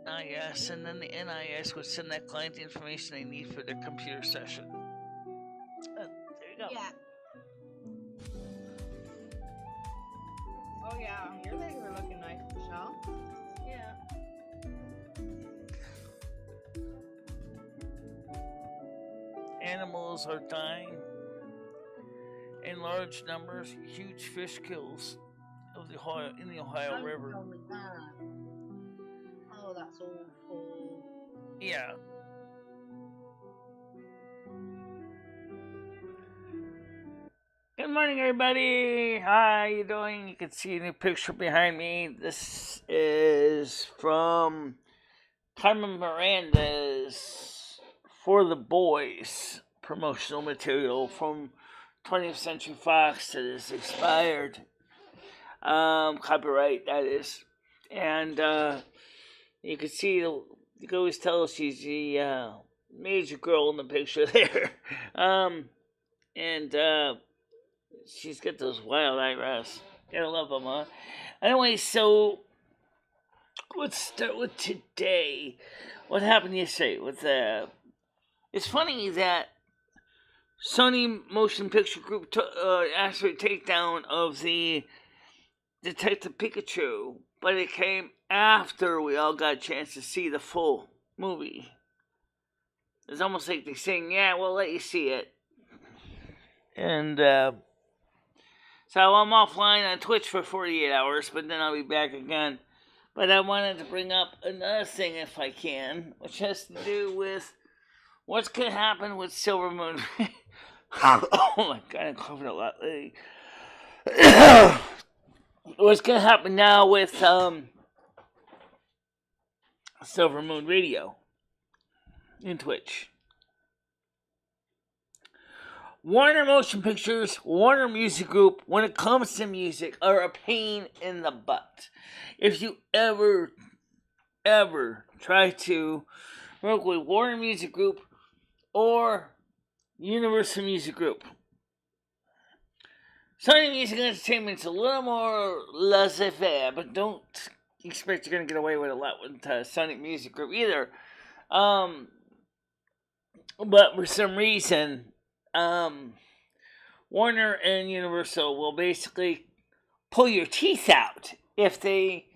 NIS, and then the NIS would send that client the information they need for their computer session. There you go. Yeah. Oh yeah, your legs are looking nice, Michelle. Yeah. Animals are dying in large numbers. Huge fish kills in the Ohio River. Oh, that's awful. Yeah. Good morning, everybody. How you doing? You can see a new picture behind me. This is from Carmen Miranda's For the Boys promotional material from 20th Century Fox that is expired. Copyright, that is. And you can see, you can always tell she's the major girl in the picture there. And she's got those wild eyebrows. Gotta love them, huh? Anyway, so let's start with today. What happened yesterday with it's funny that Sony Motion Picture Group asked for a takedown of the Detective Pikachu, but it came after we all got a chance to see the full movie. It's almost like they're saying, yeah, we'll let you see it. And so I'm offline on Twitch for 48 hours, but then I'll be back again. But I wanted to bring up another thing, if I can, which has to do with what's going to happen with Silvermoon. Oh my god, I'm coughing a lot lately. What's going to happen now with Silvermoon Radio in Twitch. Warner Motion Pictures, Warner Music Group, when it comes to music, are a pain in the butt. If you ever try to work with Warner Music Group or Universal Music Group, Sony Music Entertainment's a little more laissez-faire, but don't expect you're going to get away with a lot with Sony Music Group either. But for some reason, Warner and Universal will basically pull your teeth out if they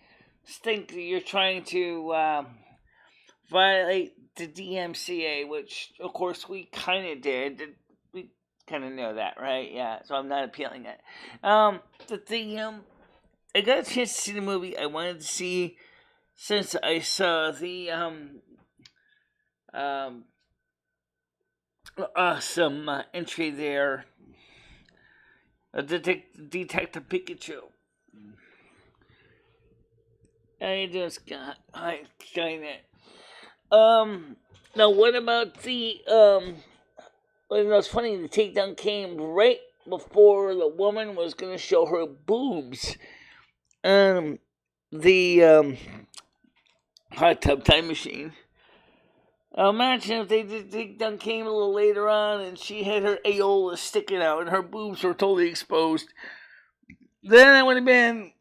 think that you're trying to violate the DMCA, which, of course, we kind of did. We kind of know that, right? Yeah, so I'm not appealing it. I got a chance to see the movie I wanted to see since I saw the awesome entry there. Detective Pikachu. I just got it. Now what about the it's funny, the takedown came right before the woman was gonna show her boobs. The hot tub time machine. Imagine if they takedown came a little later on and she had her areola sticking out and her boobs were totally exposed. Then it would have been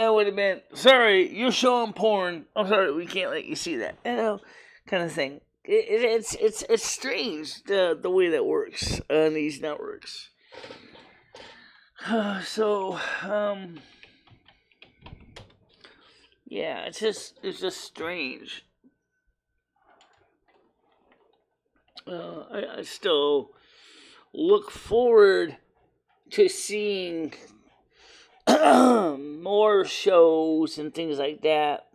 it would have been, sorry, you're showing porn. I'm sorry, we can't let you see that. Kind of thing. It's strange the way that works on these networks. So, yeah, it's just strange. I still look forward to seeing more shows and things like that.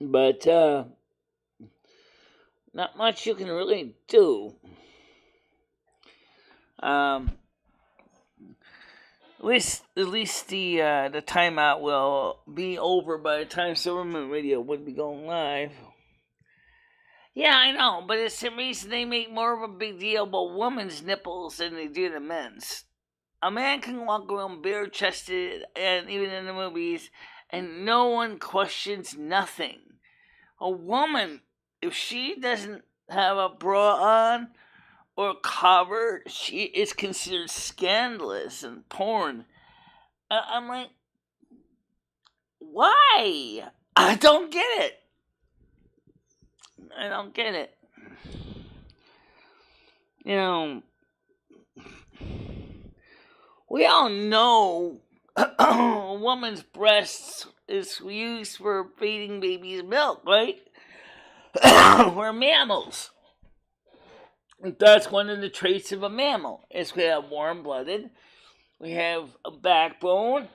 But not much you can really do. At least the timeout will be over by the time Silvermoon Radio would be going live. Yeah, I know, but it's the reason they make more of a big deal about women's nipples than they do the men's. A man can walk around bare-chested, and even in the movies, and no one questions nothing. A woman, if she doesn't have a bra on or covered, she is considered scandalous and porn. I'm like, Why? I don't get it. I don't get it. You know, we all know a woman's breasts is used for feeding babies milk, right? We're mammals. That's one of the traits of a mammal. Is we have warm-blooded, we have a backbone,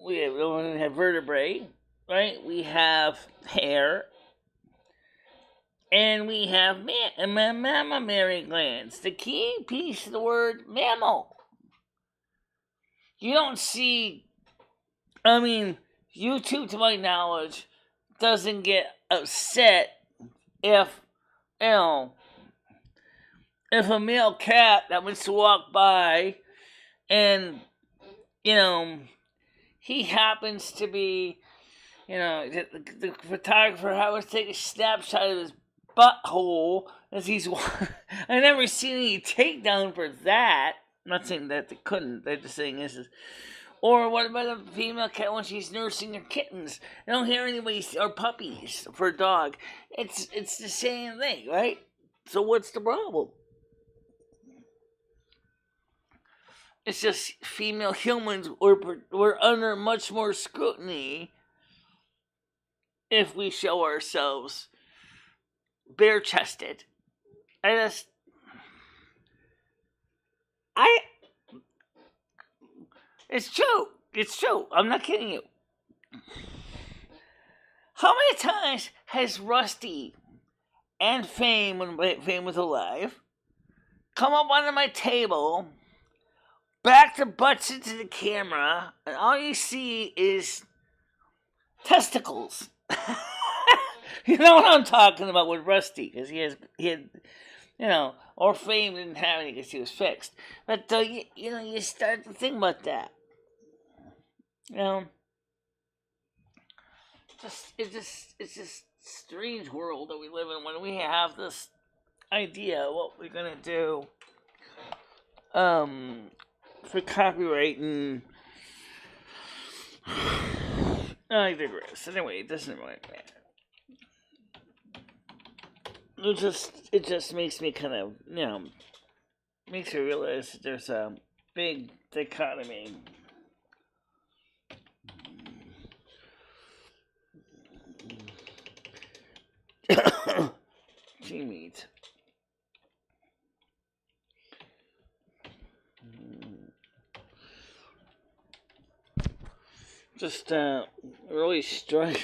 we have vertebrae, right? We have hair, and we have mammary glands. The key piece of the word mammal. You don't see, YouTube, to my knowledge, doesn't get upset if, if a male cat that wants to walk by and, he happens to be, the photographer happens to take a snapshot of his butthole as he's I never seen any takedown for that. I'm not saying that they couldn't. They're just saying this is. Or what about a female cat when she's nursing her kittens? I don't hear anybody, or puppies for a dog. It's the same thing, right? So what's the problem? It's just female humans we're under much more scrutiny if we show ourselves bare-chested. It's true. It's true. I'm not kidding you. How many times has Rusty and Fame, when Fame was alive, come up onto my table, back their butts into the camera, and all you see is testicles? You know what I'm talking about with Rusty, because he had, or Fame didn't have any because he was fixed. But you start to think about that. It's just strange world that we live in when we have this idea of what we're gonna do for copyright and I digress. Anyway, it doesn't really matter. It just makes me kind of, makes me realize that there's a big dichotomy. G-meat. Just really struck.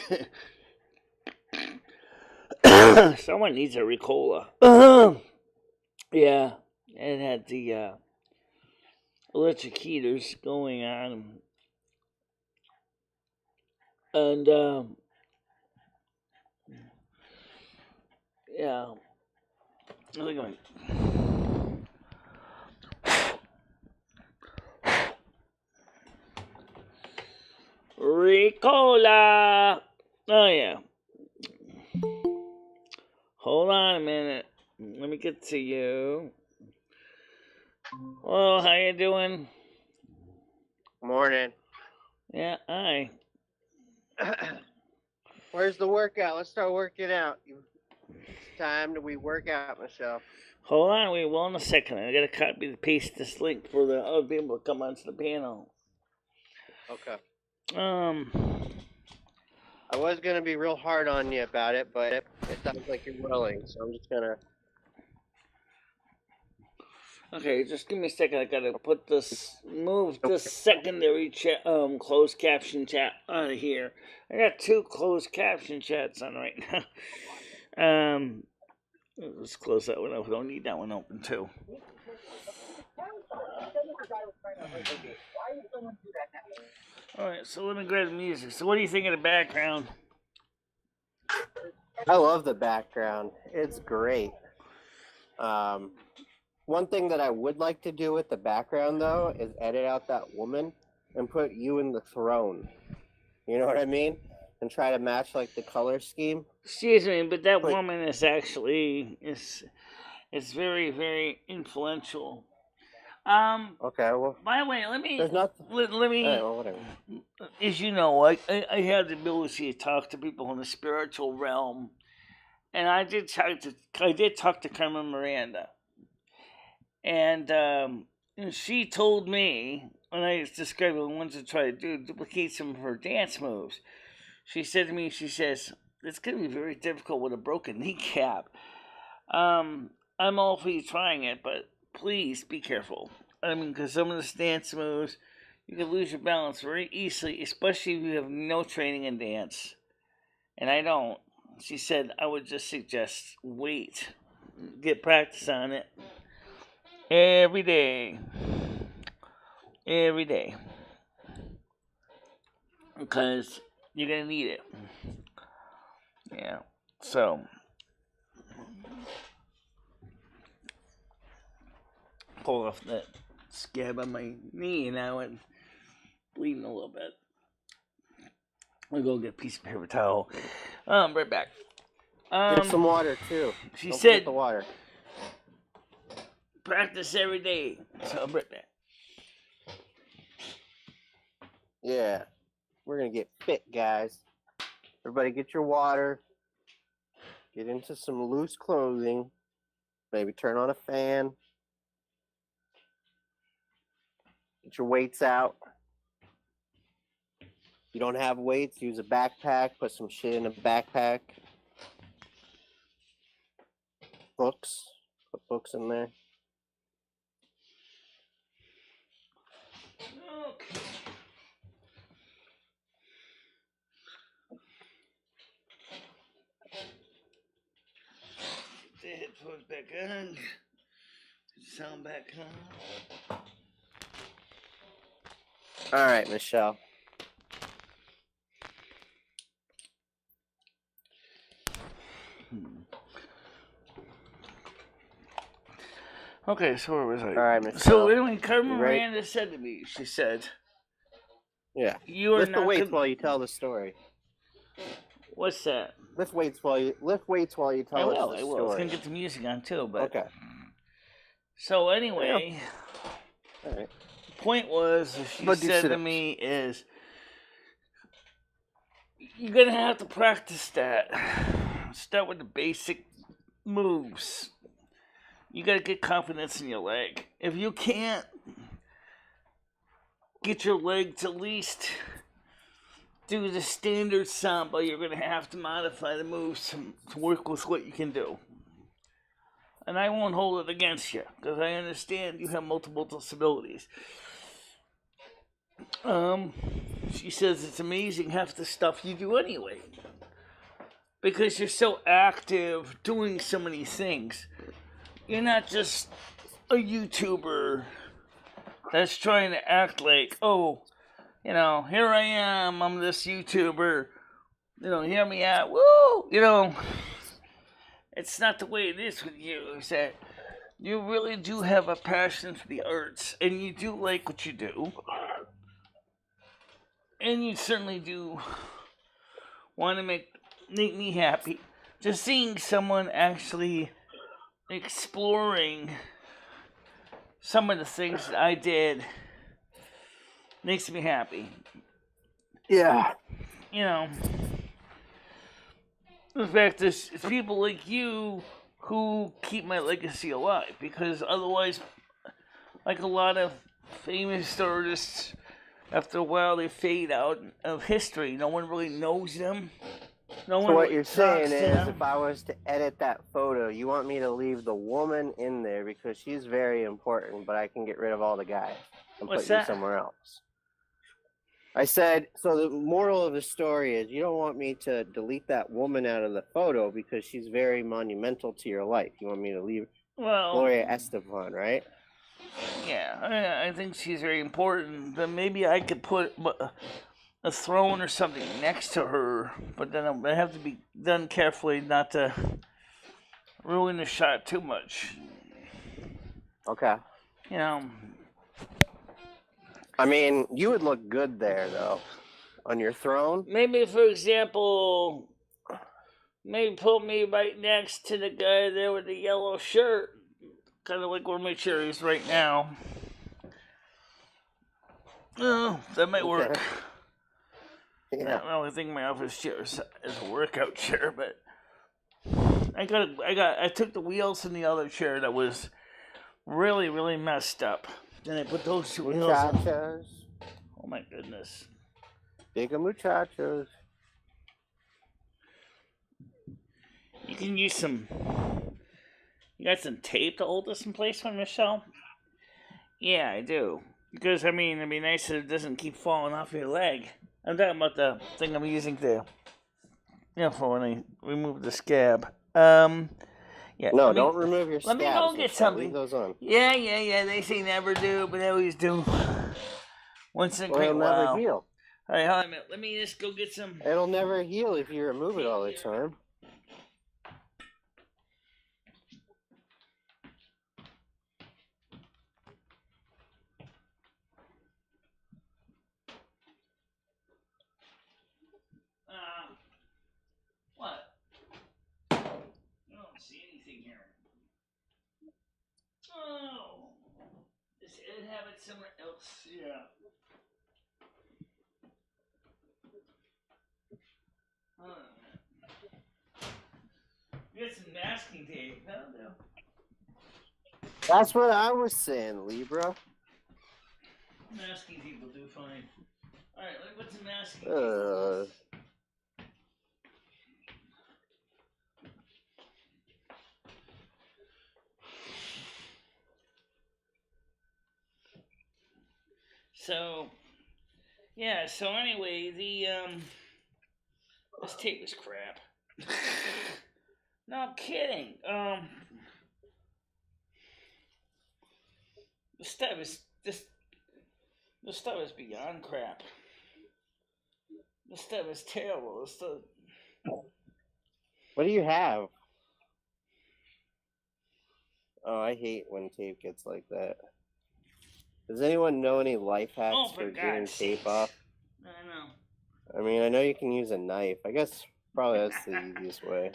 Someone needs a Ricola. Yeah, it had the electric heaters going on, and yeah, really going. Ricola. Oh yeah. Hold on a minute. Let me get to you. Well, how you doing? Morning. Yeah, hi. Where's the workout? Let's start working out. It's time that we work out, Michelle. Hold on, we will in a second. I gotta copy and paste this link for the other people to come onto the panel. Okay. I was gonna be real hard on you about it, but it sounds like you're willing, so I'm just gonna. Okay, just give me a second. I gotta move this secondary closed caption chat out of here. I got 2 closed caption chats on right now. Let's close that one up. We don't need that one open too. Alright, so let me grab the music. So what do you think of the background? I love the background. It's great. One thing that I would like to do with the background, though, is edit out that woman and put you in the throne. You know what I mean? And try to match, like, the color scheme. Excuse me, but that woman is actually, it's very, very influential. Okay, well, By the way, let me there's nothing. let me. Alright, well, whatever. As you know, I have the ability to talk to people in the spiritual realm, and I did talk to Carmen Miranda, and she told me when I was describing the ones to try to duplicate some of her dance moves. She said to me, she says, it's going to be very difficult with a broken kneecap. I'm all for you trying it, but please be careful. I mean, because some of the dance moves, you can lose your balance very easily, especially if you have no training in dance. And I don't. She said, I would just suggest wait. Get practice on it. Every day. Every day. Because you're going to need it. Yeah. So. Pull off that scab on my knee now and bleeding a little bit. I'll go get a piece of paper towel. Right back. Get some water too. She Don't said forget the water. Practice every day. So I'm right back. Yeah. We're gonna get fit, guys. Everybody get your water. Get into some loose clothing. Maybe turn on a fan. Get your weights out. If you don't have weights, use a backpack. Put some shit in a backpack. Books. Put books in there. Okay. Put the headphones back on. Put the sound back on. All right, Michelle. Okay, so where was I? All right, Michelle. So anyway, Carmen You ready? Miranda said to me, she said, Yeah. "You are Lift the not weights gonna-" while you tell the story. What's that? Lift weights while you tell I us will. the I will. story. It's gonna get the music on too, but Okay. So anyway, All right. the point was, she But do said to sit-ups. me is, you're gonna have to practice that. Start with the basic moves. You gotta get confidence in your leg. If you can't get your leg to at least do the standard samba, you're gonna have to modify the moves to work with what you can do. And I won't hold it against you, because I understand you have multiple disabilities. She says it's amazing half the stuff you do anyway. Because you're so active doing so many things. You're not just a YouTuber that's trying to act like, oh, here I am, I'm this YouTuber, hear me out, woo, It's not the way it is with you. It's that you really do have a passion for the arts, and you do like what you do. And you certainly do want to make me happy. Just seeing someone actually exploring some of the things that I did makes me happy. Yeah. The fact is, it's people like you who keep my legacy alive, because otherwise, like a lot of famous artists, after a while they fade out of history. No one really knows them. No one So what really you're talks saying to is, them. if I was to edit that photo, you want me to leave the woman in there because she's very important, but I can get rid of all the guys and What's put that? you somewhere else. I said, so the moral of the story is you don't want me to delete that woman out of the photo because she's very monumental to your life. You want me to leave Gloria Estefan, right? Yeah, I think she's very important. But maybe I could put a throne or something next to her, but then I have to be done carefully not to ruin the shot too much. Okay. I mean, you would look good there, though, on your throne. Maybe, for example, maybe put me right next to the guy there with the yellow shirt, kind of like where Mitch is right now. Oh, that might work. Okay. Yeah. I don't think my office chair is a workout chair, but I took the wheels from the other chair that was really, really messed up. Then I put those two wheels on. Muchachos. Oh my goodness. Bigger muchachos. You can use some. You got some tape to hold this in place one, Michelle? Yeah, I do. Because, I mean, it'd be nice if it doesn't keep falling off your leg. I'm talking about the thing I'm using to, for when I remove the scab. Yeah. No, don't remove your scabs. Let me go get something. Leave those on. Yeah. They say never do, but they always do. Once in a great while. It'll never heal. All right, hold on a minute. Let me just go get some. It'll never heal if you remove it all the time. What? I don't see anything here. Oh, it have it somewhere else. Yeah. You got some masking tape. That'll do. That's what I was saying, Libra. Masking tape will do fine. All right, let me put some masking tape. So, yeah, so anyway, this tape is crap. No, I'm kidding. This stuff is beyond crap. This stuff is terrible. What do you have? Oh, I hate when tape gets like that. Does anyone know any life hacks for getting tape off? I know. I mean, I know you can use a knife. I guess probably that's the easiest way.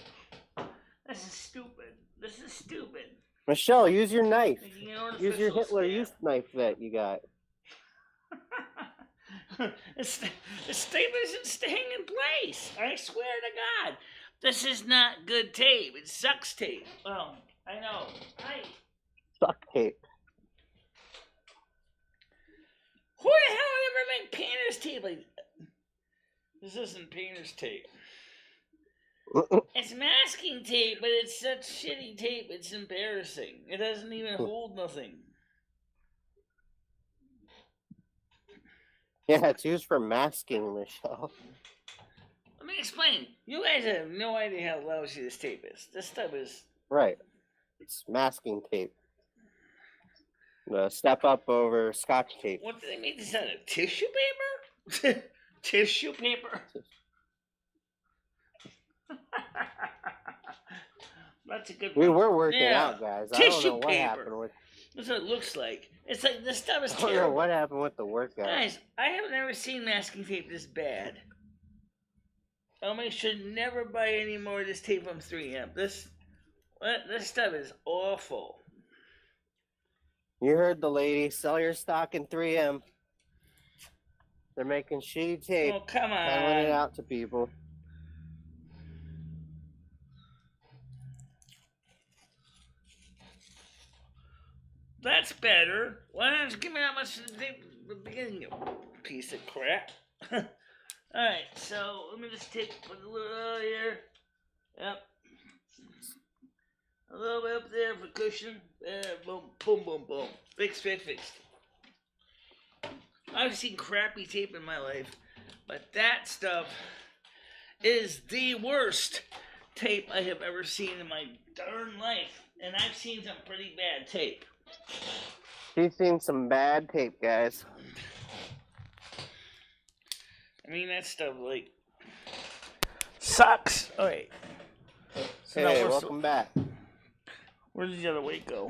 This is stupid. Michelle, use your knife. Use your Hitler Youth knife that you got. This tape isn't staying in place. I swear to God. This is not good tape. It sucks tape. Oh, I know. Suck tape. Who the hell would ever make painter's tape like that? This isn't painter's tape. It's masking tape, but it's such shitty tape, it's embarrassing. It doesn't even hold nothing. Yeah, it's used for masking, Michelle. Let me explain. You guys have no idea how lousy this tape is. This stuff is... Right. It's masking tape. Step up over Scotch tape. What do they make this out of? Tissue paper? Tissue paper? That's a good one. We were working out, guys. I don't know what happened with... That's what it looks like. It's like, this stuff is terrible. I don't know what happened with the workout. Guys, I have never seen masking tape this bad. I'll make sure never buy any more of this tape from 3M. This stuff is awful. You heard the lady. Sell your stock in 3M. They're making shitty tape. Oh, come on. Selling it out to people. That's better. Why don't you give me that much at the beginning, you piece of crap? Alright, so let me just put a little here. Yep. A little bit up there for cushion. Boom, boom, boom, boom. Fixed. I've seen crappy tape in my life, but that stuff is the worst tape I have ever seen in my darn life. And I've seen some pretty bad tape. She's seen some bad tape, guys. I mean, that stuff, like, sucks. Alright. So hey, welcome back. Where did the other weight go?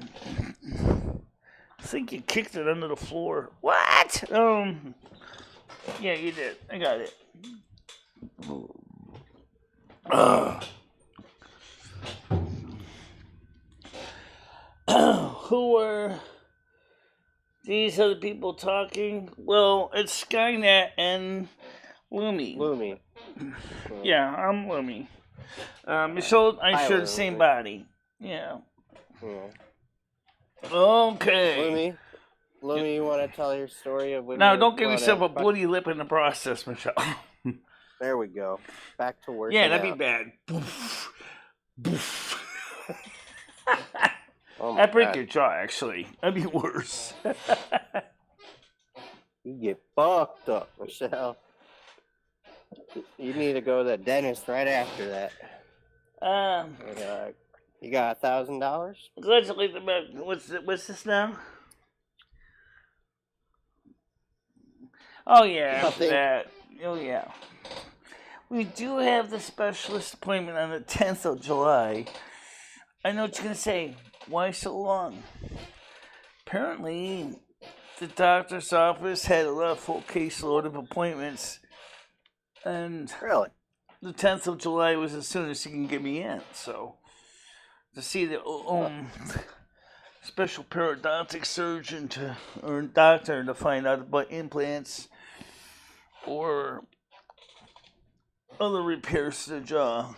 I think you kicked it under the floor. What? Yeah, you did. I got it. Who were these these other people talking. Well, it's Skynet and Lumi. Lumi. Yeah, I'm Lumi. Michelle, I share the Lumi. same body. Yeah. Yeah. Okay. Lumi, you want to tell your story of when? Now, don't give yourself a bloody lip in the process, Michelle. There we go. Back to work. Yeah, that'd be bad. I'd break your jaw, actually. That'd be worse. You get fucked up, Michelle. You need to go to the dentist right after that. You got $1,000? Let's leave the what's this now? Oh yeah, after that. Oh yeah. We do have the specialist appointment on the 10th of July. I know what you're gonna say. Why so long? Apparently, the doctor's office had a full caseload of appointments, and really, the 10th of July was as soon as he can get me in. So, to see the special periodontic surgeon or doctor to find out about implants or other repairs to the jaw.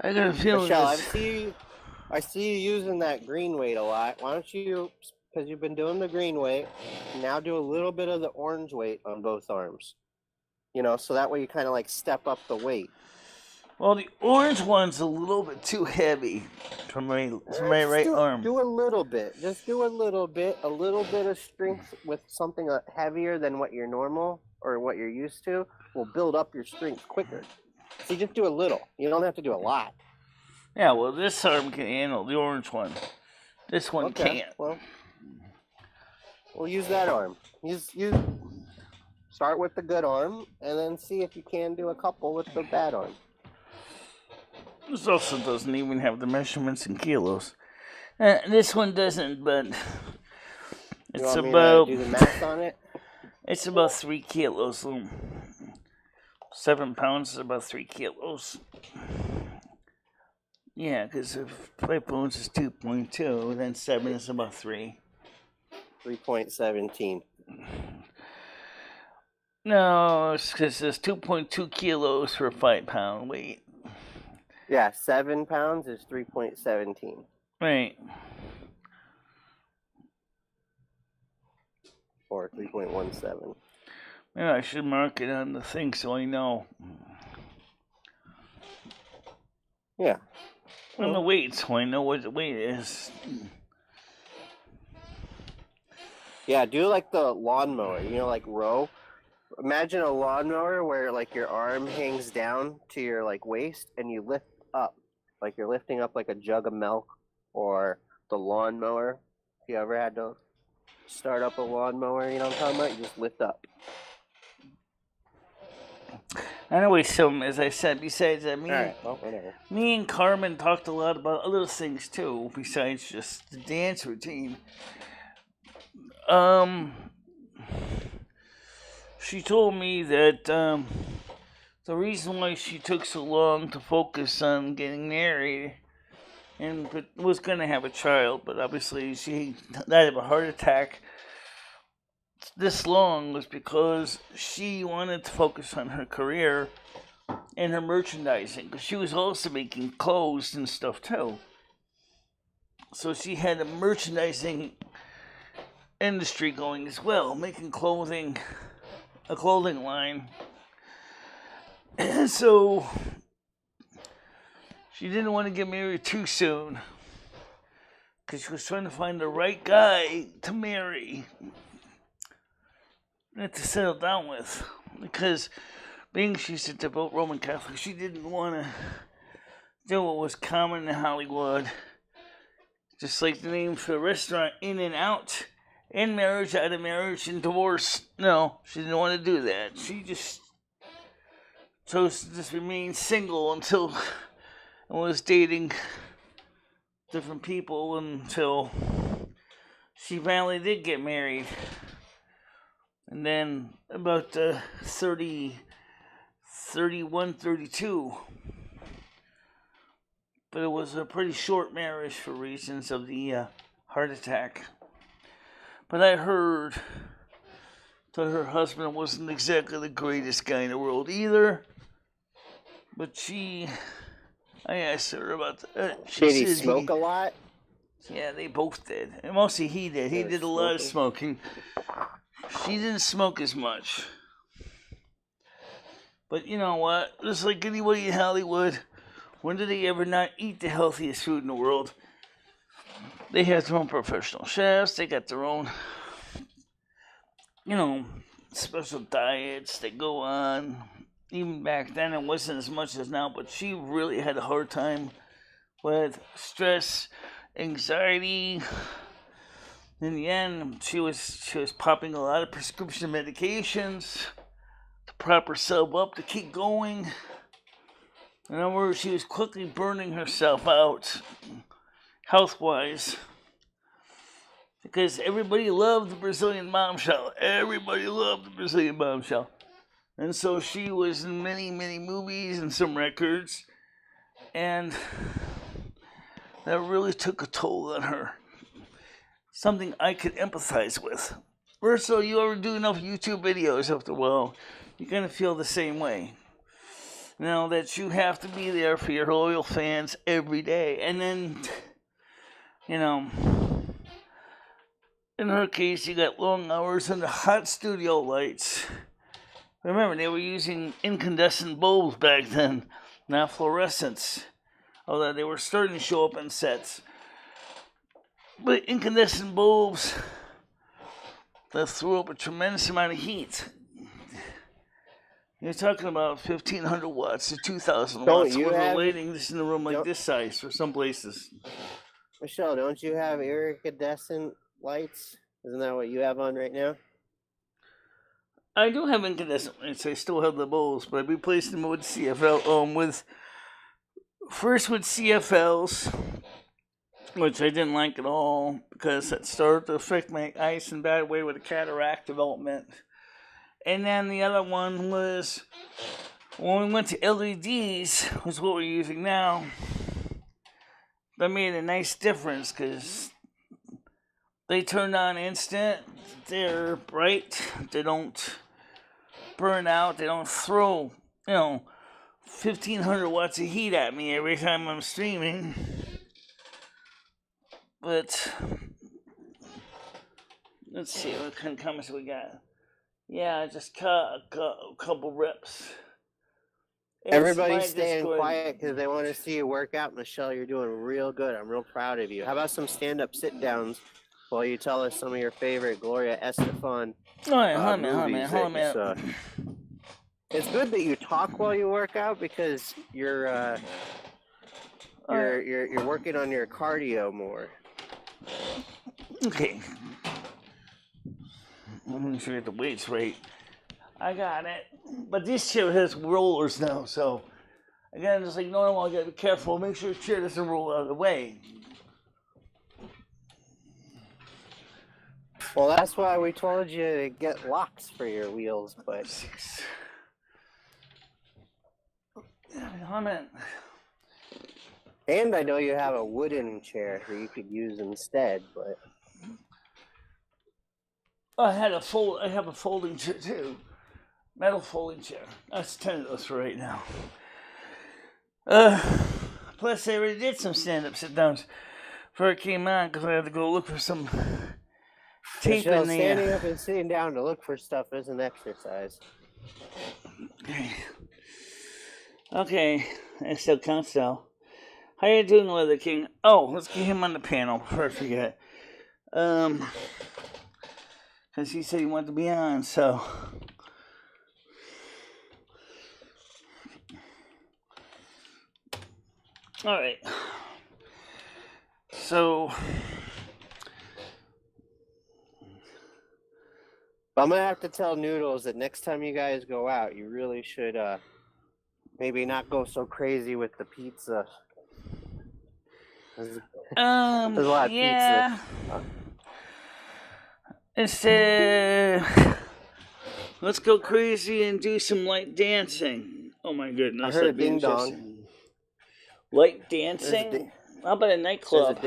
I got a feeling. Michelle, I see you using that green weight a lot. Why don't you, because you've been doing the green weight, now do a little bit of the orange weight on both arms. You know, so that way you kind of like step up the weight. Well, the orange one's a little bit too heavy for my right arm. Do a little bit. Just do a little bit of strength with something heavier than what you're normal or what you're used to will build up your strength quicker. So you just do a little. You don't have to do a lot. Yeah, well, this arm can handle the orange one. This one can't. Well, we'll use that arm. Use start with the good arm, and then see if you can do a couple with the bad arm. This also doesn't even have the measurements in kilos. This one doesn't, but it's about. Do the math on it? It's about 3 kilos. 7 pounds is about 3 kilos. Yeah, because if 5 pounds is 2.2, then 7 is about 3. 3.17. No, it's because it's 2.2 kilos for a 5 pound weight. Yeah, 7 pounds is 3.17. Right. Or 3.17. Yeah, I should mark it on the thing so I know. Yeah. On the weight, so I know what the weight is. Yeah, do like the lawnmower, you know, like row. Imagine a lawnmower where like your arm hangs down to your like waist and you lift up. Like you're lifting up like a jug of milk, or the lawnmower. If you ever had to start up a lawnmower, you know what I'm talking about? You just lift up. Anyway, so as I said, besides that, whatever. Me and Carmen talked a lot about other things too, besides just the dance routine. She told me that the reason why she took so long to focus on getting married and was going to have a child, but obviously she died of a heart attack this long was because she wanted to focus on her career and her merchandising, because she was also making clothes and stuff too. So she had a merchandising industry going as well, making clothing, a clothing line. And so she didn't want to get married too soon because she was trying to find the right guy to marry and to settle down with, because being she's a devout Roman Catholic, she didn't want to do what was common in Hollywood, just like the name for the restaurant, In and Out, in marriage, out of marriage, and divorce. No, she didn't want to do that. She just chose to just remain single until I was dating different people until she finally did get married. And then about 31, 32. But it was a pretty short marriage for reasons of the heart attack. But I heard that her husband wasn't exactly the greatest guy in the world either. But I asked her about that. Did he smoke a lot? Yeah, they both did. And mostly he did. He did a lot of smoking. She didn't smoke as much. But you know what? Just like anybody in Hollywood, when did they ever not eat the healthiest food in the world? They have their own professional chefs. They got their own, special diets they go on. Even back then, it wasn't as much as now, but she really had a hard time with stress, anxiety. In the end, she was popping a lot of prescription medications to prop herself up to keep going. In other words, she was quickly burning herself out, health-wise, because everybody loved the Brazilian bombshell. Everybody loved the Brazilian bombshell. And so she was in many, many movies and some records. And that really took a toll on her. Something I could empathize with. Also, you ever do enough YouTube videos after a while, you're going to feel the same way. That you have to be there for your loyal fans every day. And then, in her case, you got long hours under hot studio lights. Remember, they were using incandescent bulbs back then, not fluorescents. Although they were starting to show up in sets. But incandescent bulbs that threw up a tremendous amount of heat. You're talking about 1,500 watts to 2,000 watts. We're relating this in a room like this size for some places. Michelle, don't you have iridescent lights? Isn't that what you have on right now? I do have incandescent lights. I still have the bulbs, but I replaced them with CFL. First with CFLs, which I didn't like at all because it started to affect my eyes in a bad way with the cataract development. And then the other one was when we went to LEDs, which is what we're using now. That made a nice difference because they turn on instant. They're bright. They don't burn out. They don't throw, 1,500 watts of heat at me every time I'm streaming. But let's see what kind of comments we got. Yeah, I just cut a couple reps. Everybody's staying quiet because they want to see you work out. Michelle, you're doing real good. I'm real proud of you. How about some stand-up sit-downs while you tell us some of your favorite Gloria Estefan movies? Hold on. It's good that you talk while you work out because you're working on your cardio more. Okay. Let me make sure I get the weights right. I got it. But this chair has rollers now, so again, just like normal, I gotta be careful. Make sure the chair doesn't roll out of the way. Well, that's why we told you to get locks for your wheels, but... And I know you have a wooden chair that you could use instead, but... I have a folding chair too. Metal folding chair. That's 10 of those for right now. Plus I already did some stand-up sit-downs before I came on because I had to go look for some tape in the... standing up and sitting down to look for stuff is an exercise. Okay, that still counts though. How you doing, Leather King? Oh, let's get him on the panel before I forget. Because he said he wanted to be on, so... Alright. So... I'm going to have to tell Noodles that next time you guys go out, you really should maybe not go so crazy with the pizza. There's a lot of pizza. Instead, let's go crazy and do some light dancing. Oh my goodness. I heard a ding dong. Light dancing? How about a nightclub?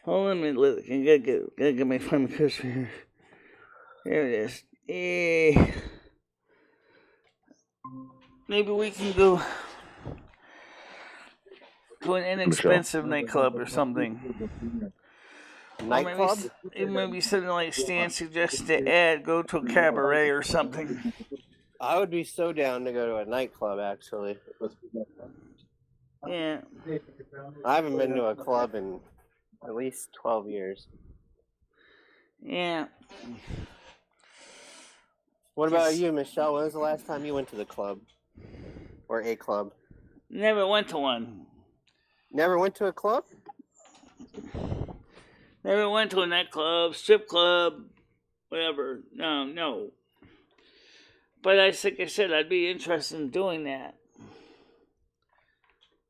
Hold on a minute, look. I gotta get my phone cursor here. There it is. Maybe we can go to an inexpensive nightclub or something. Nightclub? Maybe something like Stan suggested to add, go to a cabaret or something. I would be so down to go to a nightclub, actually. Yeah. I haven't been to a club in at least 12 years. Yeah. What about you, Michelle? When was the last time you went to the club? Or a club? Never went to one. Never went to a club? Never went to a nightclub, strip club, whatever. No. But like I said, I'd be interested in doing that.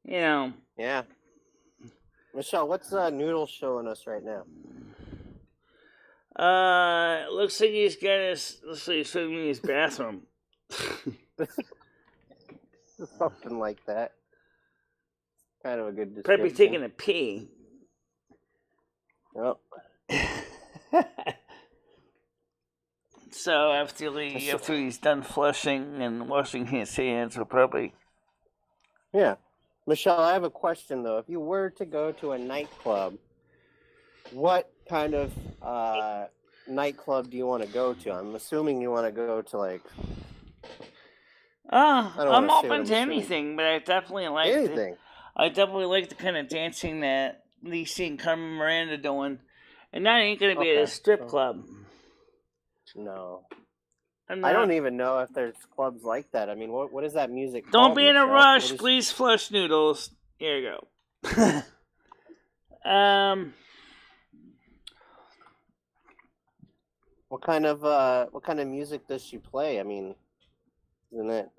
You know. Yeah. Michelle, what's Noodle showing us right now? Looks like he's showing me his bathroom. Something like that. Kind of a good description. Probably taking a pee. Yep. So after he's done flushing and washing his hands, we'll probably. Yeah. Michelle, I have a question though. If you were to go to a nightclub, what kind of nightclub do you want to go to? I'm assuming you want to go to like. I'm open to anything, but I definitely like anything. I definitely like the kind of dancing that you see Carmen Miranda doing, and that ain't gonna be at a strip club. No. I don't even know if there's clubs like that. I mean, what is that music called? Don't be in a rush. Please flush Noodles. Here you go. What kind of music does she play? I mean, isn't it?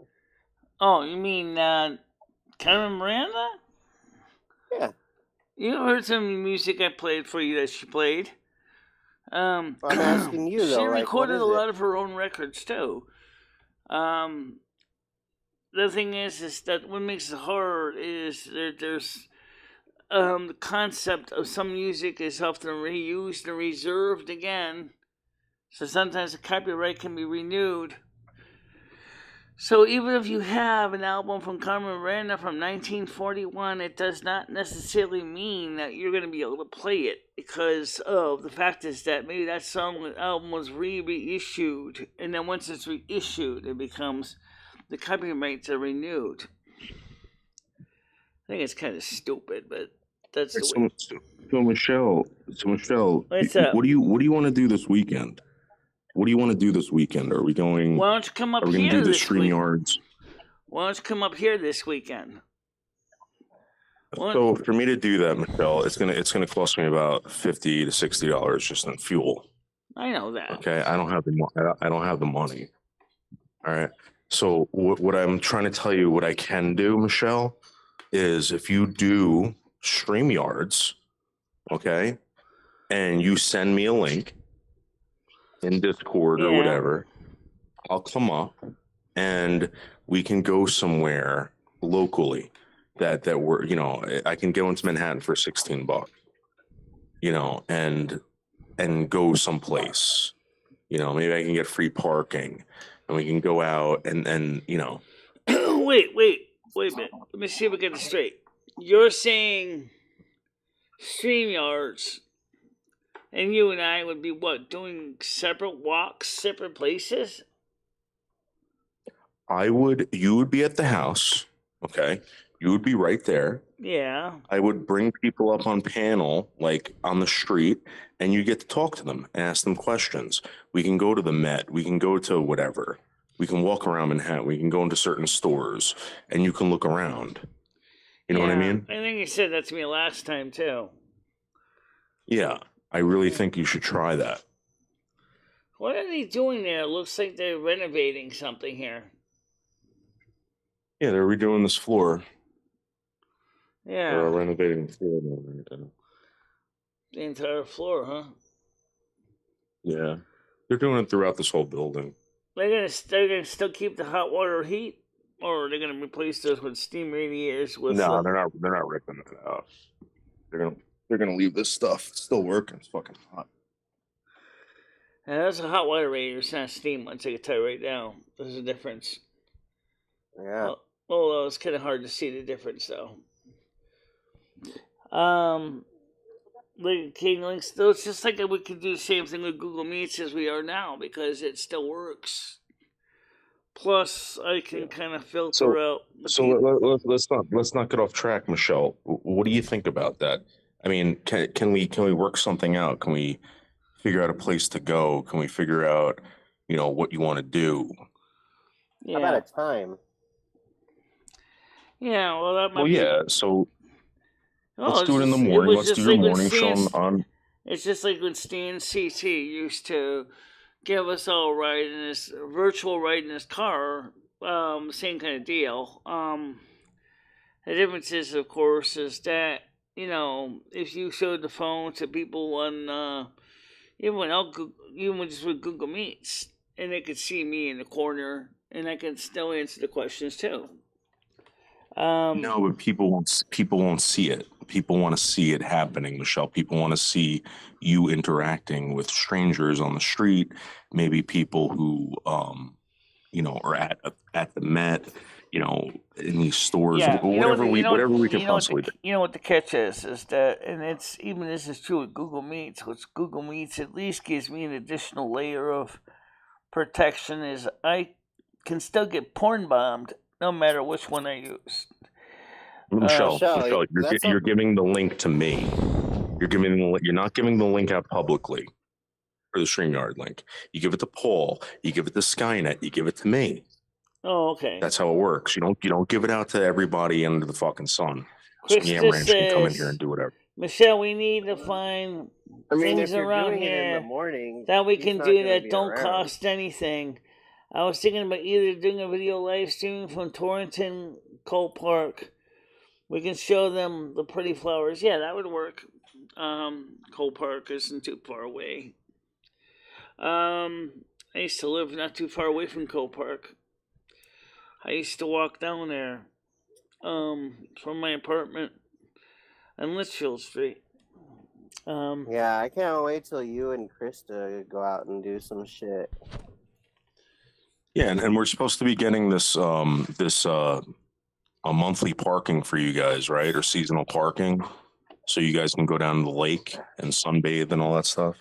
Oh, you mean Carmen Miranda? Yeah. You heard some music I played for you that she played. I'm asking you though. She recorded a lot of her own records too. The thing is that what makes it hard is there's the concept of some music is often reused and reserved again. So sometimes the copyright can be renewed. So even if you have an album from Carmen Miranda from 1941, it does not necessarily mean that you're going to be able to play it, because of the fact is that maybe that album was reissued, and then once it's reissued, it becomes the copyrights are renewed. I think it's kind of stupid, but that's the way. So Michelle, what's up? What do you want to do this weekend? What do you want to do this weekend? Are we going? Why don't you come up here? Are we going to do the StreamYards? Why don't you come up here this weekend? So for me to do that, Michelle, it's gonna cost me about $50 to $60 just in fuel. I know that. Okay, I don't have the money. All right. So what I'm trying to tell you, what I can do, Michelle, is if you do StreamYards, okay, and you send me a link in Discord or whatever, I'll come up and we can go somewhere locally that we're, I can go into Manhattan for $16, and go someplace, maybe I can get free parking and we can go out and Wait a minute. Let me see if I get it straight. You're saying StreamYards and you and I would be doing separate walks, separate places? You would be at the house, okay? You would be right there. Yeah. I would bring people up on panel, like on the street, and you get to talk to them and ask them questions. We can go to the Met. We can go to whatever. We can walk around Manhattan. We can go into certain stores, and you can look around. You know what I mean? I think you said that to me last time, too. Yeah. I really think you should try that. What are they doing there? It looks like they're renovating something here. Yeah, they're redoing this floor. Yeah. They're renovating the floor. The entire floor, huh? Yeah. They're doing it throughout this whole building. They're gonna still keep the hot water heat, or they're gonna replace those with steam radiators with. No, they're not ripping it out. They're they're gonna leave this stuff. It's still working. It's fucking hot. And that's a hot water radiator. It's not a steam one. I can tell you right now. There's a difference. Yeah. Although it's kind of hard to see the difference, though. King Links, though, it's just like we could do the same thing with Google Meets as we are now because it still works. Plus, I can kind of filter out. So let's not get off track, Michelle. What do you think about that? I mean, can we work something out? Can we figure out a place to go? Can we figure out, what you want to do? Yeah. How about a time? Yeah, well, that might be... yeah, so let's do it in the morning. Let's do your morning show on... It's just like when Stan CT used to give us all a ride in his virtual ride in his car. Same kind of deal. The difference is, of course, is that, if you showed the phone to people on, even just with Google Meets, and they could see me in the corner, and I can still answer the questions too. No, but people won't see it. People want to see it happening, Michelle. People want to see you interacting with strangers on the street. Maybe people who, are at the Met, in these stores, whatever we can possibly do. You know what the catch is that, and this is true with Google Meets, which Google Meets at least gives me an additional layer of protection, is I can still get porn bombed no matter which one I use. Michelle, you're giving the link to me. You're not giving the link out publicly for the StreamYard link. You give it to Paul. You give it to Skynet. You give it to me. Oh, okay. That's how it works. You don't give it out to everybody under the fucking sun. Scam Ranch can come in here and do whatever. Michelle, we need to find things around here that we can do that don't cost anything. I was thinking about either doing a video live streaming from Torrington Cole Park. We can show them the pretty flowers. Yeah, that would work. Cole Park isn't too far away. I used to live not too far away from Cole Park. I used to walk down there from my apartment on Litchfield Street. Yeah, I can't wait till you and Krista go out and do some shit. Yeah, and we're supposed to be getting this a monthly parking for you guys, right? Or seasonal parking, so you guys can go down to the lake and sunbathe and all that stuff.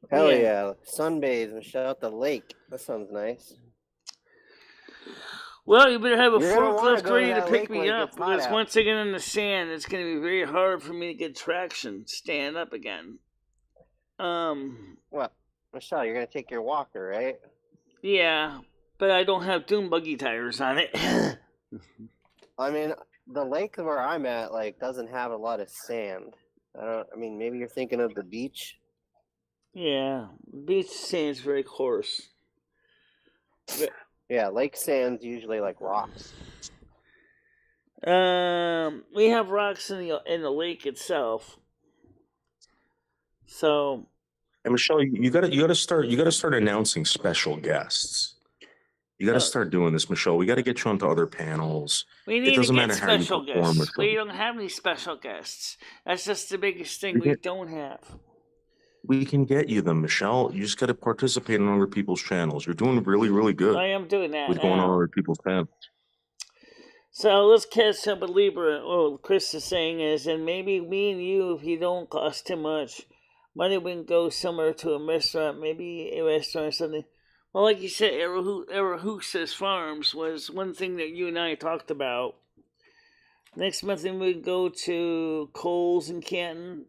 Hell yeah, sunbathe and shout out the lake. That sounds nice. Well, you better have a forklift ready to pick me up, because once I get in the sand, it's going to be very hard for me to get traction, stand up again. What, Michelle, you're going to take your walker, right? Yeah, but I don't have dune buggy tires on it. I mean, the lake where I'm at, doesn't have a lot of sand. Maybe you're thinking of the beach. Yeah, beach sand's very coarse. But, yeah, lake sand's usually like rocks. We have rocks in the lake itself. So, and Michelle, you gotta start announcing special guests. You got to start doing this, Michelle. We got to get you onto other panels. We need to get special guests. We don't have any special guests. That's just the biggest thing we don't have. We can get you them, Michelle. You just got to participate on other people's channels. You're doing really, really good. I am doing that with going on other people's panels. So let's catch up with Libra. What Chris is saying is, and maybe me and you, if you don't cost too much money, we can go somewhere to a restaurant, maybe a restaurant or something. Well, like you said, Arahusa's Farms was one thing that you and I talked about. Next month, we go to Kohl's in Canton,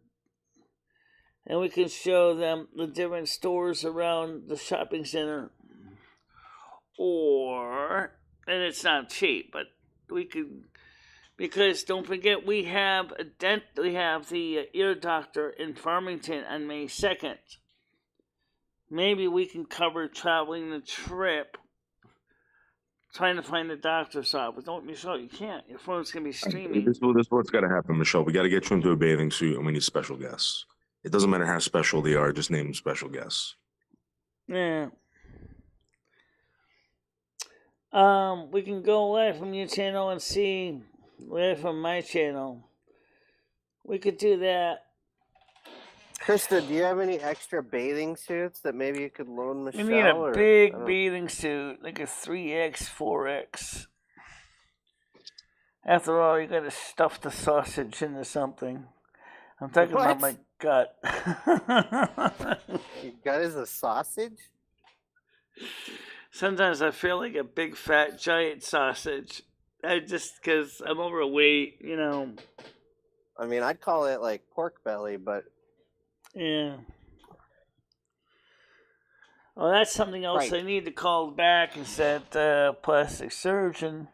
and we can show them the different stores around the shopping center. Or, and it's not cheap, but we could, because don't forget, we have the ear doctor in Farmington on May 2nd. Maybe we can cover traveling the trip, trying to find the doctor's office. Don't, Michelle, you can't. Your phone's going to be streaming. This is what's got to happen, Michelle. We got to get you into a bathing suit, and we need special guests. It doesn't matter how special they are. Just name them special guests. Yeah. We can go live from your channel and see live from my channel. We could do that. Krista, do you have any extra bathing suits that maybe you could loan Michelle? You need a big bathing suit, like a 3X, 4X. After all, you gotta stuff the sausage into something. I'm talking about my gut. Your gut is a sausage? Sometimes I feel like a big, fat, giant sausage. Because I'm overweight, you know. I mean, I'd call it like pork belly, but... Yeah. Well, that's something else I need to call back and set plastic surgeon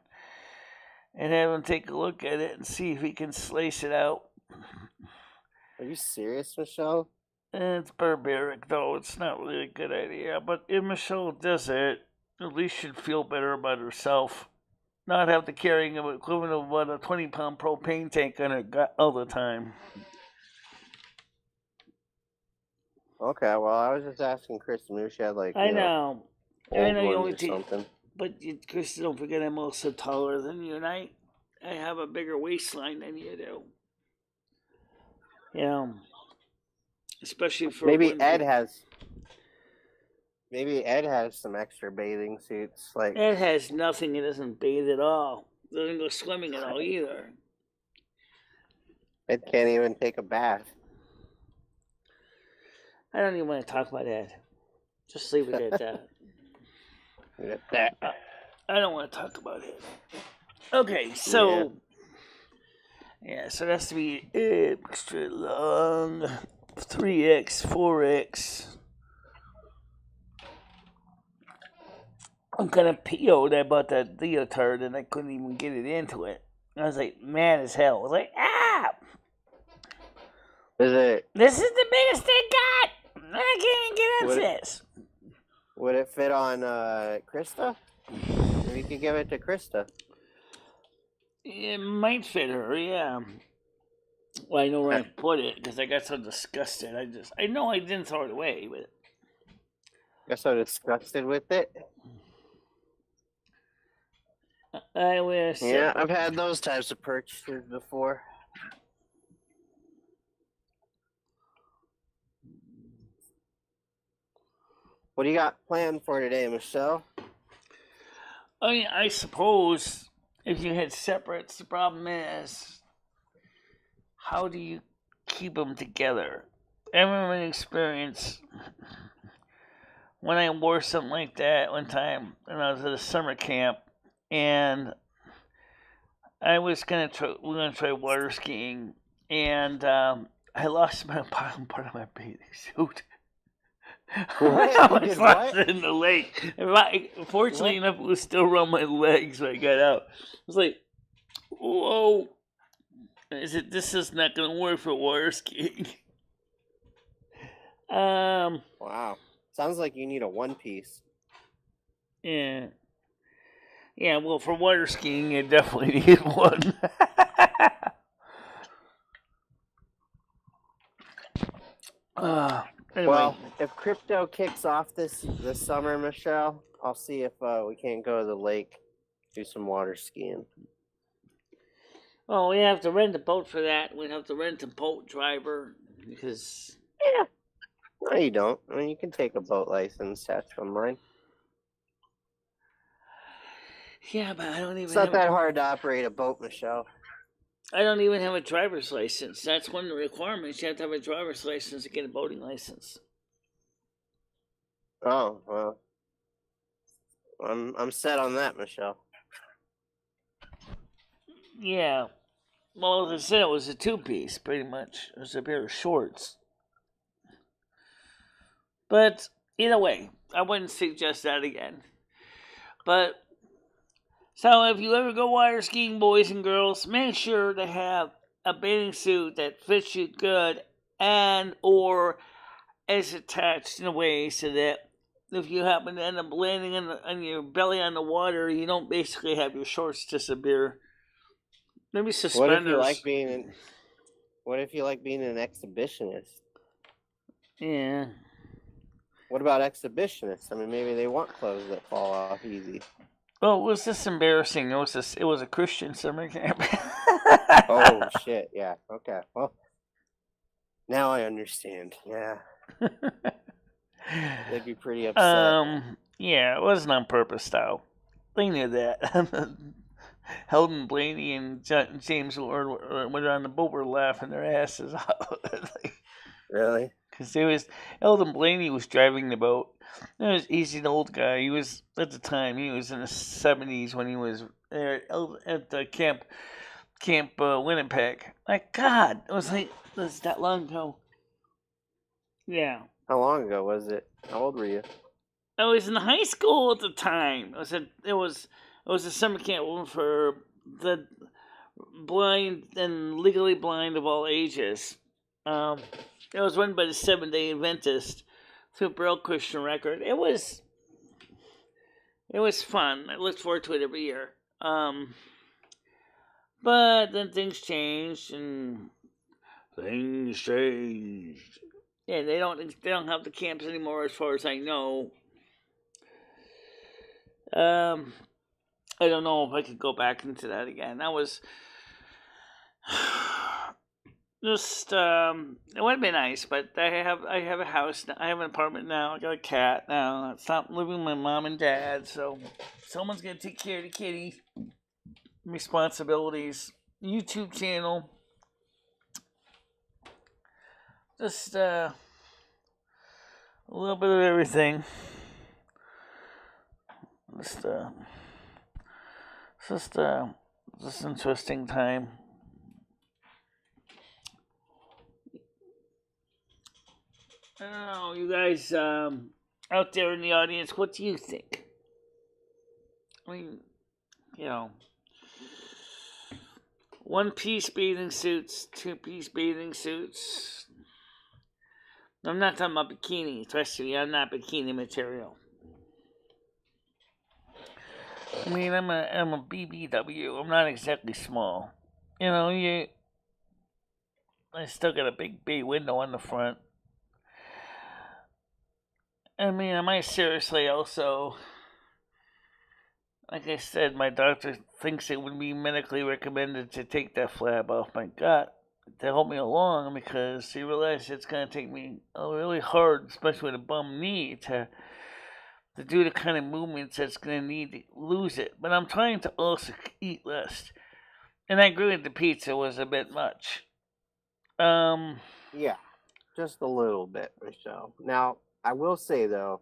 and have him take a look at it and see if he can slice it out. Are you serious, Michelle? It's barbaric, though. It's not really a good idea. But if Michelle does it, at least she'd feel better about herself. Not have to carry an equivalent of about a 20-pound propane tank on her gut all the time. Okay, well, I was just asking Kristen if she had, like, I know you only take something. But, Kristen, don't forget I'm also taller than you, and I have a bigger waistline than you do. You know, especially for Maybe Ed has some extra bathing suits. Like Ed has nothing. He doesn't bathe at all. Doesn't go swimming at all either. Ed can't even take a bath. I don't even want to talk about Ed. Just leave it at that. I don't want to talk about it. Okay, so so it has to be extra long, 3X, 4X. I'm kind of PO'd about that leotard and I couldn't even get it into it. I was like, mad as hell. I was like, This is the biggest they got! I can't even get into this. Would it fit on Krista? Maybe you could give it to Krista. It might fit her, yeah. Well, I know where I put it because I got so disgusted. I know I didn't throw it away, but Got so disgusted with it. I wish. Yeah, I've had those types of purchases before. What do you got planned for today, Michelle? I mean, I suppose if you had separates, the problem is, how do you keep them together? I remember an experience when I wore something like that one time when I was at a summer camp, and I was we were gonna try water skiing, and I lost my bottom part of my bathing suit. I was lost in the lake. Fortunately enough, it was still around my legs when I got out. I was like, whoa. This is not going to work for water skiing. Wow. Sounds like you need a one-piece. Yeah. Yeah, well, for water skiing, you definitely need one. Anyway. Well, if crypto kicks off this summer, Michelle, I'll see if we can't go to the lake, do some water skiing. Well, we have to rent a boat for that. We'd have to rent a boat driver because... Yeah. No, you don't. I mean, you can take a boat license. That's online. Yeah, but I don't even... It's not that hard to operate a boat, Michelle. I don't even have a driver's license. That's one of the requirements. You have to have a driver's license to get a boating license. Oh, well. I'm set on that, Michelle. Yeah. Well, as I said, it was a two-piece, pretty much. It was a pair of shorts. But, either way, I wouldn't suggest that again. But... So if you ever go water skiing, boys and girls, make sure to have a bathing suit that fits you good and or is attached in a way so that if you happen to end up landing on your belly on the water, you don't basically have your shorts disappear. Maybe suspenders. What if you like being an exhibitionist? Yeah. What about exhibitionists? I mean, maybe they want clothes that fall off easy. Oh, it was just embarrassing. It was a Christian summer camp. Oh shit! Yeah. Okay. Well, Now I understand. Yeah. They'd be pretty upset. Yeah, it wasn't on purpose, though. They knew that. Heldon Blaney and James Ward were on the boat, were laughing their asses off. Really? Because Eldon Blaney was driving the boat. He's an old guy. He was, at the time, he was in the 70s when he was at the camp Winnipeg. My God, it was that long ago. Yeah. How long ago was it? How old were you? I was in high school at the time. It was a summer camp for the blind and legally blind of all ages. It was run by the Seventh-day Adventist through Braille Christian Record. It was fun. I look forward to it every year. But then things changed. Yeah, they don't have the camps anymore, as far as I know. I don't know if I could go back into that again. That was just it would have been nice, but I have a house now. I have an apartment now. I got a cat now. I stopped living with my mom and dad, so someone's gonna take care of the kitty. Responsibilities. YouTube channel. Just a little bit of everything. Just interesting time. I don't know, you guys out there in the audience, what do you think? I mean, 1-piece bathing suits, 2-piece bathing suits. I'm not talking about bikini. Trust me, I'm not bikini material. I mean, I'm a BBW. I'm not exactly small. I still got a big bay window on the front. I mean, I might seriously also, like I said, my doctor thinks it would be medically recommended to take that flap off my gut to help me along, because he realized it's going to take me really hard, especially with a bum knee, to do the kind of movements that's going to need to lose it. But I'm trying to also eat less. And I agree with the pizza was a bit much. Yeah, just a little bit, Michelle. Now, I will say, though,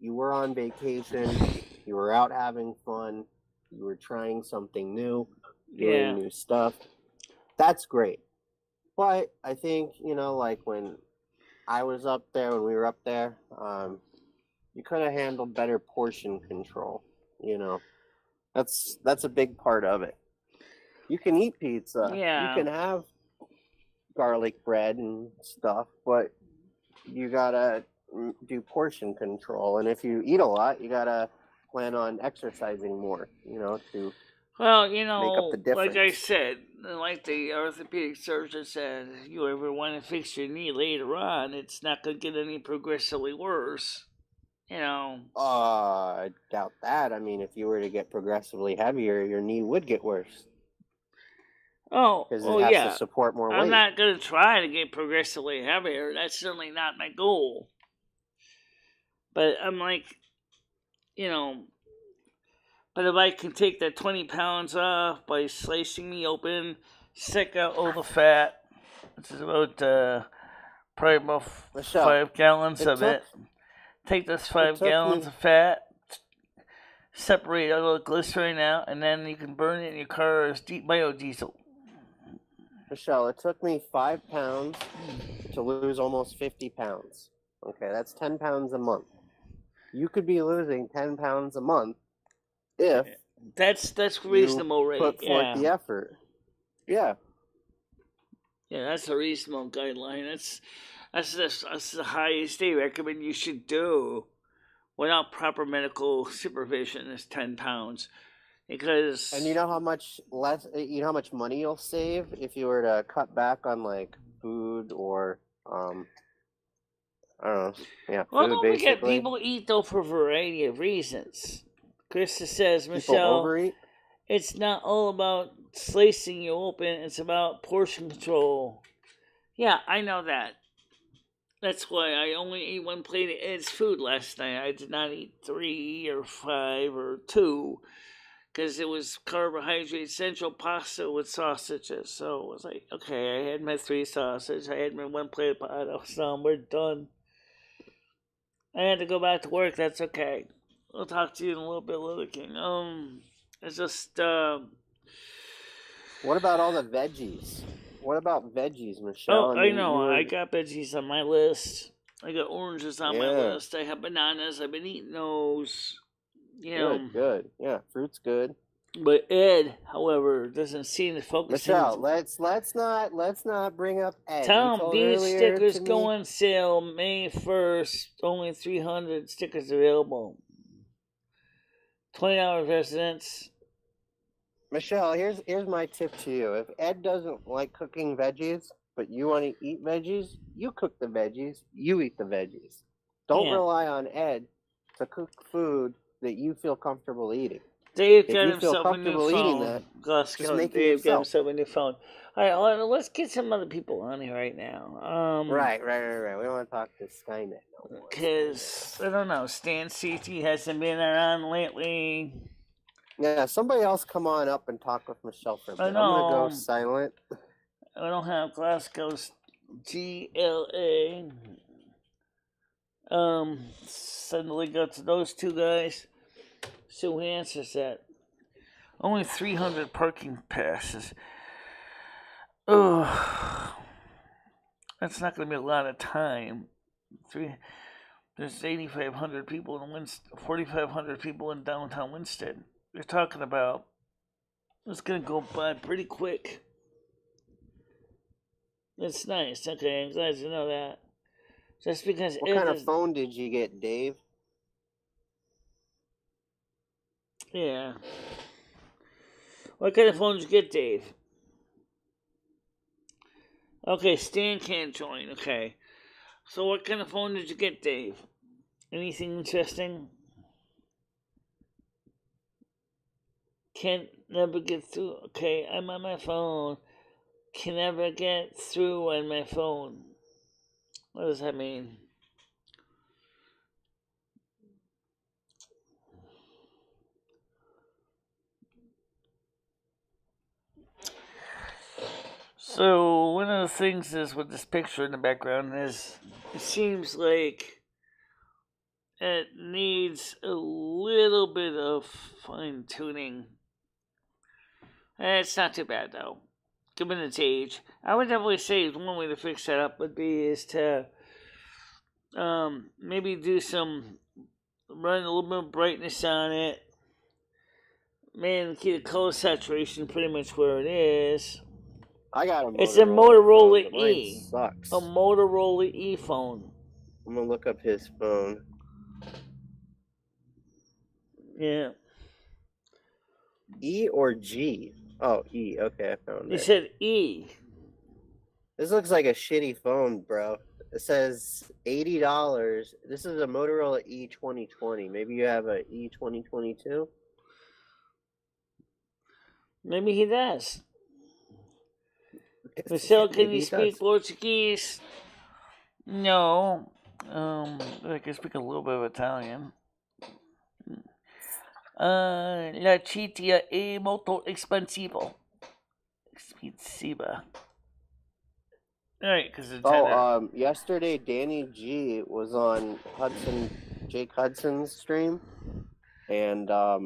you were on vacation, you were out having fun, you were trying something new, doing new stuff. That's great. But I think, like when I was up there, when we were up there, you could have handled better portion control. That's a big part of it. You can eat pizza. Yeah. You can have garlic bread and stuff, but you gotta do portion control. And if you eat a lot, you gotta plan on exercising more, to make up the difference. Like I said, like the orthopedic surgeon said, if you ever want to fix your knee later on, it's not going to get any progressively worse. I doubt that. I mean, if you were to get progressively heavier, your knee would get worse. Because it has to support more weight. I'm not going to try to get progressively heavier. That's certainly not my goal. But I'm like, but if I can take that 20 pounds off by slicing me open, suck out all the fat, which is about probably about 5 gallons of it. Take those 5 gallons of fat, separate all the glycerin out, and then you can burn it in your car as biodiesel. Michelle, it took me 5 pounds to lose almost 50 pounds. Okay, that's 10 pounds a month. You could be losing 10 pounds a month if that's reasonable rate. Put forth the effort. Yeah. Yeah, that's a reasonable guideline. That's the highest they recommend you should do without proper medical supervision is 10 pounds. Because you know how much money you'll save if you were to cut back on like food or I don't know. Yeah, food basically. People eat though for a variety of reasons. Krista says, People Michelle, overeat? It's not all about slicing you open, it's about portion control. Yeah, I know that. That's why I only ate one plate of Ed's food last night. I did not eat 3 or 5 or 2 because it was carbohydrate central pasta with sausages. So it was like, okay, I had my 3 sausages. I had my 1 plate of pasta. So we're done. I had to go back to work. That's okay. I'll talk to you in a little bit, Little King. It's just, What about all the veggies? What about veggies, Michelle? I know. I got veggies on my list. I got oranges on my list. I have bananas. I've been eating those. Good. Yeah, fruit's good. But Ed, however, doesn't seem to focus. Michelle, let's not bring up Ed. Tell him these stickers go on sale May 1st. Only 300 stickers available. $20 residents. Michelle, here's my tip to you. If Ed doesn't like cooking veggies, but you want to eat veggies, you cook the veggies, you eat the veggies. Don't rely on Ed to cook food that you feel comfortable eating. Dave got himself a new phone. Dave got himself a new phone. All right, let's get some other people on here right now. Right. We don't want to talk to Skynet no more. Because, I don't know, Stan CT hasn't been around lately. Yeah, somebody else come on up and talk with Michelle for a bit. I'm going to go silent. I don't have Glasgow's GLA. Suddenly go to those 2 guys. See who answers that. Only 300 parking passes. Oh, that's not going to be a lot of time. There's 8,500 people in 4,500 people in downtown Winston. They're talking about it's going to go by pretty quick. It's nice. Okay, I'm glad to know that. Just because. What kind of phone did you get, Dave? Yeah. What kind of phone did you get, Dave? Okay, Stan can't join. Okay. So what kind of phone did you get, Dave? Anything interesting? Can't never get through. Okay, I'm on my phone. Can never get through on my phone. What does that mean? So one of the things is with this picture in the background is it seems like it needs a little bit of fine tuning. It's not too bad though. Given its age, I would definitely say one way to fix that up would be is to maybe do run a little bit of brightness on it. Man, keep the color saturation pretty much where it is. I got a Motorola. It's a Motorola phone. E. Sucks. A Motorola E phone. I'm gonna look up his phone. Yeah. E or G? Oh, E. Okay, I found it. You said E. This looks like a shitty phone, bro. It says $80. This is a Motorola E 2020. Maybe you have a E 2022? Maybe he does. Michelle, can you speak Portuguese? No. I can speak a little bit of Italian. La città è molto expensiva. Alright, because it's yesterday Danny G was on Jake Hudson's stream, and I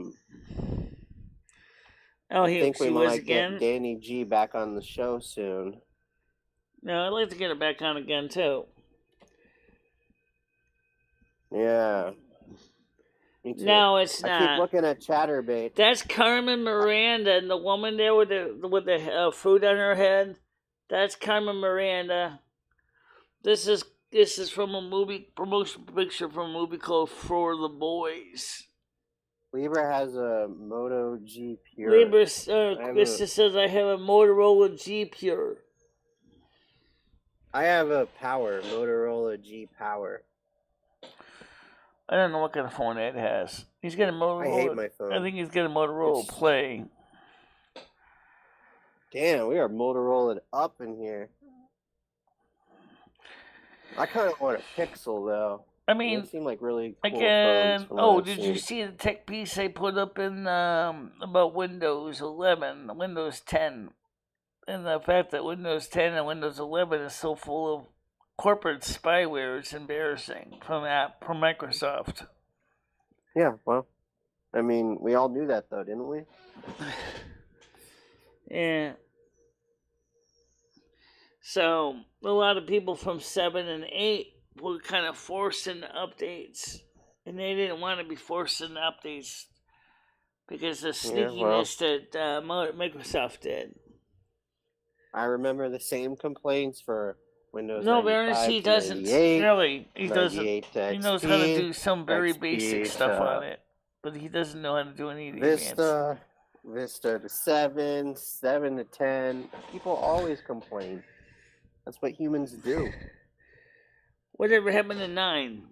think we might get Danny G back on the show soon. No, I'd like to get her back on again too. Yeah. Me too. No, it's not. I keep looking at Chatterbait. That's Carmen Miranda, and the woman there with the fruit on her head. That's Carmen Miranda. This is from a movie promotion picture from a movie called For the Boys. Libra has a Moto G Pure. Libra, Krista says I have a Motorola G Pure. I have a Motorola G Power. I don't know what kind of phone Ed has. He's got a Motorola. I hate my phone. I think he's got a Motorola Play. Damn, we are Motorola up in here. I kind of want a Pixel though. I mean, they seem like really cool again, phones. From what I've did seen. you see the tech piece I put up in about Windows 11, Windows 10, and the fact that Windows 10 and Windows 11 is so full of corporate spyware? It's embarrassing from Microsoft. Yeah, well, I mean, we all knew that though, didn't we? Yeah. So a lot of people from 7 and 8 were kind of forced into updates, and they didn't want to be forced into updates because of the sneakiness that Microsoft did. I remember the same complaints for Windows. No, Ernest, he doesn't. Really, he doesn't. He knows how to do some very basic stuff on it, but he doesn't know how to do any advanced. Vista to 7, 7 to 10. People always complain. That's what humans do. Whatever happened to 9?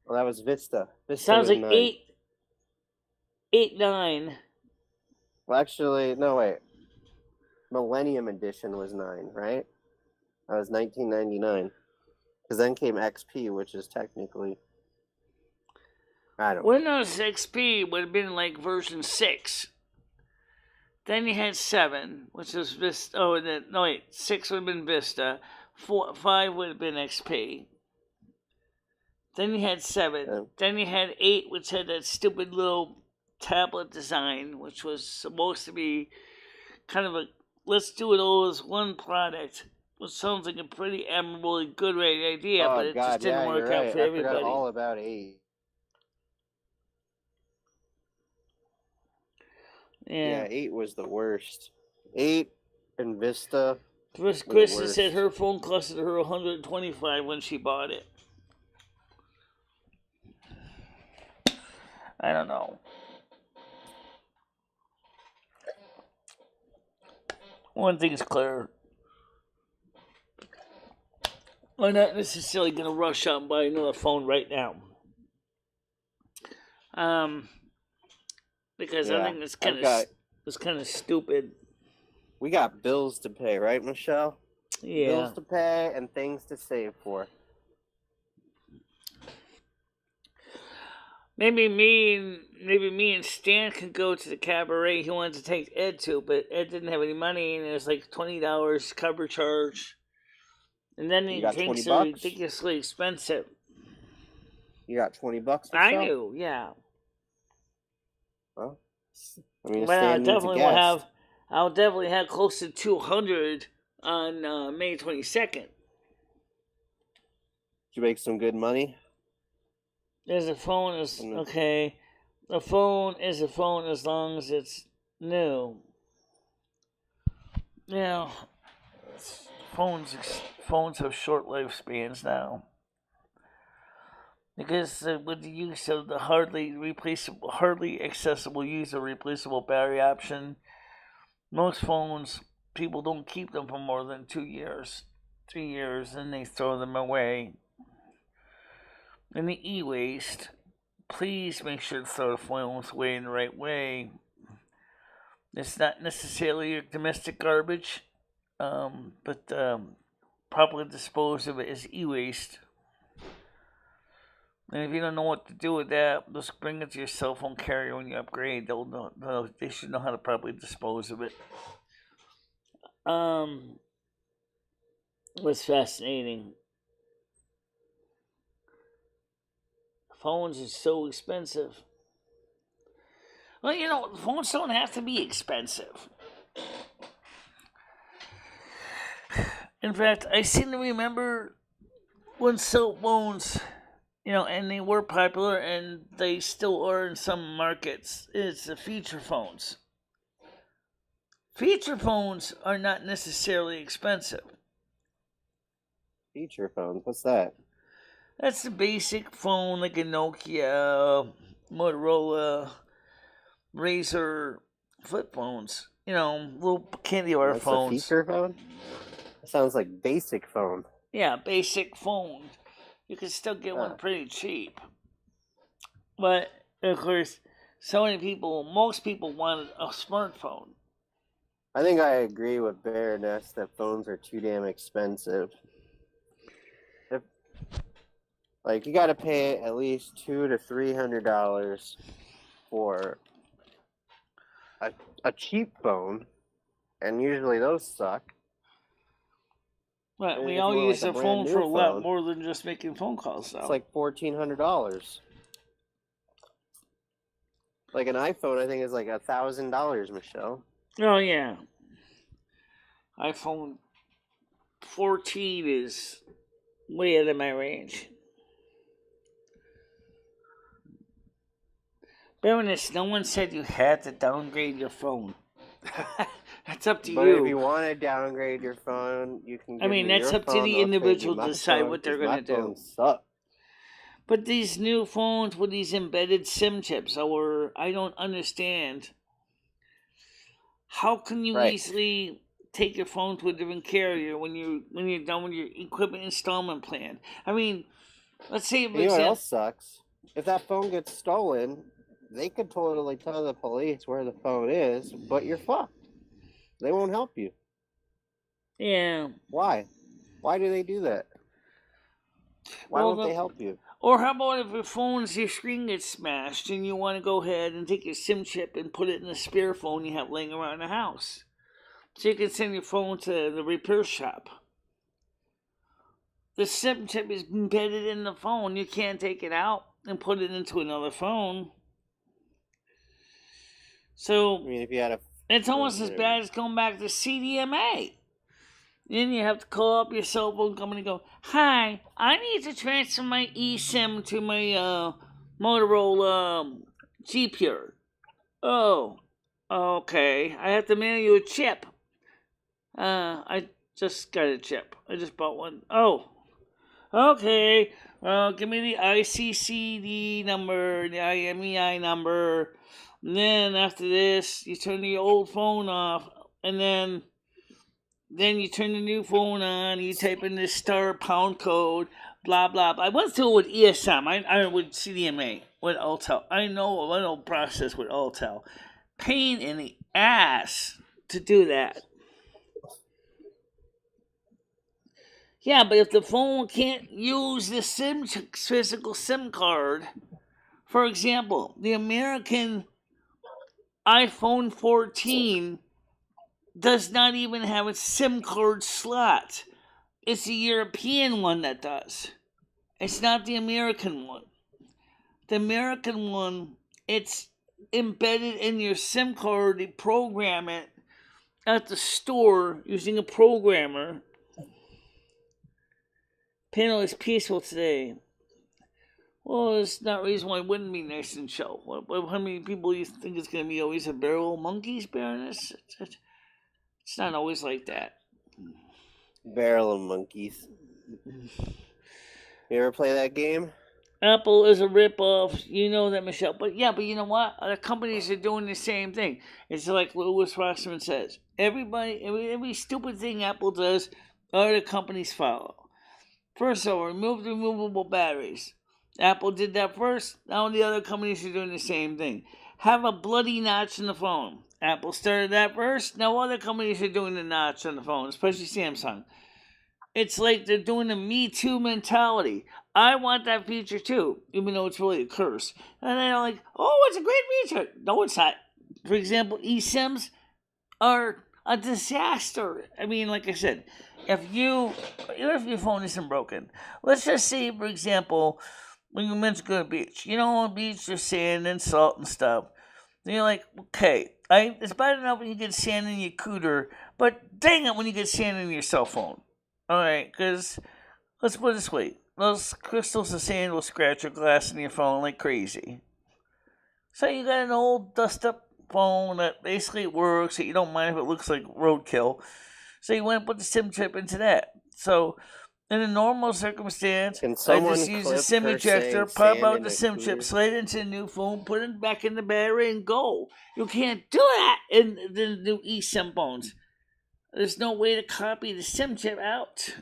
Well, that was Vista. Sounds like 9. 8, 9. Well, actually, no, wait. Millennium Edition was 9, right? That was 1999. Because then came XP, which is technically... I don't know. Windows XP would have been like version 6. Then you had 7, which was Vista. 6 would have been Vista. 5 would have been XP. Then you had 7. Yeah. Then you had 8, which had that stupid little tablet design, which was supposed to be kind of a let's do it all as one product. Which sounds like a pretty admirable and good idea, but it just didn't work out for everybody. I forgot all about 8. Yeah, 8 was the worst. 8 and Vista. Krista said her phone costed her $125 when she bought it. I don't know. One thing's clear. I'm not necessarily going to rush out and buy another phone right now. Because I think it's kind of stupid. We got bills to pay, right, Michelle? Yeah. Bills to pay and things to save for. Maybe me and Stan could go to the cabaret he wanted to take Ed to, but Ed didn't have any money, and it was like $20 cover charge. And then the drinks are ridiculously expensive. You got $20, Michelle? I do, yeah. Well, I mean, but I'll definitely have close to 200 on May 22nd. Did you make some good money? The phone is okay. The phone is a phone as long as it's new. Yeah, phones have short lifespans now. Because with the use of the hardly accessible user replaceable battery option, most phones, people don't keep them for more than 2 years, 3 years, and they throw them away. And the e-waste, please make sure to throw the phones away in the right way. It's not necessarily your domestic garbage, but properly dispose of it as e-waste. And if you don't know what to do with that, just bring it to your cell phone carrier when you upgrade. They should know how to properly dispose of it. What's fascinating? Phones are so expensive. Well, phones don't have to be expensive. In fact, I seem to remember when cell phones, and they were popular, and they still are in some markets, it's the feature phones. Feature phones are not necessarily expensive. Feature phones? What's that? That's the basic phone, like a Nokia, Motorola, Razr flip phones. Little candy bar phones. That's a feature phone? That sounds like basic phone. Yeah, basic phone. You can still get one pretty cheap. But, of course, most people want a smartphone. I think I agree with Baroness that phones are too damn expensive. Like, you got to pay at least $200 to $300 for a cheap phone, and usually those suck. Well, we all use the phone for a lot more than just making phone calls, though. It's like $1,400. Like an iPhone, I think is like $1,000, Michelle. Oh yeah, iPhone 14 is way out of my range. Baroness, no one said you had to downgrade your phone. That's up to you. But if you want to downgrade your phone, you can. That's up to the individual to decide what they're going to do. Suck. But these new phones with these embedded SIM chips, I don't understand. How can you easily take your phone to a different carrier when you're done with your equipment installment plan? I mean, let's say you know what else sucks? If that phone gets stolen, they could totally tell the police where the phone is, but you're fucked. They won't help you. Yeah. Why? Why do they do that? Why won't they help you? Or how about if your screen gets smashed and you want to go ahead and take your SIM chip and put it in a spare phone you have laying around the house? So you can send your phone to the repair shop. The SIM chip is embedded in the phone. You can't take it out and put it into another phone. So, I mean, if you had it's almost as bad as going back to CDMA. Then you have to call up your cell phone company and go, "Hi, I need to transfer my eSIM to my Motorola G Pure." "Oh, okay. I have to mail you a chip." I just got a chip. I just bought one. "Oh, okay. Give me the ICCD number, the IMEI number. And then after this, you turn the old phone off, and then you turn the new phone on, you type in this *# code, blah, blah, blah." I went through it with ESM, I with CDMA, with Altel. I know process with Altel. Pain in the ass to do that. Yeah, but if the phone can't use the physical SIM card, for example, the American iPhone 14 does not even have a SIM card slot. It's the European one that does. It's not the American one. The American one, it's embedded in your SIM card. They program it at the store using a programmer. Panel is peaceful today. Well, it's not reason why it wouldn't be nice and chill. How many people you think it's going to be always a barrel of monkeys, Baroness? It's not always like that. Barrel of monkeys. You ever play that game? Apple is a ripoff. You know that, Michelle. But you know what? Other companies are doing the same thing. It's like Louis Rossman says. Every stupid thing Apple does, other companies follow. First of all, remove the removable batteries. Apple did that first. Now the other companies are doing the same thing. Have a bloody notch in the phone. Apple started that first. Now other companies are doing the notch on the phone, especially Samsung. It's like they're doing the Me Too mentality. I want that feature too, even though it's really a curse. And they're like, "Oh, it's a great feature." No, it's not. For example, eSIMs are a disaster. I mean, like I said, if your phone isn't broken, let's just say, for example, when you mentioned go to the beach, on the beach there's sand and salt and stuff. And you're like, okay, it's bad enough when you get sand in your cooter, but dang it when you get sand in your cell phone. Alright, because let's put it this way, those crystals of sand will scratch your glass in your phone like crazy. So you got an old dust up phone that basically works, that you don't mind if it looks like roadkill. So you went and put the SIM chip into that. So in a normal circumstance, I just use a SIM ejector, pop out the SIM chip, slide it into the new phone, put it back in the battery, and go. You can't do that in the new eSIM phones. There's no way to copy the SIM chip out.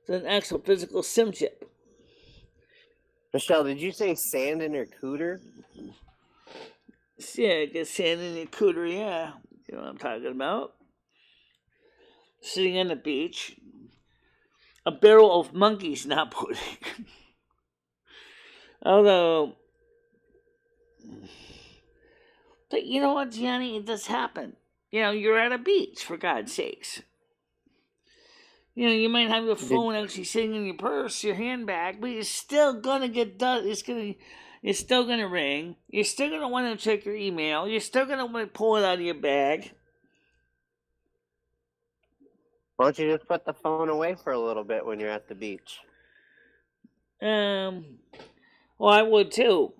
It's an actual physical SIM chip. Michelle, did you say sand in your cooter? Yeah, get sand in your cooter, yeah. know what I'm talking about. Sitting on the beach. A barrel of monkey's not pudding. Although, but you know what, Gianni? It does happen. You know, you're at a beach, for God's sakes. You know, you might have your phone actually sitting in your purse, your handbag, but it's still gonna get done. It's still gonna ring. You're still gonna want to check your email. You're still gonna want to pull it out of your bag. Why don't you just put the phone away for a little bit when you're at the beach? Well, I would too.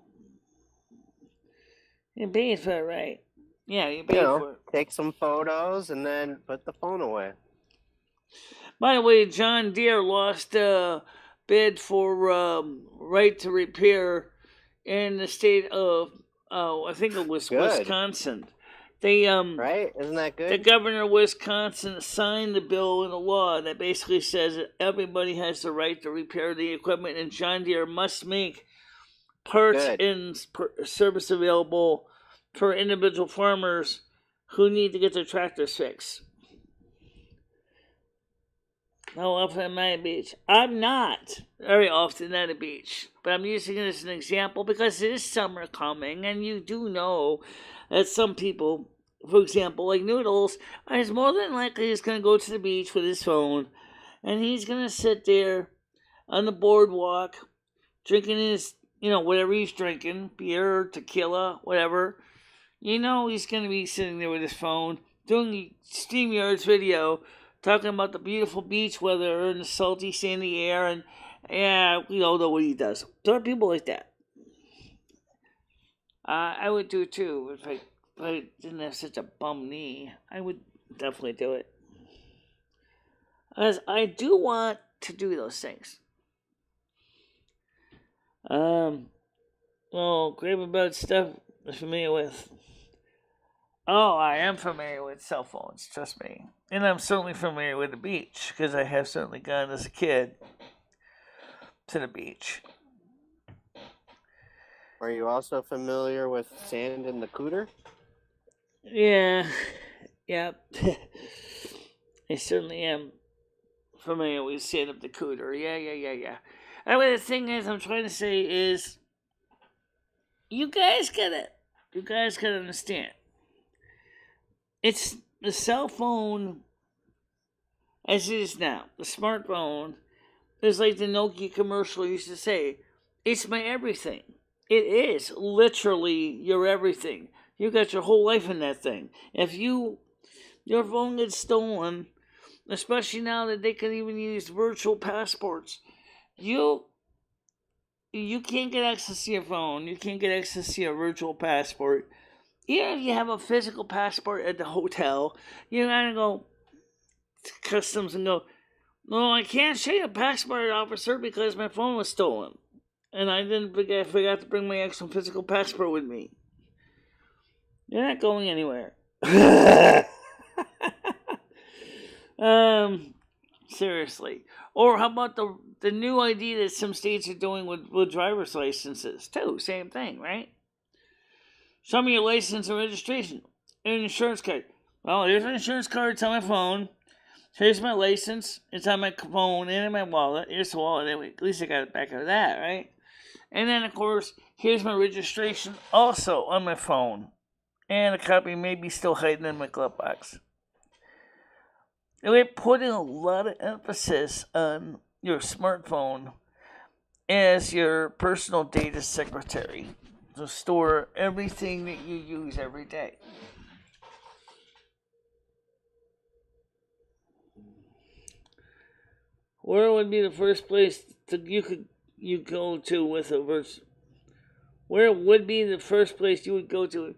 You're paying for it, right? Yeah, you're paying for it. Take some photos and then put the phone away. By the way, John Deere lost a bid for right to repair in the state of, I think it was Wisconsin. They right? Isn't that good? The governor of Wisconsin signed the bill in a law that basically says that everybody has the right to repair the equipment, and John Deere must make parts and service available for individual farmers who need to get their tractors fixed. How often am I at the beach? I'm not very often at a beach, but I'm using it as an example because it is summer coming, and you do know that some people, for example, like Noodles, is more than likely he's going to go to the beach with his phone, and he's going to sit there on the boardwalk, drinking his, whatever he's drinking, beer, tequila, whatever. You know he's going to be sitting there with his phone, doing StreamYard's video, talking about the beautiful beach weather and the salty, sandy air, and yeah, we all know what he does. There are people like that. I would do it too if I didn't have such a bum knee. I would definitely do it. As I do want to do those things. Well, Grave About stuff I'm familiar with. Oh, I am familiar with cell phones, trust me. And I'm certainly familiar with the beach, because I have certainly gone as a kid to the beach. Are you also familiar with sand in the cooter? Yeah. I certainly am familiar with sand of the cooter. Yeah. Anyway, the thing is, I'm trying to say is, you guys gotta understand. It's the cell phone as it is now. The smartphone is like the Nokia commercial used to say, it's my everything. It is literally your everything. You got your whole life in that thing. If your phone gets stolen, especially now that they can even use virtual passports, you can't get access to your phone. You can't get access to your virtual passport. Even if you have a physical passport at the hotel, you're going to go to customs and go, no, I can't show you a passport, officer, because my phone was stolen. And I forgot to bring my actual physical passport with me. You're not going anywhere. Seriously. Or how about the new idea that some states are doing with driver's licenses, too? Same thing, right? Show me your license and registration. And an insurance card. Well, here's my insurance card. It's on my phone. Here's my license. It's on my phone and in my wallet. Here's the wallet. At least I got it back of that, right? And then, of course, here's my registration also on my phone. And a copy maybe still hiding in my glove box. And we're putting a lot of emphasis on your smartphone as your personal data secretary to store everything that you use every day. Where would be the first place you go to with a verse? Where would be the first place you would go to?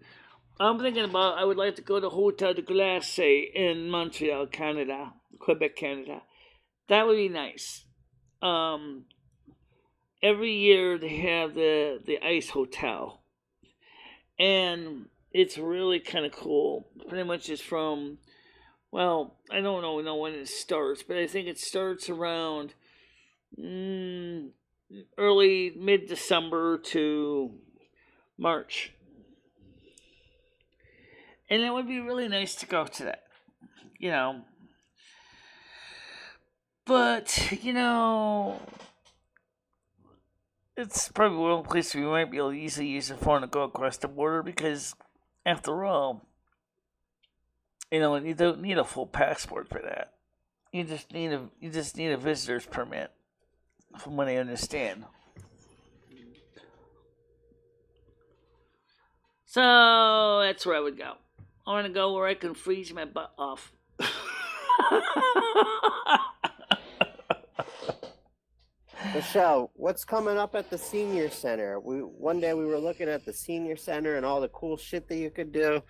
I'm thinking about I would like to go to Hotel de Glace in Montreal, Canada, Quebec, Canada. That would be nice. Every year they have the Ice Hotel, and it's really kind of cool. Pretty much it's from, well, I don't know when it starts, but I think it starts around early mid-December to March. And it would be really nice to go to that, you know. But, you know, it's probably one place we might be able to easily use a phone to go across the border because, after all, you know, you don't need a full passport for that. You just need a visitor's permit, from what I understand. So that's where I would go. I want to go where I can freeze my butt off. Michelle, what's coming up at the senior center? One day we were looking at the senior center and all the cool shit that you could do.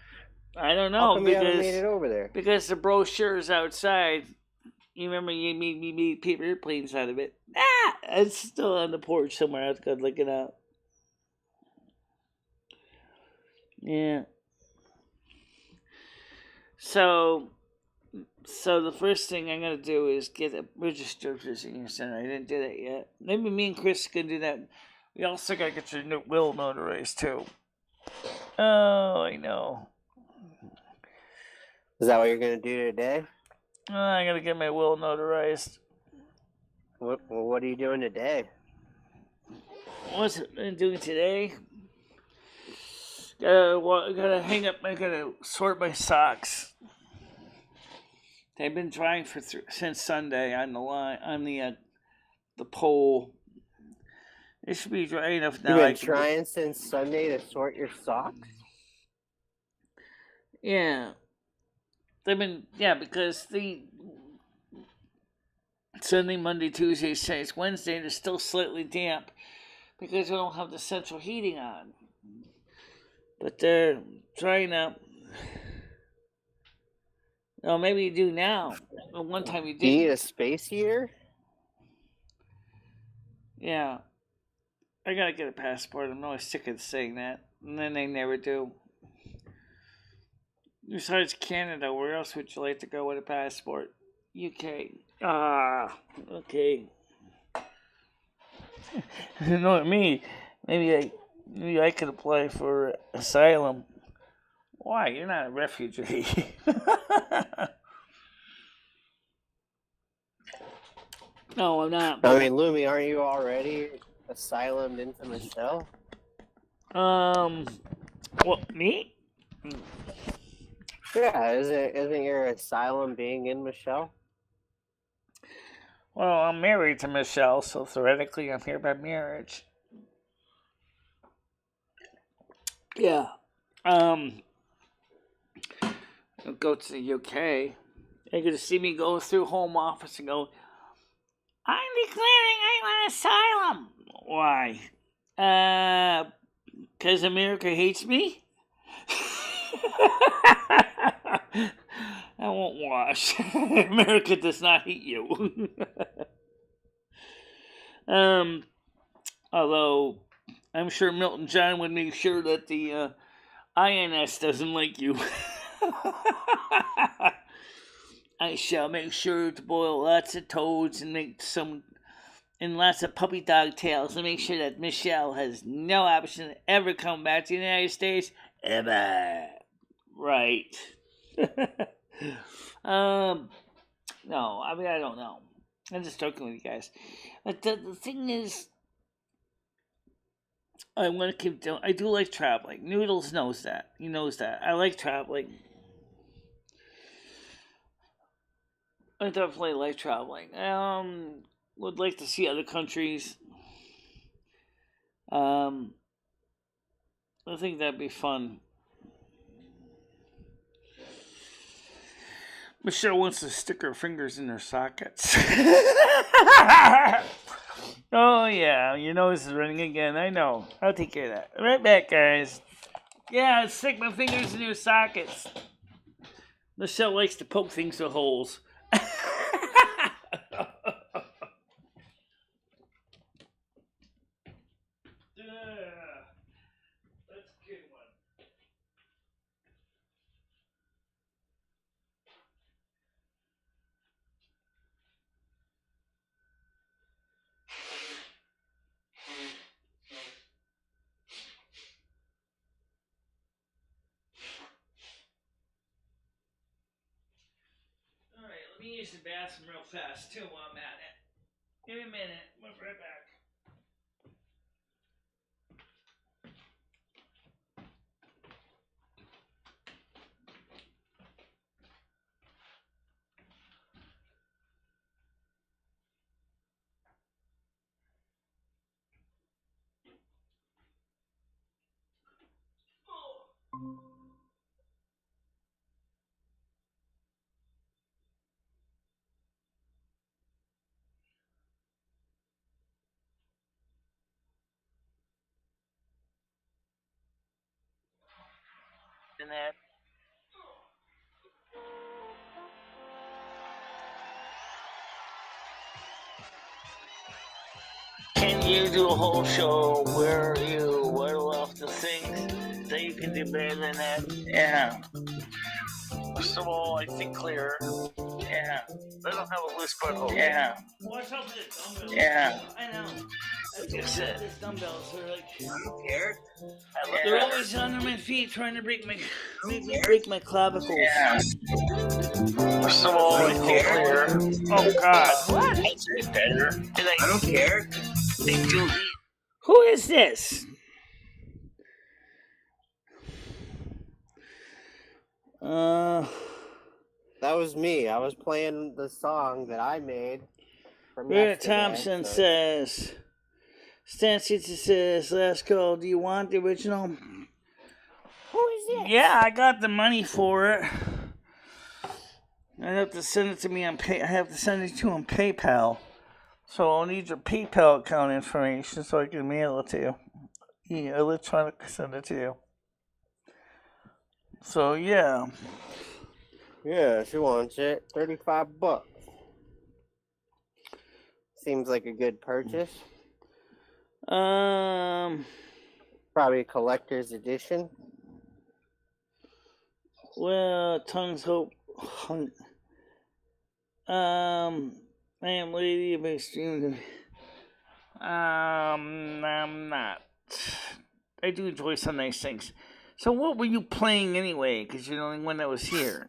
I don't know. How come you haven't made it over there? Because the brochure's outside. You remember you made me make paper airplanes out of it. Ah! It's still on the porch somewhere. I have to go look it up. Yeah. So the first thing I'm going to do is get a registered for the senior center. I didn't do that yet. Maybe me and Chris can do that. We also got to get your will notarized too. Oh, I know. Is that what you're going to do today? I got to get my will notarized. What are you doing today? What's I'm doing today? Gotta hang up. I gotta sort my socks. They've been drying since Sunday on the line on the pole. It should be dry enough now. You've been trying since Sunday to sort your socks? Yeah. Because the Sunday, Monday, Tuesday, Saturday, Wednesday, they're still slightly damp because we don't have the central heating on. But they're drying up. No, maybe you do now. But one time you didn't. Do you need a space heater? Yeah. I gotta get a passport. I'm always sick of saying that. And then they never do. Besides Canada, where else would you like to go with a passport? UK. Okay. You know what I mean? Maybe I could apply for asylum. Why? You're not a refugee. No, I'm not. I mean, Lumi, aren't you already asylumed into Michelle? What, me? Yeah, isn't your asylum being in Michelle? Well, I'm married to Michelle, so theoretically I'm here by marriage. Yeah. I'll go to the UK. You're going to see me go through Home Office and go, I'm declaring I want asylum. Why? Because America hates me? I won't wash. America does not hate you. Although I'm sure Milton John would make sure that the INS doesn't like you. I shall make sure to boil lots of toads and lots of puppy dog tails and make sure that Michelle has no option to ever come back to the United States ever. Right. No, I mean, I don't know. I'm just joking with you guys. But the thing is, I want to keep doing. I do like traveling. Noodles knows that. He knows that. I like traveling. I definitely like traveling. Would like to see other countries. I think that'd be fun. Michelle wants to stick her fingers in her sockets. Oh, yeah, your nose is running again. I know. I'll take care of that. Right back, guys. Yeah, I'll stick my fingers in your sockets. Michelle likes to poke things with holes. me use the bathroom real fast, too, while I'm at it. Give me a minute. We'll be right back. And that. Can you do a whole show where you whittle off the things that you can do better than that? Yeah. First of all, I think clear. Yeah. They don't have a loose butthole. Yeah. Watch out for the dumbbells. Yeah. I know. That's it. These dumbbells are like. I don't care. They're always under my feet trying to break my clavicles. Yeah. First of all, I think clear. Oh God. What? It's better. And I don't care. They do. Who is this? That was me. I was playing the song that I made from Rita yesterday. Thompson says, Stancy says, last call, do you want the original? Who is this? Yeah, I got the money for it. I have to send it to me on I have to send it to you on PayPal. So I'll need your PayPal account information so I can mail it to you. Yeah, electronically send it to you. So yeah. Yeah, she wants it. $35. Seems like a good purchase. Probably a collector's edition. Well, tongues hope. I am lady of extreme. I'm not. I do enjoy some nice things. So what were you playing anyway? Because you're the only one that was here.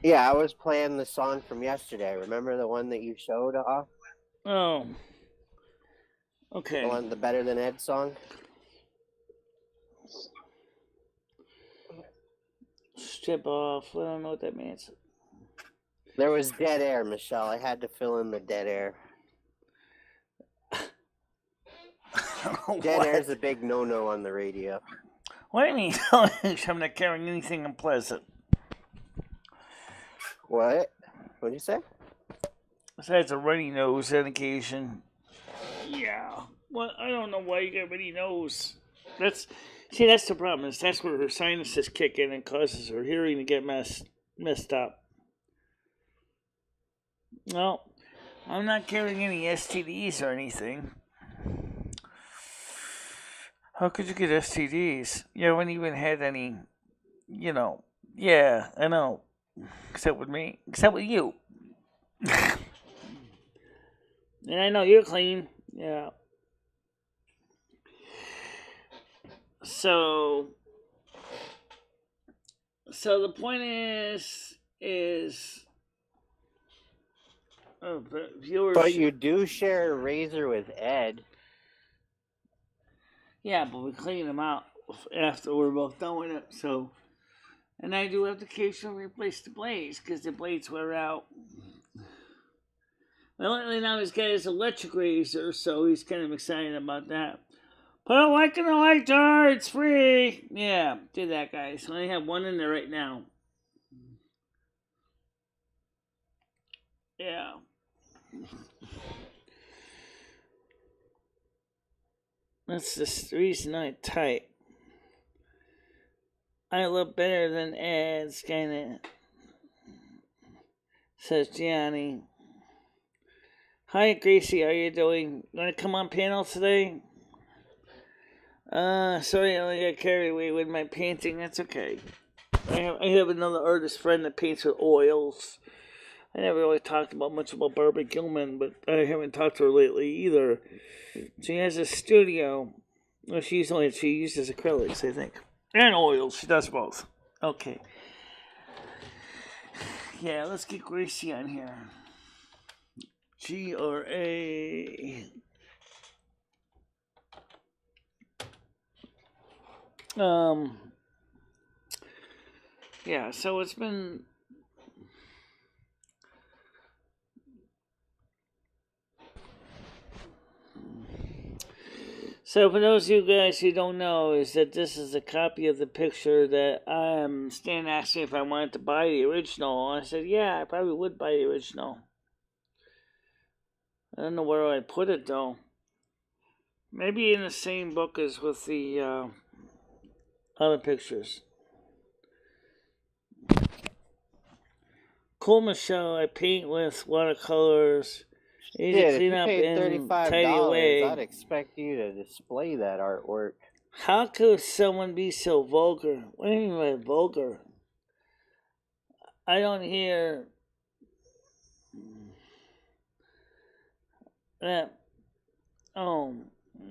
Yeah, I was playing the song from yesterday. Remember the one that you showed off? Oh. Okay. The Better Than Ed song? Strip off. I don't know what that means. There was dead air, Michelle. I had to fill in the dead air. Dead air is a big no-no on the radio. What do you mean? I'm not carrying anything unpleasant. What? What'd you say? Besides a runny nose on occasion. Yeah. Well, I don't know why you got a runny nose. That's the problem. That's where her sinuses kick in and causes her hearing to get messed up. Well, I'm not carrying any STDs or anything. How could you get STDs? You haven't even had any, Yeah, I know. Except with me. Except with you. And I know you're clean. Yeah. So the point is viewers. But you do share a razor with Ed. Yeah, but we clean them out after we're both done with it. So, and I do have to occasionally replace the blades because the blades wear out. Well, lately now he's got his electric razor, so he's kind of excited about that. Put a like in the like jar, it's free. Yeah, do that, guys. I only have one in there right now. Yeah. That's the reason I type. I look better than ads, kinda. Says Gianni. Hi, Gracie, how you doing? Wanna come on panel today? Sorry, I only got carried away with my painting. That's okay. I have another artist friend that paints with oils. I never really talked much about Barbara Gilman, but I haven't talked to her lately either. She has a studio. Well, she uses acrylics, I think. And oils. She does both. Okay. Yeah, let's get Gracie on here. GRA. Yeah, so it's been... So for those of you guys who don't know, is that this is a copy of the picture that Stan asked me if I wanted to buy the original. I said, yeah, I probably would buy the original. I don't know where I put it, though. Maybe in the same book as with the other pictures. Cool, Michelle. I paint with watercolors. Easy If clean you up paid and $35, tidy away. I'd expect you to display that artwork. How could someone be so vulgar? What do you mean by vulgar? I don't hear that. Oh,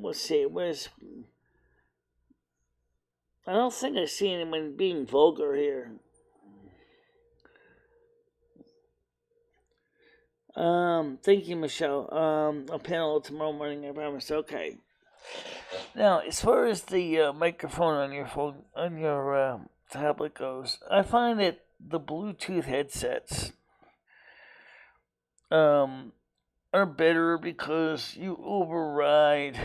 let's see. Where's? I don't think I see anyone being vulgar here. Thank you, Michelle. I'll panel tomorrow morning, I promise. Okay. Now, as far as the microphone on your phone, on your tablet goes, I find that the Bluetooth headsets are better because you override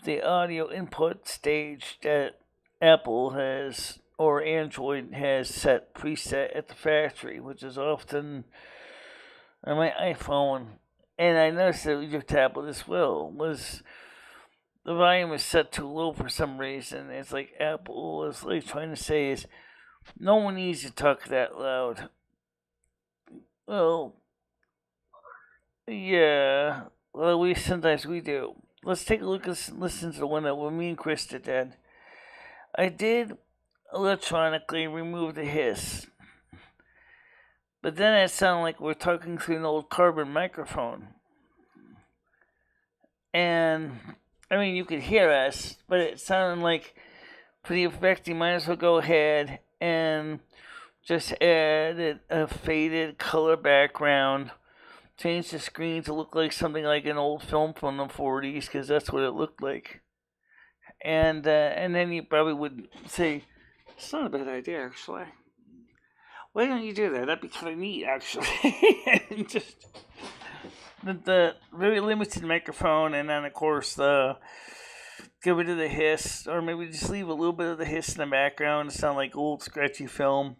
the audio input stage that Apple has or Android has set preset at the factory, which is often on my iPhone, and I noticed that with your tablet as well, was the volume is set too low for some reason. It's like Apple is like trying to say is no one needs to talk that loud. Well, yeah. Well, sometimes we do. Let's take a look and listen to the one that me and Krista did. I did electronically remove the hiss, but then it sounded like we're talking through an old carbon microphone. And, I mean, you could hear us, but it sounded like, for the effect, you might as well go ahead and just add a faded color background. Change the screen to look like something like an old film from the 40s, because that's what it looked like. And then you probably would say, it's not a bad idea, actually. Why don't you do that? That'd be kind of neat, actually. And just the very limited microphone, and then, of course, get rid of the hiss, or maybe just leave a little bit of the hiss in the background to sound like old, scratchy film.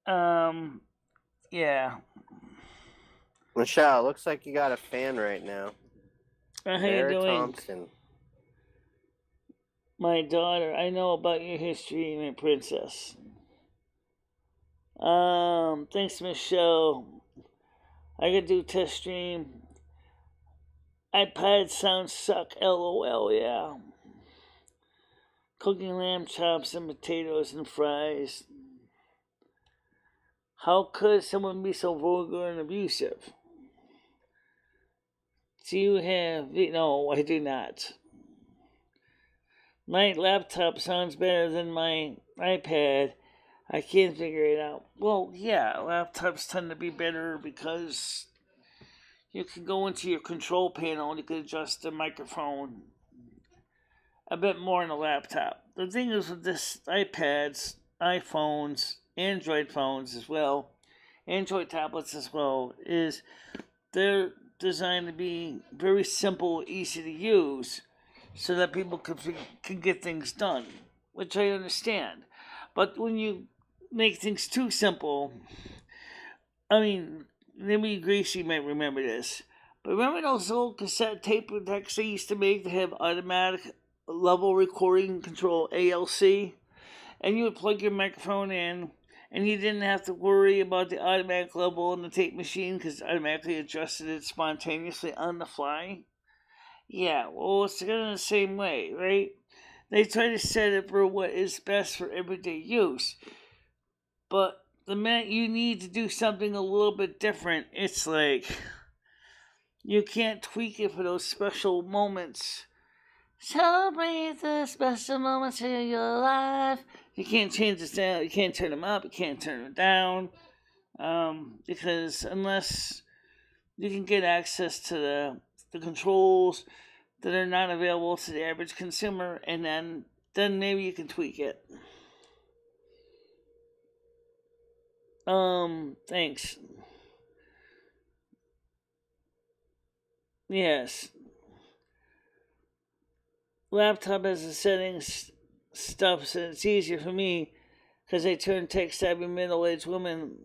Yeah. Michelle, looks like you got a fan right now. How you doing? Thompson. My daughter, I know about your history, my princess. Thanks, Michelle. I could do test stream. iPad sounds suck, LOL, yeah. Cooking lamb chops and potatoes and fries. How could someone be so vulgar and abusive? Do you have... No, I do not. My laptop sounds better than my iPad. I can't figure it out. Well, yeah, laptops tend to be better because you can go into your control panel and you can adjust the microphone a bit more on a laptop. The thing is with this iPads, iPhones, Android phones as well, Android tablets as well, is they're designed to be very simple, easy to use, so that people can get things done, which I understand. But when you make things too simple, I mean, maybe Gracie might remember this, but remember those old cassette tape decks they used to make to have automatic level recording control, ALC? And you would plug your microphone in, and you didn't have to worry about the automatic level on the tape machine because it automatically adjusted it spontaneously on the fly? Yeah, well, it's kind of the same way, right? They try to set it for what is best for everyday use. But the minute you need to do something a little bit different, it's like you can't tweak it for those special moments. Celebrate the special moments in your life. You can't change the sound. You can't turn them up. You can't turn them down. Because unless you can get access to the controls that are not available to the average consumer, and then maybe you can tweak it. Thanks. Yes. Laptop has the settings stuff, so it's easier for me because I turn tech-savvy middle-aged woman.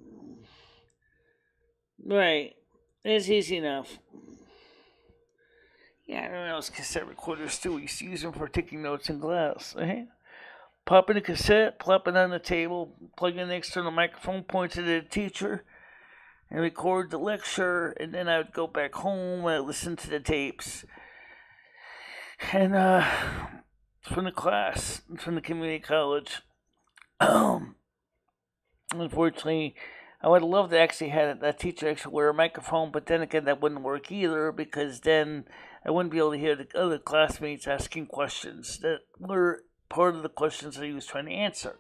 Right. It's easy enough. Yeah, I don't know those cassette recorders too. We used to use them for taking notes in class. Pop in a cassette, plop it on the table, plug in the external microphone, point it at the teacher, and record the lecture, and then I would go back home and listen to the tapes. And from the class, from the community college. Unfortunately, I would have loved to actually have that teacher actually wear a microphone, but then again, that wouldn't work either, because then I wouldn't be able to hear the other classmates asking questions that were part of the questions that he was trying to answer.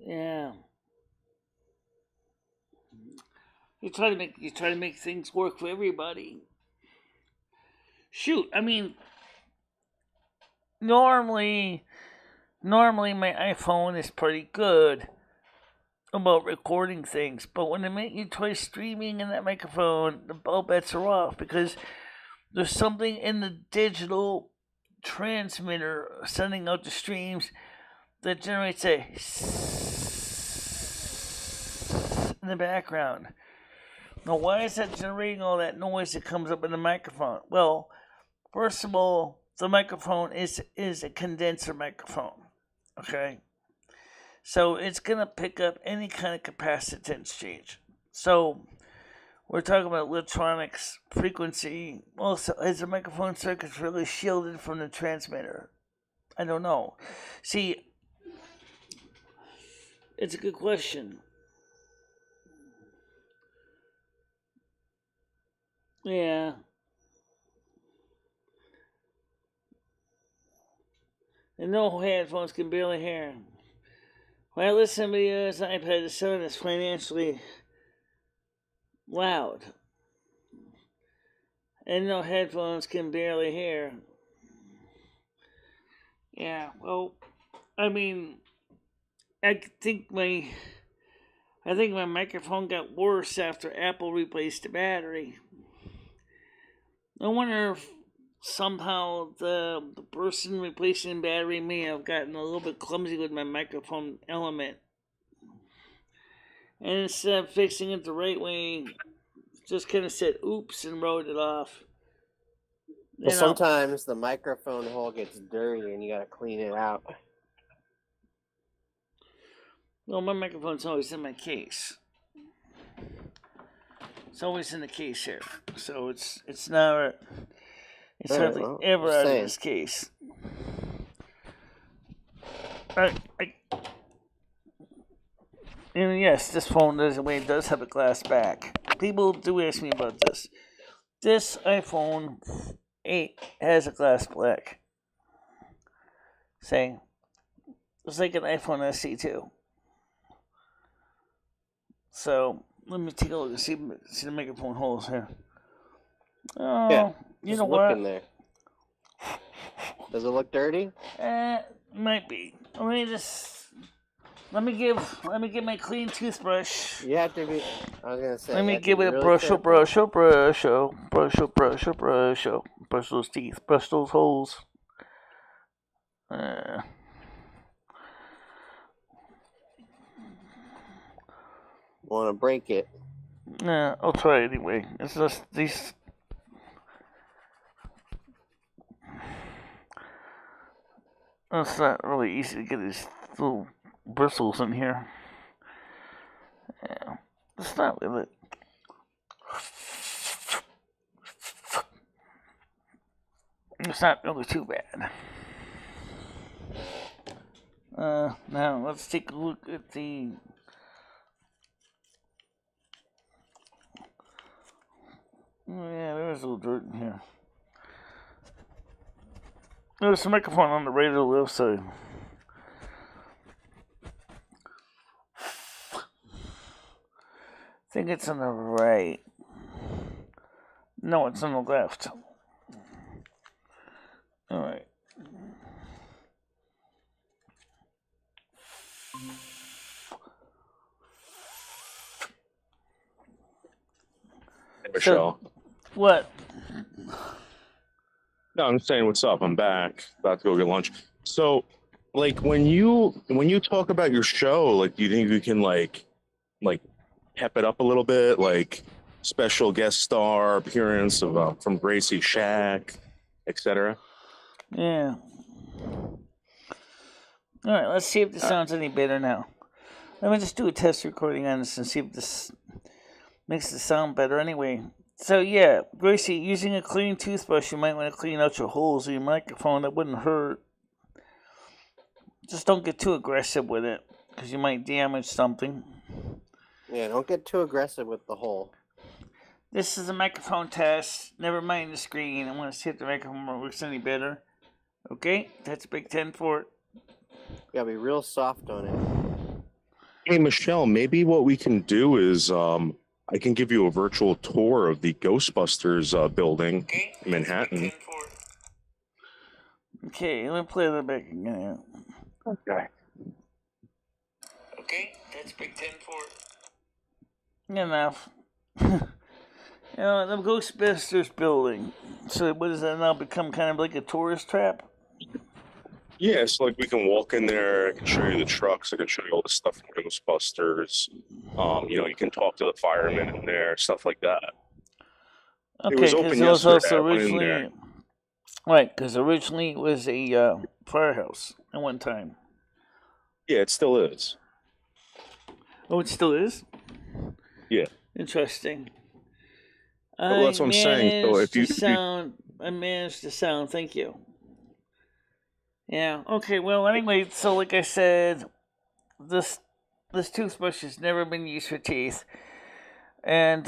Yeah. You try to make things work for everybody. Shoot, I mean, normally my iPhone is pretty good about recording things, but when they make you try streaming in that microphone, all bets are off, because there's something in the digital transmitter sending out the streams that generates a in the background. Now, why is that generating all that noise that comes up in the microphone? Well, first of all, the microphone is a condenser microphone, okay? So it's going to pick up any kind of capacitance change. So we're talking about electronics frequency. Also, is the microphone circuit really shielded from the transmitter? I don't know. See, it's a good question. Yeah. And no headphones can barely hear. When I listen to videos, iPad, the sound is financially loud. And no headphones can barely hear. Yeah, well, I mean, I think my microphone got worse after Apple replaced the battery. I wonder if somehow the person replacing the battery may have gotten a little bit clumsy with my microphone element. And instead of fixing it the right way, just kind of said oops and wrote it off. Well, sometimes the microphone hole gets dirty and you gotta clean it out. Well, my microphone's always in my case. It's always in the case here. So it's not... It's hardly ever out of this case. And yes, this phone does have a glass back. People do ask me about this. This iPhone 8 has a glass back. Saying it's like an iPhone SE too. So let me take a look and see the microphone holes here. Oh, yeah, you know what? In there. Does it look dirty? Might be. Let me get my clean toothbrush. You have to be. I was gonna say. Let me give it a brush those teeth, brush those holes. Want to break it? Nah, I'll try it anyway. It's just these. It's not really easy to get these little bristles in here. Yeah, it's not really. It's not really too bad. Now let's take a look at the. Oh, yeah, there's a little dirt in here. There's a microphone on the right or the left side. think it's on the right. No, it's on the left. All right. Hey, Michelle. So, what? No, I'm saying what's up. I'm back. About to go get lunch. So, like, when you talk about your show, like, do you think you can like pep it up a little bit, like special guest star appearance of from Gracie Shack, etc.? Yeah. All right, let's see if this sounds any better now. Let me just do a test recording on this and see if this makes it sound better anyway. So, yeah, Gracie, using a clean toothbrush, you might want to clean out your holes in your microphone. That wouldn't hurt. Just don't get too aggressive with it, because you might damage something. Yeah, don't get too aggressive with the hole. This is a microphone test. Never mind the screen. I want to see if the microphone works any better. Okay, that's a big 10 for it. You gotta be real soft on it. Hey, Michelle, maybe what we can do is I can give you a virtual tour of the Ghostbusters building in Manhattan. Okay, let me play that back again. Okay. Okay, that's big 10 for it. Enough. You know, the Ghostbusters building. So what does that now become, kind of like a tourist trap? Yeah, it's like we can walk in there. I can show you the trucks. I can show you all the stuff from Ghostbusters. You know, you can talk to the firemen in there, stuff like that. Okay, it was open yesterday. Also originally, right, because originally it was a firehouse at one time. Yeah, it still is. Oh, it still is? Yeah. Interesting. Well, that's what I'm saying. So if you I managed the sound. Thank you. Yeah. Okay. Well, anyway, so like I said, this toothbrush has never been used for teeth, and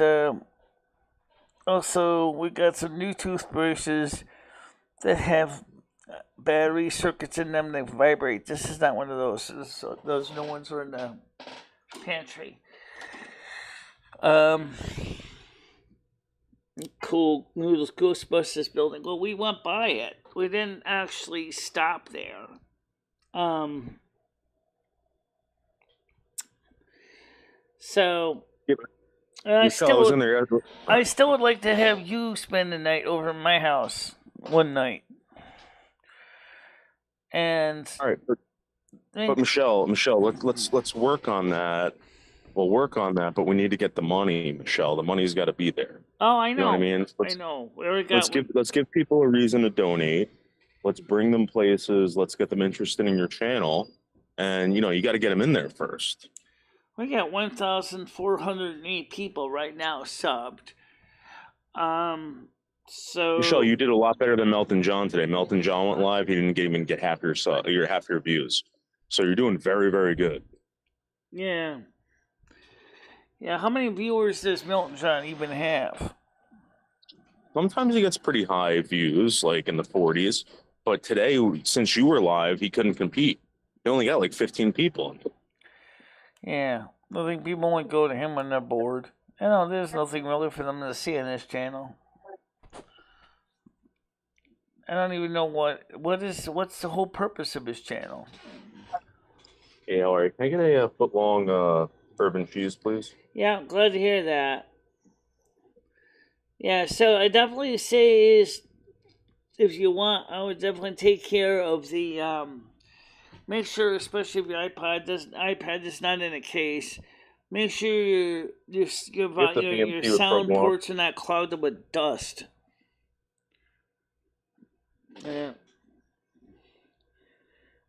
also we got some new toothbrushes that have battery circuits in them that vibrate. This is not one of those. Those new ones are in the pantry. Cool Noodles Ghostbusters building. Well, we went by it. We didn't actually stop there. So I still would like to have you spend the night over at my house one night. And all right, but Michelle, let's work on that. We'll work on that, but we need to get the money, Michelle. The money's got to be there. Oh, I know. You know what I mean? I know. Let's give people a reason to donate. Let's bring them places. Let's get them interested in your channel, and you know you got to get them in there first. We got 1,408 people right now subbed. So Michelle, you did a lot better than Melton John today. Melton John went live. He didn't even get half your views. So you're doing very, very good. Yeah. Yeah, how many viewers does Melton John even have? Sometimes he gets pretty high views, like in the 40s. But today, since you were live, he couldn't compete. He only got like 15 people. Yeah, I think people only go to him when they're bored. I know there's nothing really for them to see on this channel. I don't even know what's the whole purpose of his channel. Hey, all right. Can I get a foot-long bourbon cheese, please? Yeah, glad to hear that. Yeah, so I definitely say if you want, I would definitely take care of the make sure, especially if your iPad is not in a case, make sure your sound ports are not clogged with dust. Yeah.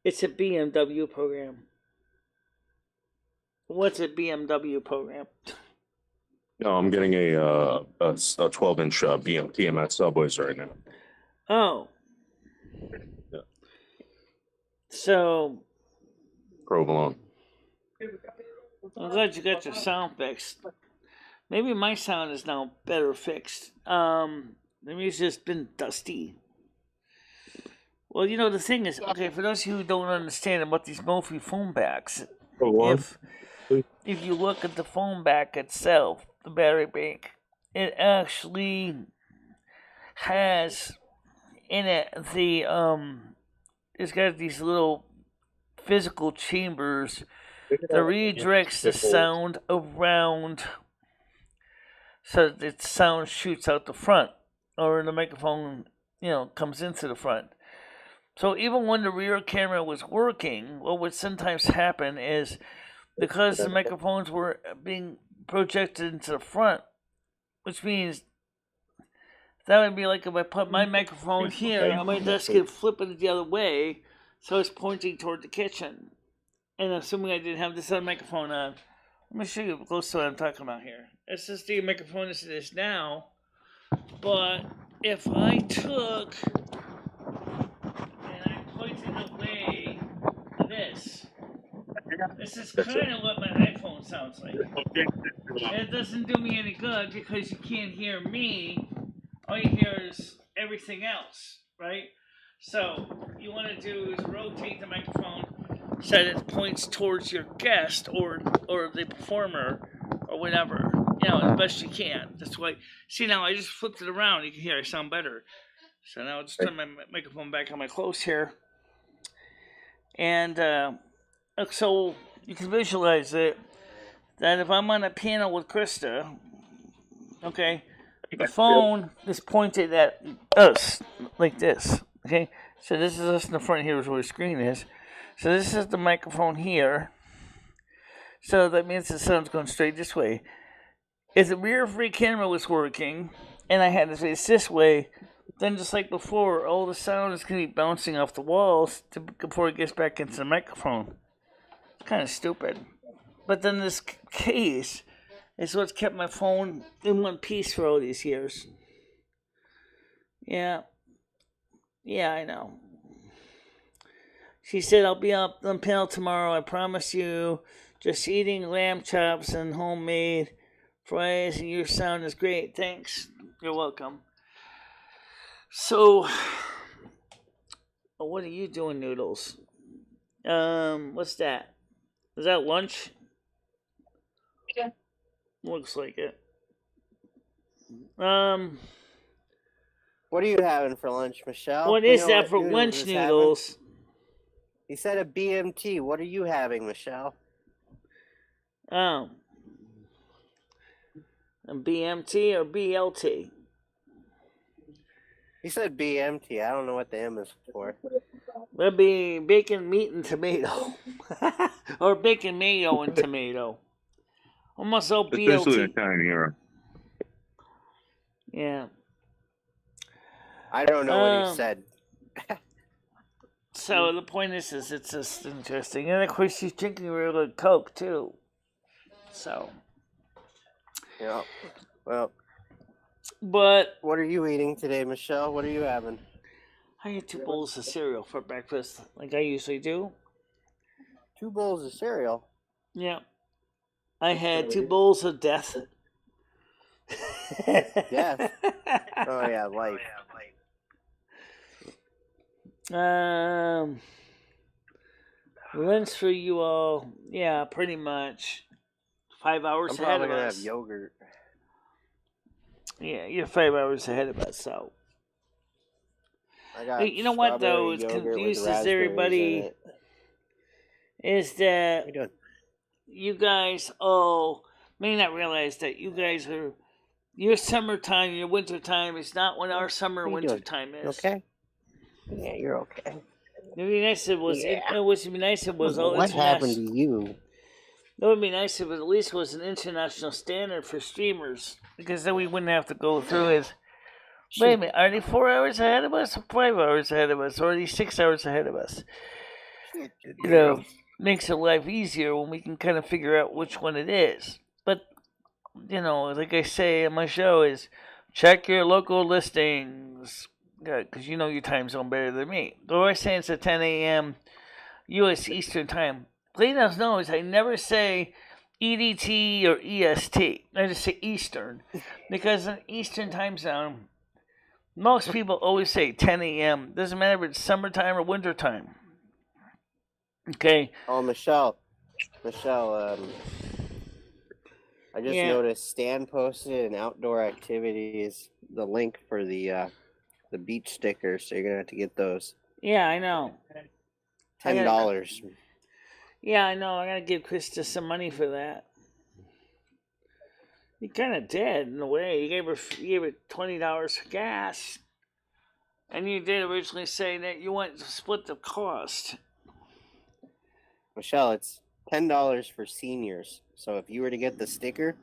It's a BMW program. What's a BMW program? No, I'm getting a 12-inch BMT at Subways right now. Oh. Yeah. So. Provolone. I'm glad you got your sound fixed. Maybe my sound is now better fixed. Maybe it's just been dusty. Well, you know, the thing is, okay, for those of you who don't understand about these Mophie phone backs, if you look at the phone back itself, the battery bank, it actually has in it it's got these little physical chambers that redirects the sound around so that the sound shoots out the front, or the microphone, comes into the front. So even when the rear camera was working, what would sometimes happen is because the microphones were being projected into the front, which means that would be like if I put my microphone here on my desk and flip it the other way, so it's pointing toward the kitchen. And assuming I didn't have this other microphone on, let me show you close to what I'm talking about here. It's just the microphone as it is now, but if I took and I pointed away this is kind of what my iPhone sounds like. And it doesn't do me any good because you can't hear me. All you hear is everything else, right? So you want to do is rotate the microphone so that it points towards your guest or the performer or whatever, as best you can. That's why. See, now I just flipped it around. You can hear I sound better. So now I'll just turn my microphone back on my close here, and so you can visualize it that if I'm on a piano with Krista, okay, the phone is pointed at us like this. Okay, so this is us in the front here is where the screen is. So this is the microphone here. So that means the sound's going straight this way. If the rear free camera was working and I had to face this way, then just like before, all the sound is going to be bouncing off the walls before it gets back into the microphone. It's kind of stupid. But then this case is what's kept my phone in one piece for all these years. Yeah, I know. She said, I'll be up on panel tomorrow, I promise you. Just eating lamb chops and homemade fries, and your sound is great. Thanks. You're welcome. So, what are you doing, Noodles? What's that? Is that lunch? Yeah. Looks like it. What are you having for lunch, Michelle? What is that for lunch, Noodles? He said a BMT. What are you having, Michelle? Oh. A BMT or BLT? He said BMT. I don't know what the M is for. That'd be bacon, meat, and tomato. Or bacon, mayo, and tomato. Almost all BLT. Especially in Italian era. Yeah. I don't know what he said. So the point is it's just interesting. And of course she's drinking real good Coke too. So. Yeah. Well. But. What are you eating today, Michelle? What are you having? I had 2 bowls of cereal for breakfast, like I usually do. 2 bowls of cereal? Yeah. I had 2 bowls of death. Death? Oh yeah, life. Lunch for you all, yeah, pretty much 5 hours ahead of us. I'm probably gonna have yogurt. Yeah, you're 5 hours ahead of us, so. I got you know what though? It confuses everybody. Is that you guys all may not realize that you guys are your summertime, your wintertime is not when our summer and winter time is. Okay. Yeah, you're okay. It'd be nice if it was. It would be nice if it was all. What happened to you? It would be nice if it at least was an international standard for streamers, because then we wouldn't have to go through it. Wait a minute, are they 4 hours ahead of us, or 5 hours ahead of us, or are they 6 hours ahead of us? Makes it life easier when we can kind of figure out which one it is. But like I say on my show, is check your local listings. Because you know your time zone better than me. Though I say it's at 10 a.m. U.S. Eastern Time. Please know is I never say EDT or EST. I just say Eastern. Because in Eastern Time Zone, most people always say 10 a.m. Doesn't matter if it's summertime or wintertime. Okay? Oh, Michelle, I just noticed Stan posted in outdoor activities the link for the beach stickers, so you're gonna have to get those. Yeah, I know. $10. Yeah, I know. I gotta give Krista some money for that. You kind of did in a way. You gave her $20 for gas, and you did originally say that you want to split the cost. Michelle, it's $10 for seniors. So if you were to get the sticker,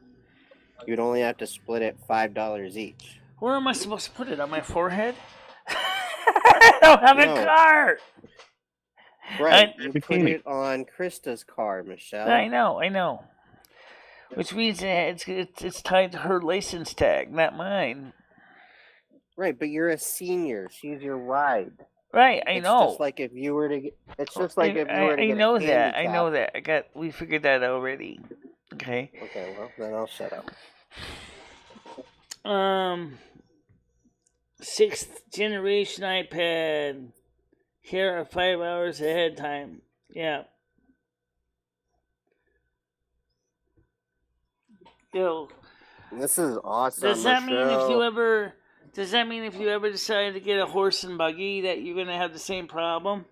you'd only have to split it $5 each. Where am I supposed to put it? On my forehead? I don't have a car. Right, you put it on Krista's car, Michelle. I know. Which means it's tied to her license tag, not mine. Right, but you're a senior. She's your ride. Right, I know. It's just like if you were to get. It's just like if you were to get. I know that. We figured that already. Okay. Okay, well then I'll shut up. 6th generation iPad. Here are 5 hours ahead time. Yeah. Yo. This is awesome. Does that mean if you ever decide to get a horse and buggy that you're gonna have the same problem?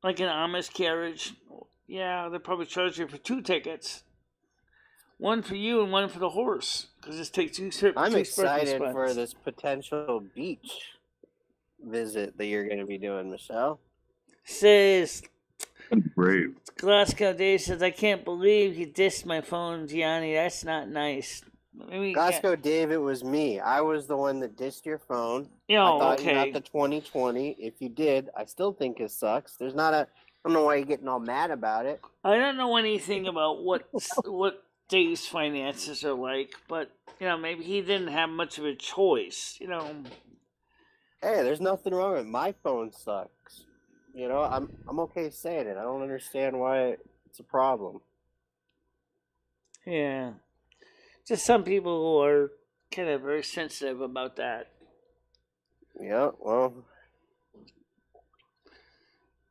Like an Amish carriage? Yeah, they'll probably charge you for 2 tickets. One for you and one for the horse. Because this takes 2 trips. I'm excited for this potential beach visit that you're going to be doing, Michelle. Says great. Glasgow Dave says, I can't believe you dissed my phone, Gianni. That's not nice. Glasgow Dave, it was me. I was the one that dissed your phone. I thought you got the 2020. If you did, I still think it sucks. I don't know why you're getting all mad about it. I don't know anything about what Dave's finances are like, but maybe he didn't have much of a choice. Hey, there's nothing wrong with it. My phone sucks. I'm okay saying it. I don't understand why it's a problem. Yeah. Just some people who are kind of very sensitive about that. Yeah, well.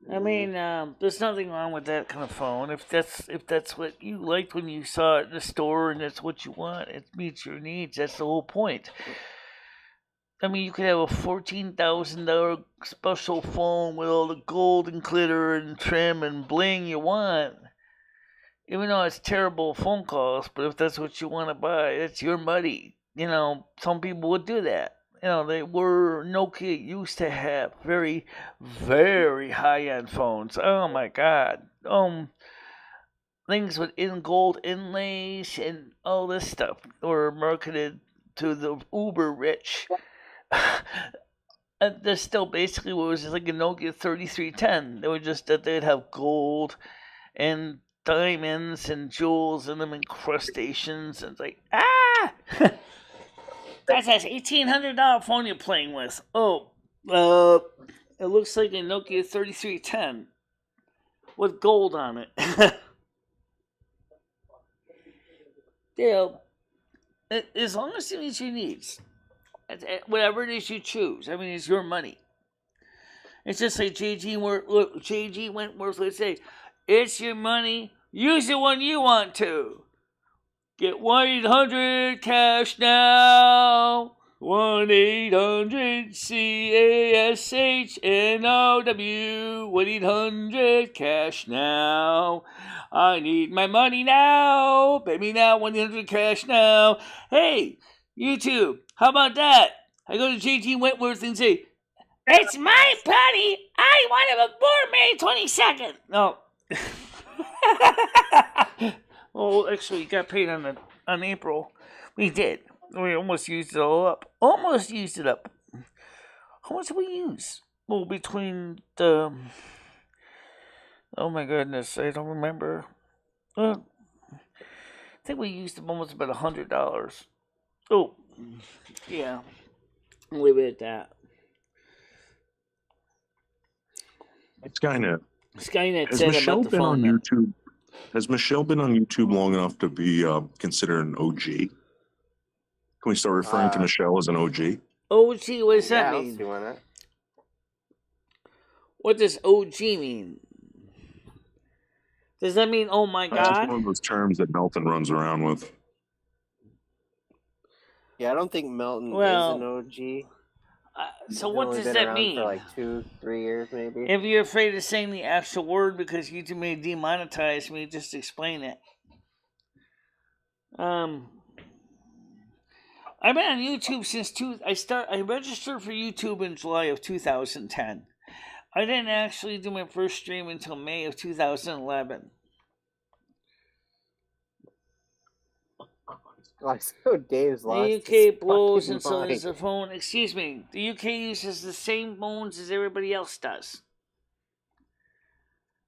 I mean, there's nothing wrong with that kind of phone. If that's what you liked when you saw it in the store and that's what you want, it meets your needs. That's the whole point. I mean, you could have a $14,000 special phone with all the gold and glitter and trim and bling you want. Even though it's terrible phone calls, but if that's what you want to buy, it's your money. Some people would do that. Nokia used to have very, very high-end phones. Oh my God. Things with gold inlays and all this stuff were marketed to the uber rich. And they're still basically what was like a Nokia 3310. They were just that they'd have gold and diamonds and jewels in them, incrustations, and it's like, that's an $1,800 phone you're playing with. Oh, it looks like a Nokia 3310 with gold on it. As long as it meets your needs, whatever it is you choose. I mean, it's your money. It's just like J.G. Wentworth would say, it's your money. Use it when you want to. Get 1-800-CASH now. 1-800-CASHNOW. 1-800-CASH now. I need my money now. Pay me now. 1-800-CASH now. Hey, YouTube, how about that? I go to J.G. Wentworth and say, it's my party. I want it before May 22nd. No. Well, actually, we got paid on April. We did. We almost used it all up. Almost used it up. How much did we use? Well, between the... Oh my goodness, I don't remember. I think we used almost about $100. Oh, yeah. Leave it at that. Skynet. Skynet Has said Michelle about the been phone. on YouTube? Has Michelle been on YouTube long enough to be considered an OG? Can we start referring to Michelle as an OG? OG, what does that mean? What does OG mean? Does that mean, oh my That's just God? one of those terms that Melton runs around with. Yeah, I don't think Melton Well, is an OG. so He's what only does been that around mean? for like 2-3 years, maybe. If you're afraid of saying the actual word because YouTube may demonetize me, just explain it. I've been on YouTube since I registered for YouTube in July of 2010. I didn't actually do my first stream until May of 2011. Oh, so Dave's lost The his UK blows fucking and so does mind. the phone. Excuse me. The UK uses the same phones as everybody else does.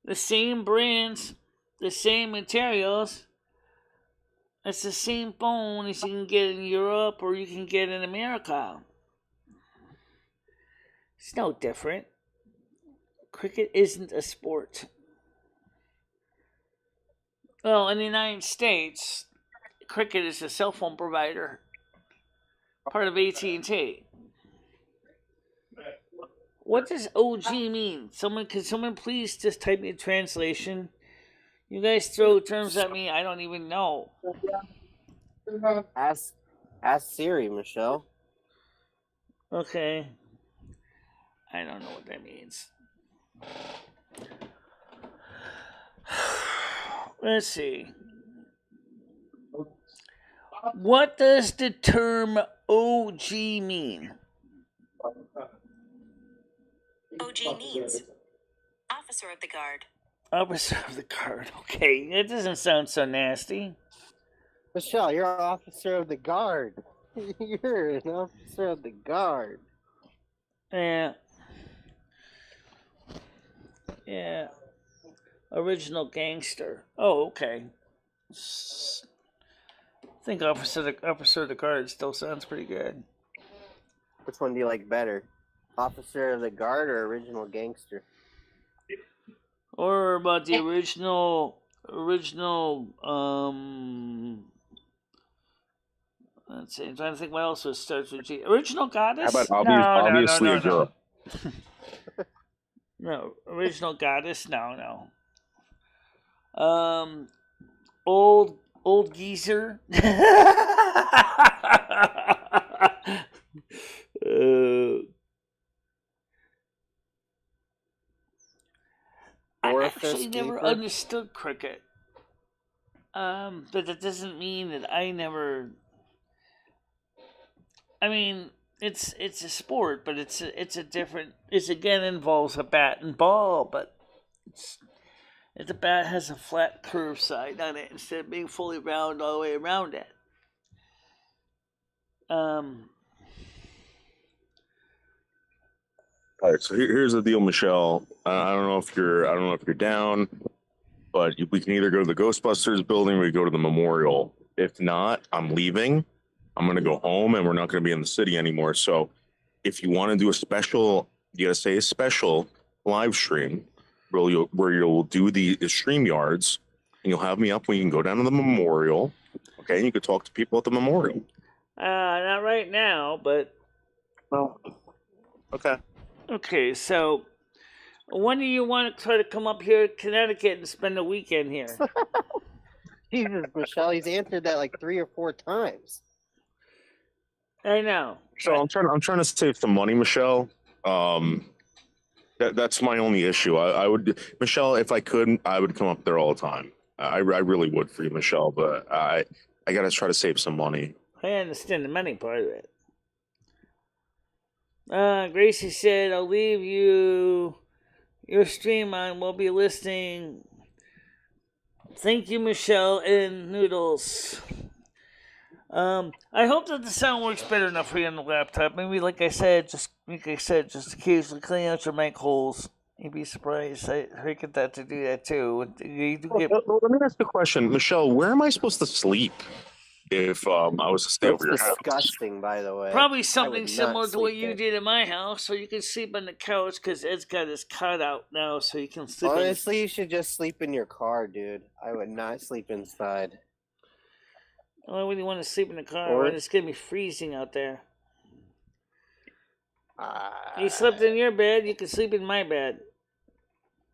The same brands, the same materials. It's the same phone as you can get in Europe or you can get in America. It's no different. Cricket isn't a sport. Well, in the United States, Cricket is a cell phone provider, part of AT&T. What does OG mean? Can someone please just type me a translation? You guys throw terms at me I don't even know. Ask Siri, Michelle. Okay. I don't know what that means. Let's see. What does the term OG mean? OG means Officer of the Guard. Officer of the Guard. Okay, that doesn't sound so nasty. Michelle, you're an officer of the guard. You're an officer of the guard. Yeah. Yeah. Original gangster. Oh, okay. I think Officer of the Guard still sounds pretty good. Which one do you like better? Officer of the guard or original gangster? Or about the original let's see, I'm trying to think what else starts with G. Original goddess? How about No. obviously a girl? No, original goddess? No. Old geezer. I actually never understood cricket. But that doesn't mean that I never. I mean, it's a sport, but it's a different. It's again involves a bat and ball, but the bat has a flat curved side on it instead of being fully round all the way around it. All right, so here's the deal, Michelle. I don't know if you're down, but we can either go to the Ghostbusters building or we go to the memorial. If not, I'm leaving. I'm going to go home and we're not going to be in the city anymore. So if you want to do a special, you got to say a special live stream where you'll do the StreamYards and you'll have me up when you can go down to the memorial. Okay. And you could talk to people at the memorial. Not right now, but. Oh, okay. Okay, so when do you want to try to come up here to Connecticut and spend a weekend here? Jesus, Michelle, he's answered that like 3 or 4 times. I know. So I'm trying to save some money, Michelle. That's my only issue. I would, Michelle, if I could, I would come up there all the time. I really would for you, Michelle, but I got to try to save some money. I understand the money part of it. Gracie said, I'll leave your stream on. We'll be listening. Thank you, Michelle and Noodles. I hope that the sound works better enough for you on the laptop. Maybe, like I said, just occasionally clean out your mic holes. You'd be surprised. I get that to do that too. Let me ask you a question, Michelle. Where am I supposed to sleep if I was to stay over your house? That's disgusting, by the way. Probably something similar to what you did at my house, so you can sleep on the couch because Ed's got his cot out now, so you can sleep. Honestly, you should just sleep in your car, dude. I would not sleep inside. Why would you want to sleep in the car when it's gonna be freezing out there? You slept in your bed. You can sleep in my bed.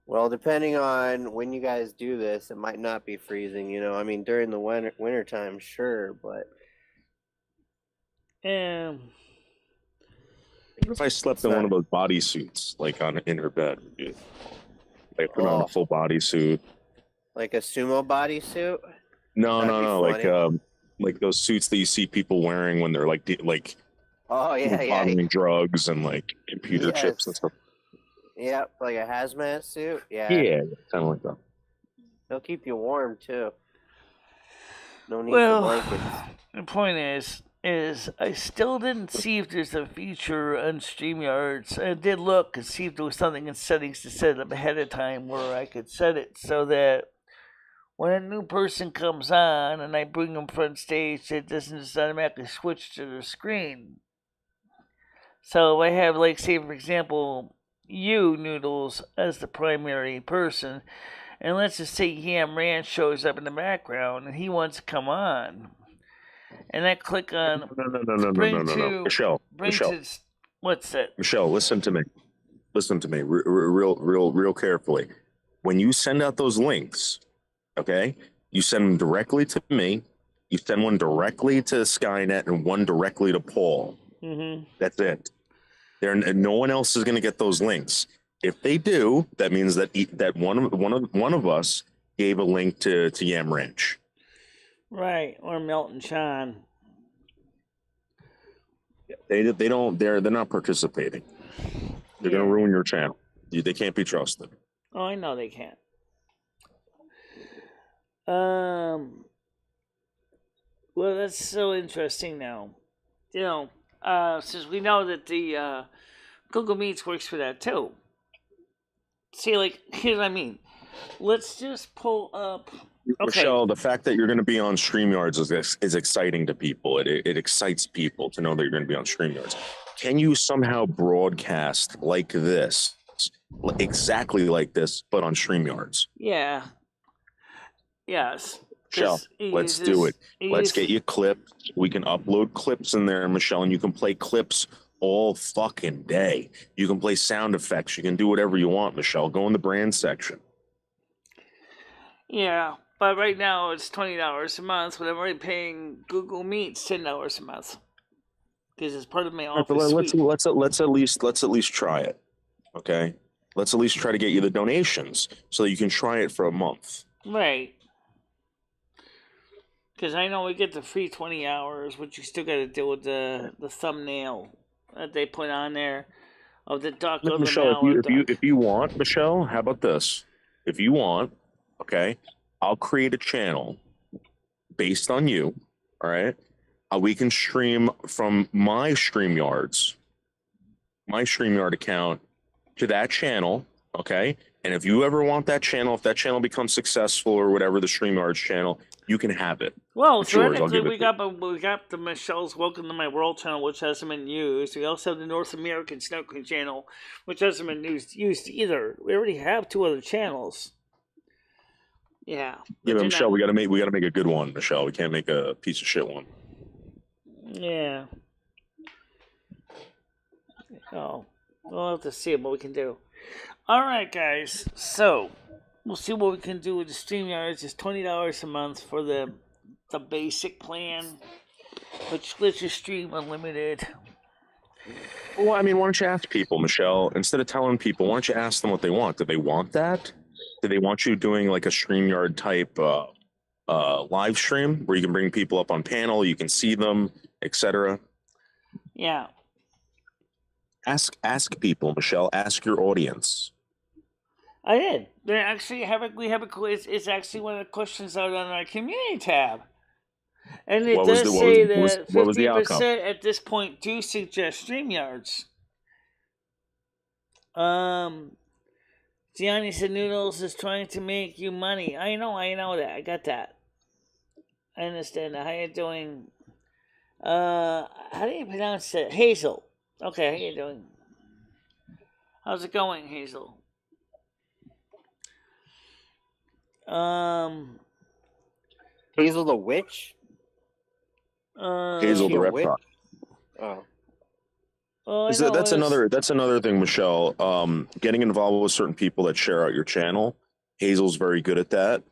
Well, depending on when you guys do this, it might not be freezing. You know, I mean, during the winter time, sure, but Um, What if I slept in one of those bodysuits, like in her bed? Like put on a full bodysuit. Like a sumo bodysuit? No. Funny. Like those suits that you see people wearing when they're like Oh yeah. drugs and like computer chips and stuff. Yep, like a hazmat suit. Yeah. Yeah, kind of like that. They'll keep you warm too. No need well, for blankets. the point is I still didn't see if there's a feature on StreamYards. I did look and see if there was something in settings to set it up ahead of time where I could set it so that when a new person comes on and I bring them front stage, it doesn't just automatically switch to the screen. So if I have, like, say, for example, you, Noodles, as the primary person, and let's just say Yam Ranch shows up in the background and he wants to come on, and I click on No. Michelle. What's that? Michelle, listen to me. Listen to me real carefully. When you send out those links, okay, you send them directly to me. You send one directly to Skynet and one directly to Paul. Mm-hmm. That's it. No one else is going to get those links. If they do, that means that one of us gave a link to Yam Ranch. Right, or Milton Sean. They're not participating. They're going to ruin your channel. They can't be trusted. Oh, I know they can't. Well, that's so interesting now. You know, since we know that the Google Meets works for that too. See, like, here's what I mean. Let's just pull up. Okay. Michelle, the fact that you're going to be on StreamYards is exciting to people. It excites people to know that you're going to be on StreamYards. Can you somehow broadcast like this, exactly like this, but on StreamYards? Yeah. Yes. Michelle, let's do it. Let's get you clips. We can upload clips in there, Michelle, and you can play clips all fucking day. You can play sound effects. You can do whatever you want, Michelle. Go in the brand section. Yeah, but right now it's $20 a month, but I'm already paying Google Meets $10 a month because it's part of my office suite. Let's at least try it. Okay, let's at least try to get you the donations so that you can try it for a month. Right. Because I know we get the free 20 hours, but you still got to deal with the thumbnail that they put on there of the duck. Michelle, if you want, Michelle, how about this? If you want, okay, I'll create a channel based on you. All right, we can stream from my StreamYard account to that channel. Okay, and if you ever want that channel, if that channel becomes successful or whatever, the StreamYard channel, you can have it. Well, theoretically, we got the Michelle's Welcome to My World channel, which hasn't been used. We also have the North American Snow Queen channel, which hasn't been used either. We already have 2 other channels. Yeah. Yeah, but Michelle, we gotta make a good one, Michelle. We can't make a piece of shit one. Yeah. Oh, we'll have to see what we can do. All right, guys. So we'll see what we can do with the StreamYards. It's $20 a month for the basic plan, which lets you stream unlimited. Well, I mean, why don't you ask people, Michelle? Instead of telling people, why don't you ask them what they want? Do they want that? Do they want you doing like a StreamYard type live stream where you can bring people up on panel, you can see them, etc.? Yeah. Ask people, Michelle. Ask your audience. I did. They actually we have a quiz. It's actually one of the questions out on our community tab, and it does say that 50% at this point do suggest StreamYards. Gianni said Noodles is trying to make you money. I know that. I got that. I understand that. How you doing? How do you pronounce it? Hazel. Okay, how you doing? How's it going, Hazel? Hazel the witch? Hazel the reptile. Oh. Well, I So know that's another thing, Michelle. Getting involved with certain people that share out your channel. Hazel's very good at that.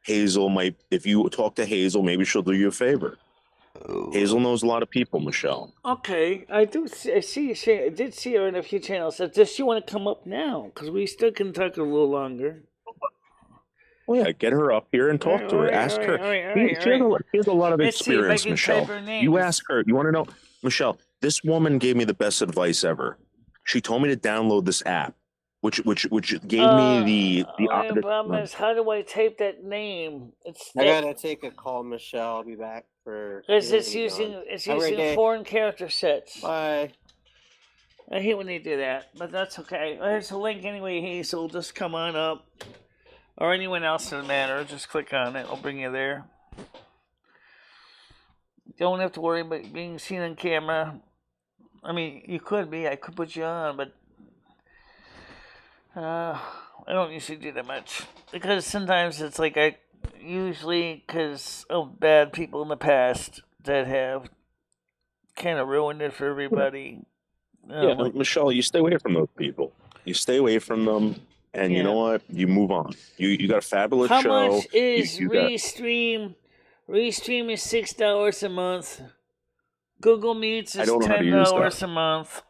Hazel might, if you talk to Hazel, maybe she'll do you a favor. Hazel knows a lot of people, Michelle. Okay, I do. I see. I did see her in a few channels. Does she want to come up now? Because we still can talk a little longer. Well, yeah, get her up here and talk to her. Ask her. She has a lot of Let's see if I experience, can Michelle. type her name. You ask her. You want to know, Michelle? This woman gave me the best advice ever. She told me to download this app, which gave me the problem is, how do I type that name? I gotta take a call, Michelle. I'll be back for. Because it's using foreign character sets. Bye. I hate when they do that, but that's okay. There's a link anyway, Hazel. Just come on up. Or anyone else in the matter. Just click on it. I'll bring you there. Don't have to worry about being seen on camera. I mean, you could be. I could put you on, but I don't usually do that much. Because sometimes it's like usually because of bad people in the past that have kind of ruined it for everybody. Michelle, you stay away from those people. You stay away from them. And you know what? You move on. You got a fabulous show. How much is Restream? Restream is $6 a month. Google Meets is $10 a month.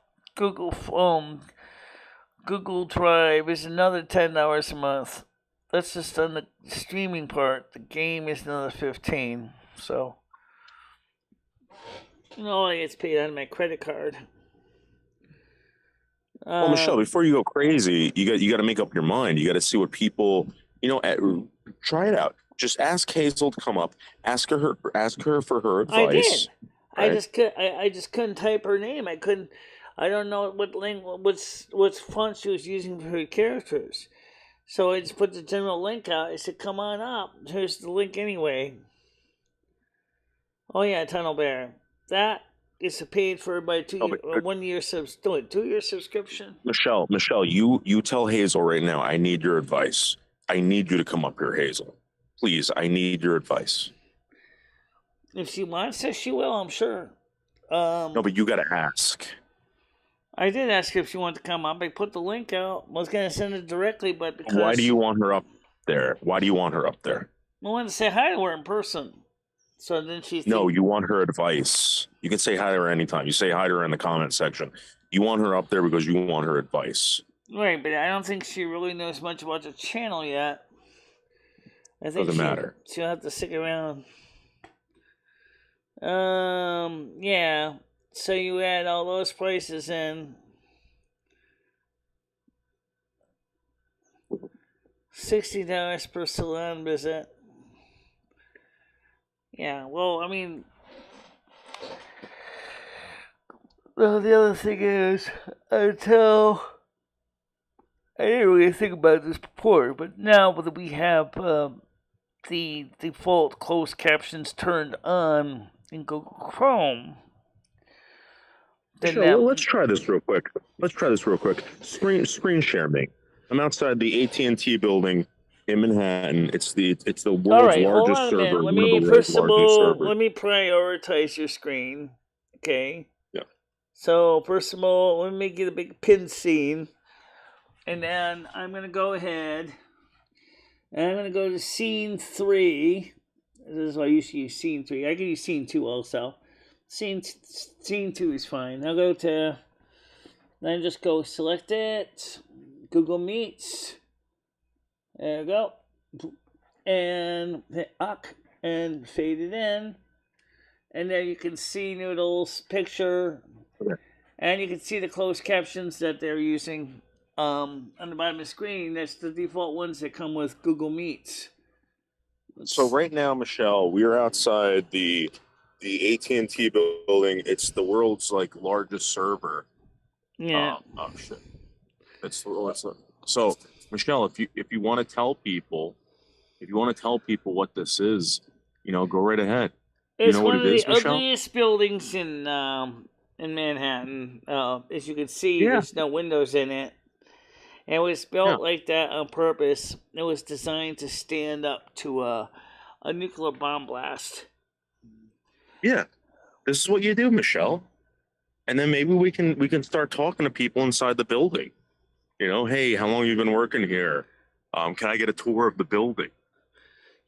Google Drive is another $10 a month. That's just on the streaming part. The game is another $15. So, I get paid on my credit card. Well, Michelle, before you go crazy, you got to make up your mind. You got to see what people, try it out. Just ask Hazel to come up. Ask her for her advice. I did. Right? I just couldn't type her name. I couldn't. I don't know what font she was using for her characters. So I just put the general link out. I said, "Come on up. Here's the link anyway." Oh yeah, Tunnel Bear. That. It's paid for by 1 year 2 year subscription. Michelle, you tell Hazel right now. I need your advice. I need you to come up here, Hazel. Please, I need your advice. If she wants to, she will. I'm sure. No, but you got to ask. I did ask her if she wanted to come up. I put the link out. I was going to send it directly, but because why do you want her up there? Why do you want her up there? I want to say hi to her in person. So then No, you want her advice. You can say hi to her anytime. You say hi to her in the comment section. You want her up there because you want her advice. Right, but I don't think she really knows much about the channel yet. I think Doesn't matter. She'll have to stick around. Yeah. So you add all those prices in. $60 per salon visit. Yeah, well, I mean, well, the other thing is, I didn't really think about this before, but now that we have the default closed captions turned on in Google Chrome, then sure, let's try this real quick. Screen share me. I'm outside the AT&T building in Manhattan. It's the world's largest server. Let me prioritize your screen. Okay. Yeah. So first of all, let me make it a big pin scene, and then I'm gonna go ahead and I'm gonna go to scene 3. This is why I usually use scene 3. I can use scene 2 also. Scene 2 is fine. I'll go to. Then just go select it. Google Meets. There we go. And hit UC and fade it in. And there you can see Noodle's picture. Okay. And you can see the closed captions that they're using on the bottom of the screen. That's the default ones that come with Google Meets. So right now, Michelle, we are outside the AT&T building. It's the world's largest server. Yeah. Oh shit. So Michelle, if you want to tell people what this is, go right ahead. It's you know one what of it is, the Michelle? ugliest buildings in Manhattan. As you can see, there's no windows in it. And it was built like that on purpose. It was designed to stand up to a nuclear bomb blast. Yeah, this is what you do, Michelle. and then maybe we can start talking to people inside the building. You know, hey, how long you been working here? Can I get a tour of the building?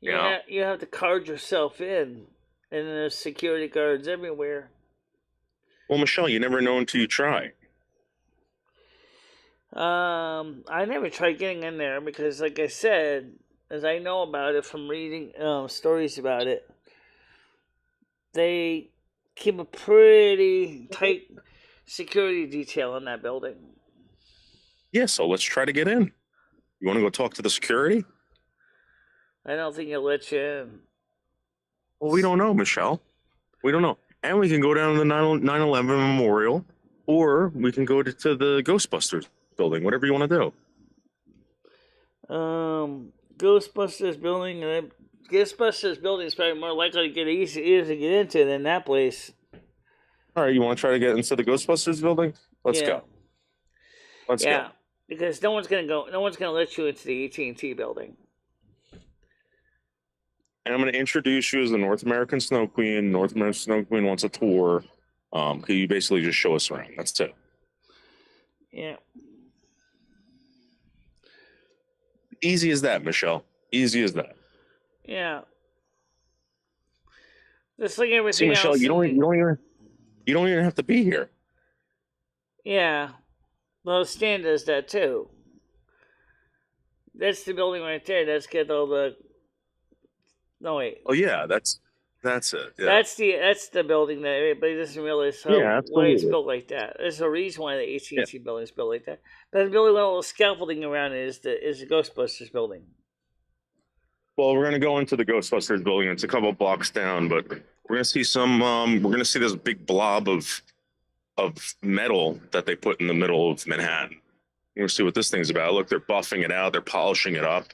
Yeah, you have to card yourself in, and there's security guards everywhere. Well, Michelle, you never know until you try. I never tried getting in there because, like I said, as I know about it from reading stories about it, they keep a pretty tight security detail in that building. Yeah, so let's try to get in. You want to go talk to the security? I don't think he'll let you in. Well, we don't know, Michelle. We don't know. And we can go down to the 9/11 Memorial, or we can go to the Ghostbusters building, whatever you want to do. Ghostbusters building, Ghostbusters building is probably more likely to get easier to get into than that place. All right, you want to try to get into the Ghostbusters building? Let's go. Let's go. Because no one's gonna let you into the AT&T building. And I'm going to introduce you as the North American Snow Queen. North American Snow Queen wants a tour. Could you basically just show us around? That's it. Yeah. Easy as that, Michelle. Easy as that. Yeah. Just like everything See, Michelle, else. you don't even have to be here. Yeah. Well, Stan does that too. That's the building right there. That's got all the. No wait. Oh yeah, that's it. Yeah. That's the building that everybody doesn't realize why it's built like that. There's a reason why the AT&T building is built like that. But the building with all the scaffolding around it is the Ghostbusters building. Well, we're gonna go into the Ghostbusters building. It's a couple blocks down, but we're gonna see some. We're gonna see this big blob of metal that they put in the middle of Manhattan. We're gonna see what this thing's about. Look, they're buffing it out. They're polishing it up.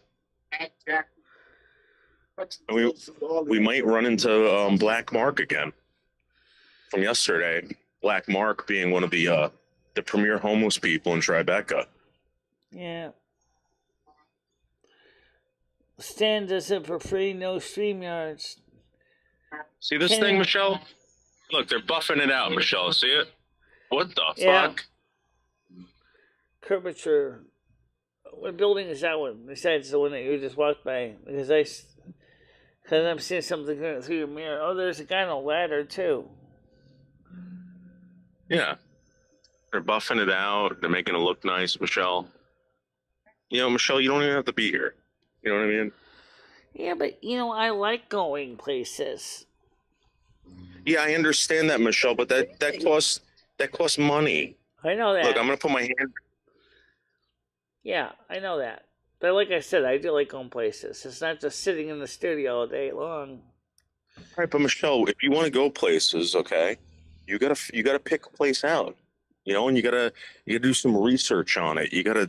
We might run into Black Mark again from yesterday. Black Mark being one of the premier homeless people in Tribeca. Yeah. Stan does it for free, no StreamYards. See this thing, Michelle? Look, they're buffing it out, Michelle. See it? What the fuck? Curvature. What building is that one? Besides the one that you just walked by? Because I'm seeing something going through your mirror. Oh, there's a guy on a ladder, too. Yeah. They're buffing it out. They're making it look nice, Michelle. You know, Michelle, you don't even have to be here. You know what I mean? Yeah, but, I like going places. Yeah, I understand that, Michelle, but that costs money. I know that. Look, I'm going to put my hand... Yeah, I know that. But like I said, I do like going places. It's not just sitting in the studio all day long. All right, but Michelle, if you want to go places, okay, you gotta pick a place out, and you gotta do some research on it. You gotta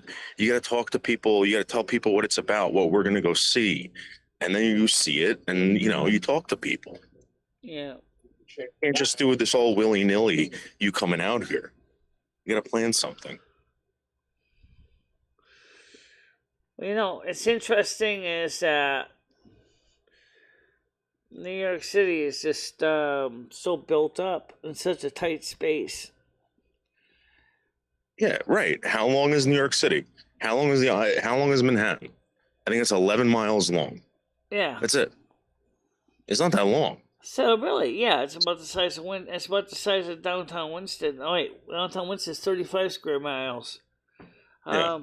talk to people. You gotta tell people what it's about, what we're gonna go see, and then you see it, and you talk to people. Yeah. You can't just do this all willy nilly. You coming out here, you gotta plan something. Well, it's interesting is that New York City is just so built up in such a tight space. Yeah, right. How long is New York City? How long is Manhattan? I think it's 11 miles long. Yeah. That's it. It's not that long. So really, yeah, it's about the size of downtown Winston. Oh wait, downtown Winston is 35 square miles. Yeah.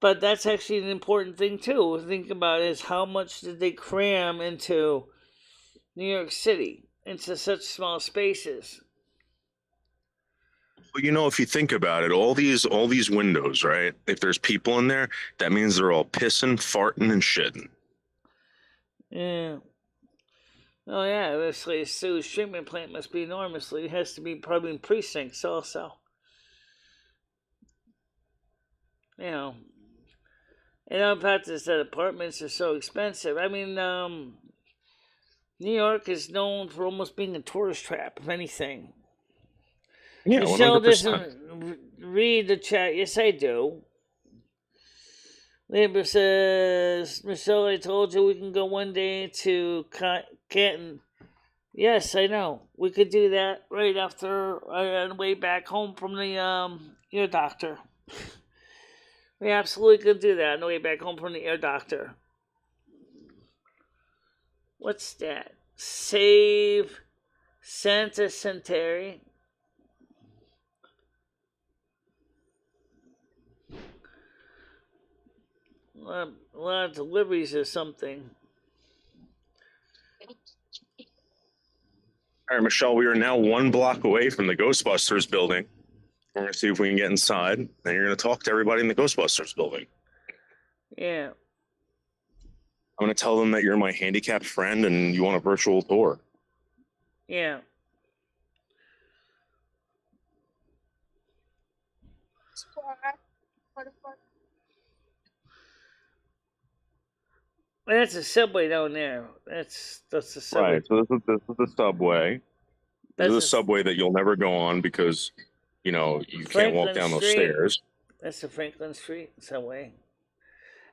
But that's actually an important thing too. Think about is how much did they cram into New York City into such small spaces? Well, if you think about it, all these windows, right? If there's people in there, that means they're all pissing, farting, and shitting. Yeah. Oh yeah, this sewage treatment plant must be enormously. It has to be probably in precincts also. And the fact is that apartments are so expensive. I mean, New York is known for almost being a tourist trap, if anything. Yeah, Michelle 100%. doesn't read the chat. Yes, I do. Labor says, Michelle, I told you we can go one day to Canton. Yes, I know. We could do that right after on the way back home from the ear doctor. We absolutely could do that on the way back home from the ear doctor. What's that? Save Santa Centenary. A lot of deliveries or something. All right, Michelle, we are now 1 block away from the Ghostbusters building. We're going to see if we can get inside, and you're going to talk to everybody in the Ghostbusters building. Yeah. I'm going to tell them that you're my handicapped friend and you want a virtual tour. Yeah. That's a subway down there. That's the subway. Right. So this is the subway. This is a That's subway that you'll never go on because, you know, you can't walk Franklin down those Street. stairs. That's the Franklin Street subway.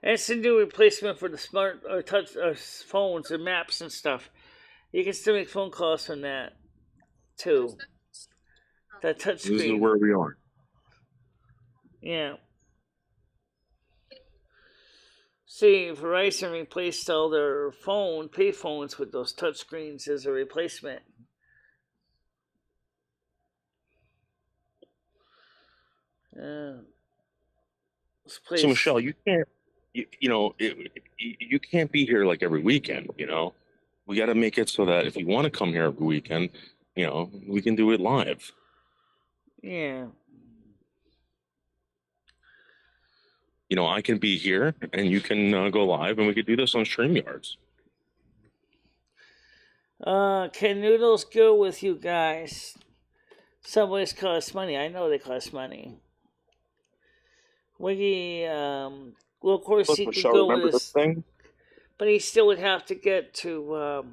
And it's a new replacement for the smart or touch or phones and maps and stuff. You can still make phone calls from that too. That touch This is screen. where we are. Yeah. See, Verizon replaced all their pay phones with those touch screens as a replacement. This place. So Michelle, you can't, you can't be here like every weekend. You know, we got to make it so that if you want to come here every weekend, you know, we can do it live. Yeah. You know, I can be here and you can go live, and we could do this on StreamYards. Can noodles go with you guys? Subways cost money. I know they cost money. Wiggy, well, of course Look, he could Michelle, go remember with this his, thing? but he still would have to get to.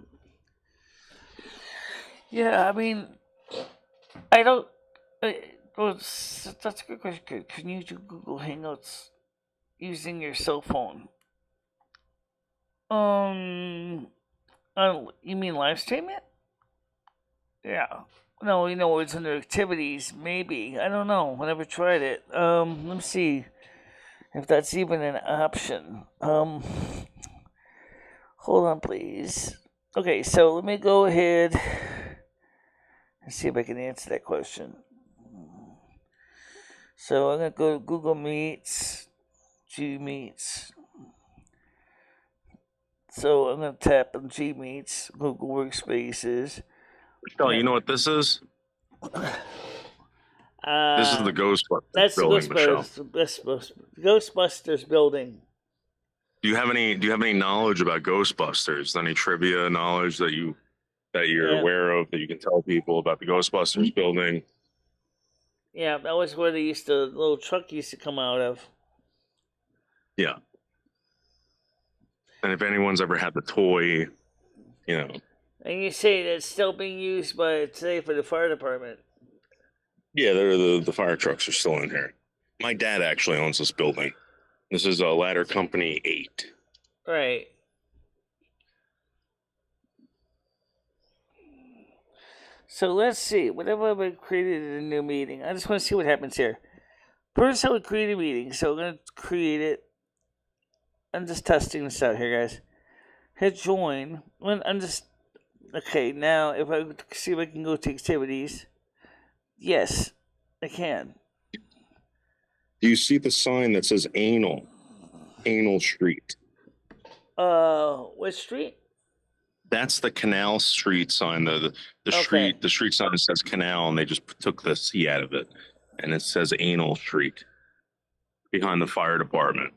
Yeah, I mean, I don't. That's a good question. Can you do Google Hangouts using your cell phone? You mean live stream it? Yeah. No, you know, it's under activities. Maybe I don't know. I never tried it. Let me see if that's even an option. Hold on, please. Okay, so let me go ahead and see if I can answer that question. So I'm gonna go to Google Meets, G Meets. So I'm gonna tap on G Meets, Google Workspaces. Michelle, you know what this is? This is the Ghostbusters That's building, Michelle. Ghostbusters building. Do you have any knowledge about Ghostbusters? Any trivia knowledge that you're aware of that you can tell people about the Ghostbusters building? Yeah, that was where the little truck used to come out of. Yeah. And if anyone's ever had the toy, you know. And you say that it's still being used by today for the fire department. Yeah, the fire trucks are still in here. My dad actually owns this building. This is a Ladder Company 8. Right. So let's see. Whatever I created in a new meeting. I just want to see what happens here. First, I would create a meeting. So I'm going to create it. I'm just testing this out here, guys. Hit join. I'm just... Okay, now if I see if I can go to activities. Yes, I can. Do you see the sign that says Anal? Anal Street. What street? That's the Canal Street sign. The street sign says Canal, and they just took the C out of it, and it says Anal Street behind the fire department.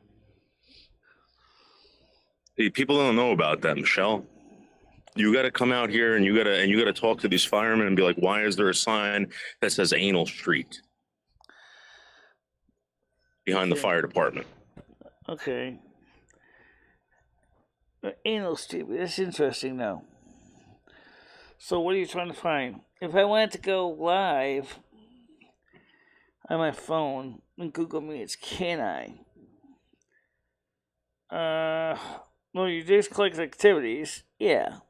People don't know about that, Michelle. You got to come out here and you got to talk to these firemen and be like, why is there a sign that says Anal Street behind the fire department? Okay. Anal Street. That's interesting now. So what are you trying to find? If I wanted to go live on my phone in Google Meets, can I? Well, you just click activities. Yeah.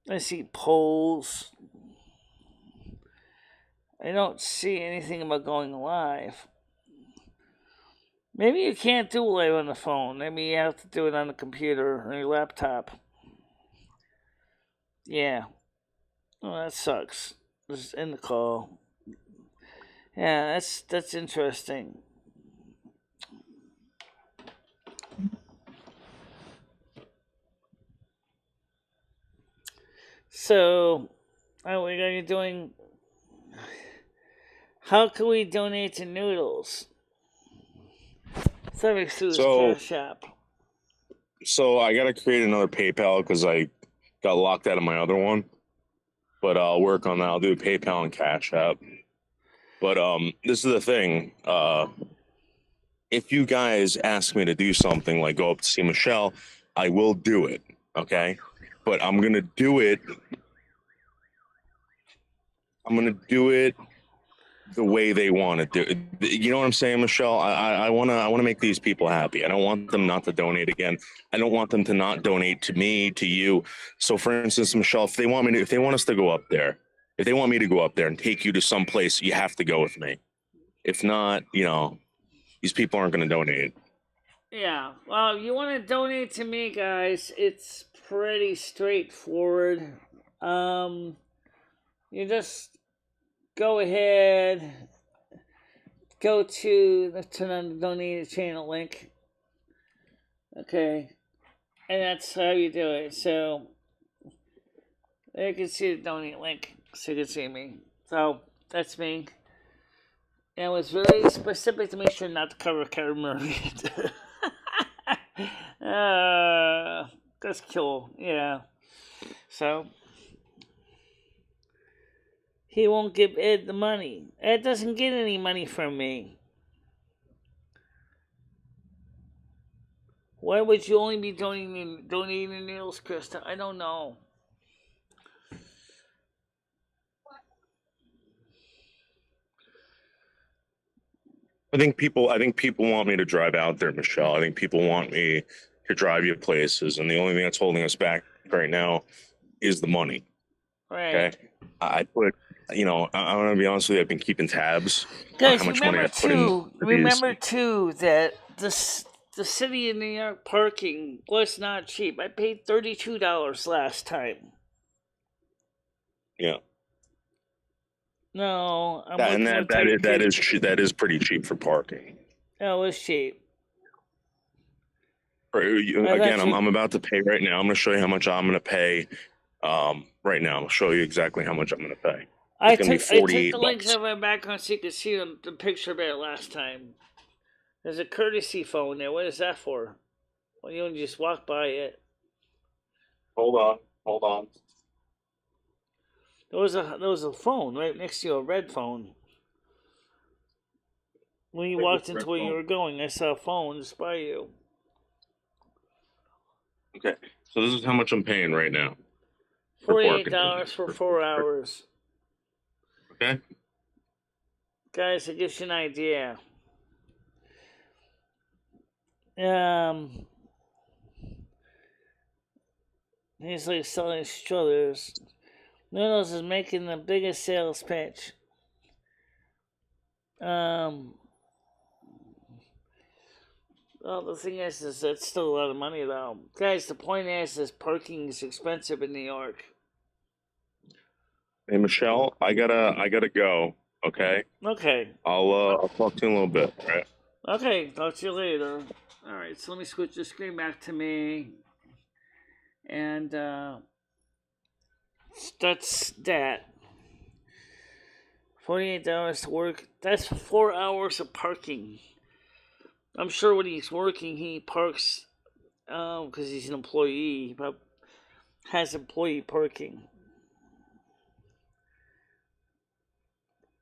I see polls. I don't see anything about going live. Maybe you can't do live on the phone. Maybe you have to do it on the computer or your laptop. Yeah. Oh, that sucks. Just end the call. Yeah, that's interesting. So, what are you doing? How can we donate to Noodles? Serving Sue's CashApp. So I gotta create another PayPal because I got locked out of my other one. But I'll work on that. I'll do PayPal and CashApp. But this is the thing. If you guys ask me to do something like go up to see Michelle, I will do it. Okay, but I'm gonna do it. I'm gonna do it the way they want to do it. You know what I'm saying, Michelle? I wanna make these people happy. I don't want them not to donate again. I don't want them to not donate to me, to you. So, for instance, Michelle, if they want us to go up there, if they want me to go up there and take you to some place, you have to go with me. If not, these people aren't going to donate. Yeah. Well, you want to donate to me, guys? It's pretty straightforward. You just go ahead, turn on the donate channel link. Okay. And that's how you do it. So, there you can see the donate link, so you can see me. So, that's me. And it was very specific to make sure not to cover camera. That's cool. Yeah. So, he won't give Ed the money. Ed doesn't get any money from me. Why would you only be donating Niels, Krista? I don't know. I think people want me to drive out there, Michelle. I think people want me to drive you places, and the only thing that's holding us back right now is the money. Right. Okay. I'm going to be honest with you. I've been keeping tabs. Guys, on how much money I put in. remember too that the city of New York parking was not cheap. I paid $32 last time. Yeah. No, that is pretty cheap for parking. That was cheap. Again, I'm about to pay right now. I'm going to show you how much I'm going to pay. Right now, I'll show you exactly how much I'm going to pay. I took the links of my background so you could see the picture of it last time. There's a courtesy phone there. What is that for? Well, you don't just walk by it. Hold on. There was a phone right next to you, a red phone. When you walked into where you were going, I saw a phone just by you. Okay, so this is how much I'm paying right now. $48 for 4 hours. Okay. Guys, it gives you an idea. He's like selling strollers. Noodles is making the biggest sales pitch. Well, the thing is that's still a lot of money, though. Guys, the point is parking is expensive in New York. Hey, Michelle, I gotta go. Okay. Okay. I'll talk to you in a little bit. All right. Okay. Talk to you later. All right. So let me switch the screen back to me, and that's that. $48 to work. That's 4 hours of parking. I'm sure when he's working, he parks because he's an employee, but has employee parking.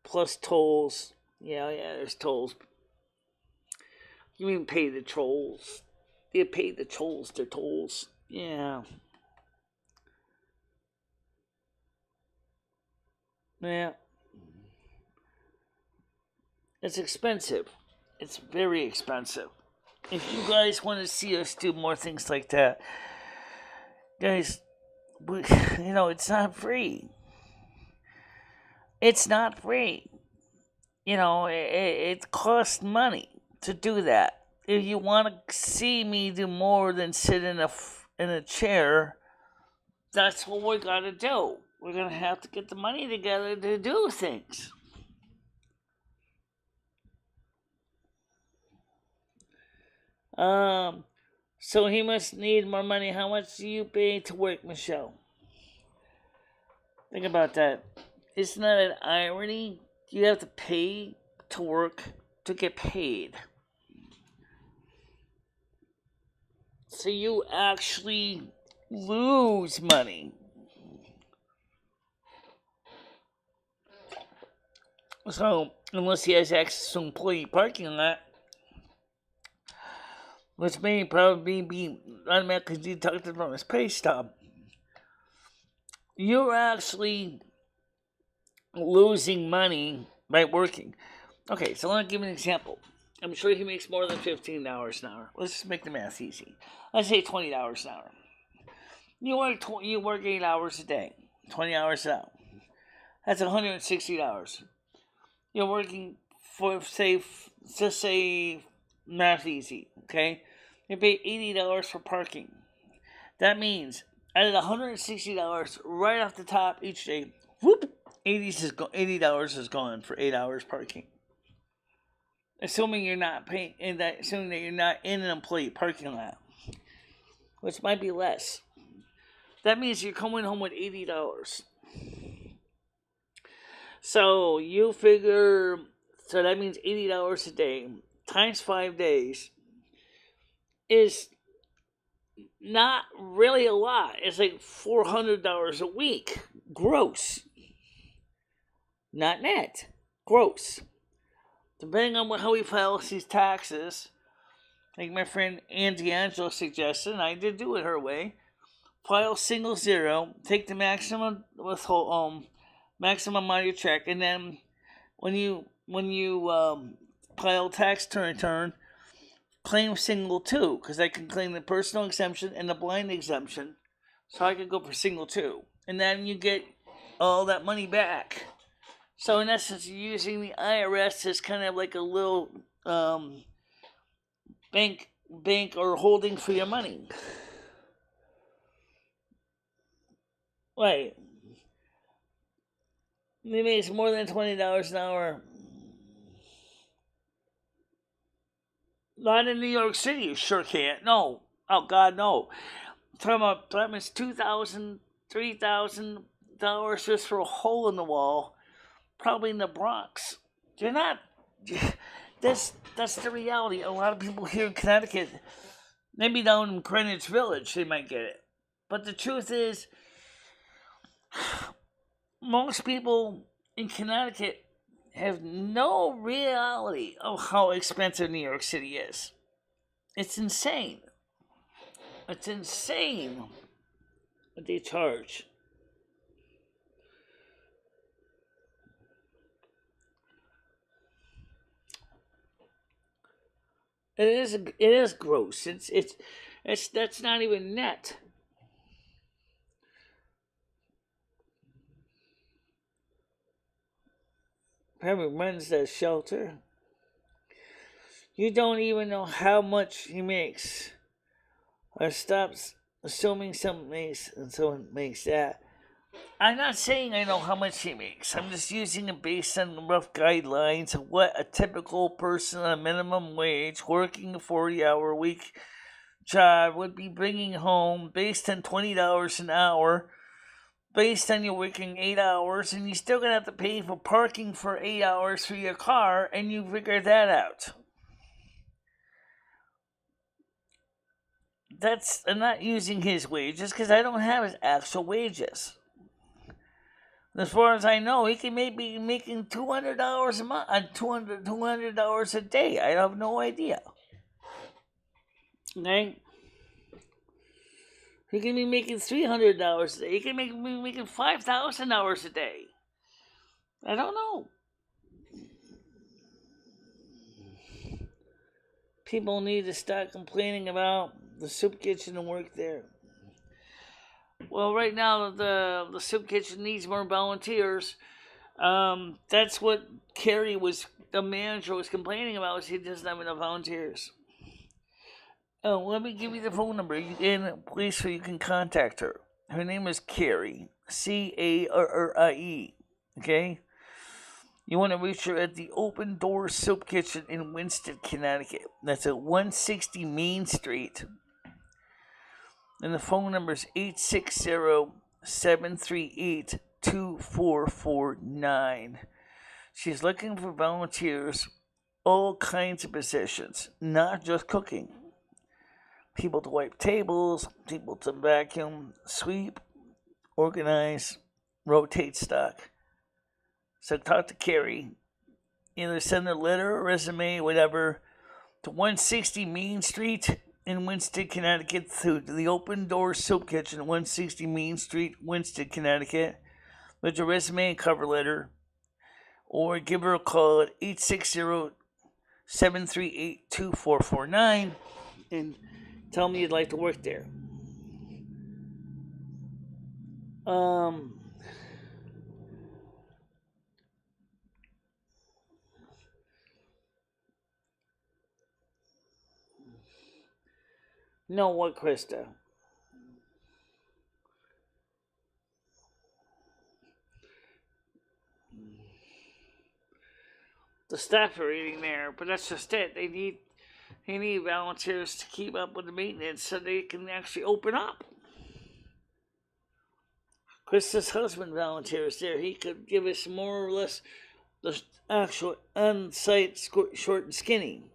Plus tolls. Yeah, there's tolls. You mean pay the trolls. You pay the trolls their tolls. Yeah. Yeah. It's expensive. It's very expensive. If you guys want to see us do more things like that, guys, it's not free. It's not free. It costs money to do that. If you want to see me do more than sit in a chair, that's what we're gonna do. We're gonna have to get the money together to do things. So he must need more money. How much do you pay to work, Michelle? Think about that. Isn't that an irony? You have to pay to work to get paid. So you actually lose money. So, unless he has access to employee parking lot, which may probably be automatically deducted from his pay stub, you're actually losing money by working. Okay, so let me give you an example. I'm sure he makes more than $15 an hour. Let's just make the math easy. Let's say $20 an hour. You work 8 hours a day, 20 hours an hour. That's $160. You're working for, just say, math easy, okay? You pay $80 for parking. That means out of the $160 right off the top each day, whoop, $80 is gone for 8 hours parking. Assuming you're not paying, assuming that you're not in an employee parking lot, which might be less. That means you're coming home with $80. So you figure, so that means $80 a day times 5 days is not really a lot. It's like $400 a week, gross, not net, gross. Depending on how he files his taxes, like my friend Angie Angelo suggested, and I did do it her way. File single zero, take the maximum maximum on your check, and then when you file tax return, claim single two, because I can claim the personal exemption and the blind exemption, so I could go for single two, and then you get all that money back. So in essence, you're using the IRS as kind of like a little bank or holding for your money. Right. He makes more than $20 an hour. Not in New York City, you sure can't. No. Oh, God, no. I'm talking about it's $2,000, $3,000 just for a hole in the wall, probably in the Bronx. You're not. That's the reality. A lot of people here in Connecticut, maybe down in Greenwich Village, they might get it. But the truth is, most people in Connecticut have no reality of how expensive New York City is. It's insane. It's insane what they charge. It is gross. That's not even net. Probably runs that shelter. You don't even know how much he makes, or stops assuming someone makes that. I'm not saying I know how much he makes. I'm just using it based on rough guidelines of what a typical person on a minimum wage working a 40-hour week job would be bringing home based on $20 an hour, based on you working 8 hours, and you're still going to have to pay for parking for 8 hours for your car, and you figure that out. I'm not using his wages because I don't have his actual wages. As far as I know, he can maybe be making $200 a month, $200 a day. I have no idea. Okay? He can be making $300 a day. He can be making $5,000 a day. I don't know. People need to start complaining about the soup kitchen and work there. Well, right now the soup kitchen needs more volunteers. That's what Carrie the manager was complaining about. Was he doesn't have enough volunteers. Oh, let me give you the phone number please, so you can contact her. Her name is Carrie, Carrie. Okay. You want to reach her at the Open Door Soup Kitchen in Winston, Connecticut. That's at 160 Main Street. And the phone number is 860-738-2449. She's looking for volunteers, all kinds of positions, not just cooking. People to wipe tables, people to vacuum, sweep, organize, rotate stock. So talk to Carrie. Either send a letter, a resume, whatever, to 160 Main Street in Winston, Connecticut, through the Open Door Soup Kitchen, 160 Main Street, Winston, Connecticut, with your resume and cover letter, or give her a call at 860-738-2449 and tell me you'd like to work there. No, what, Krista? The staff are eating there, but that's just it. They need volunteers to keep up with the maintenance so they can actually open up. Krista's husband volunteers there. He could give us more or less the actual on-site short and skinny.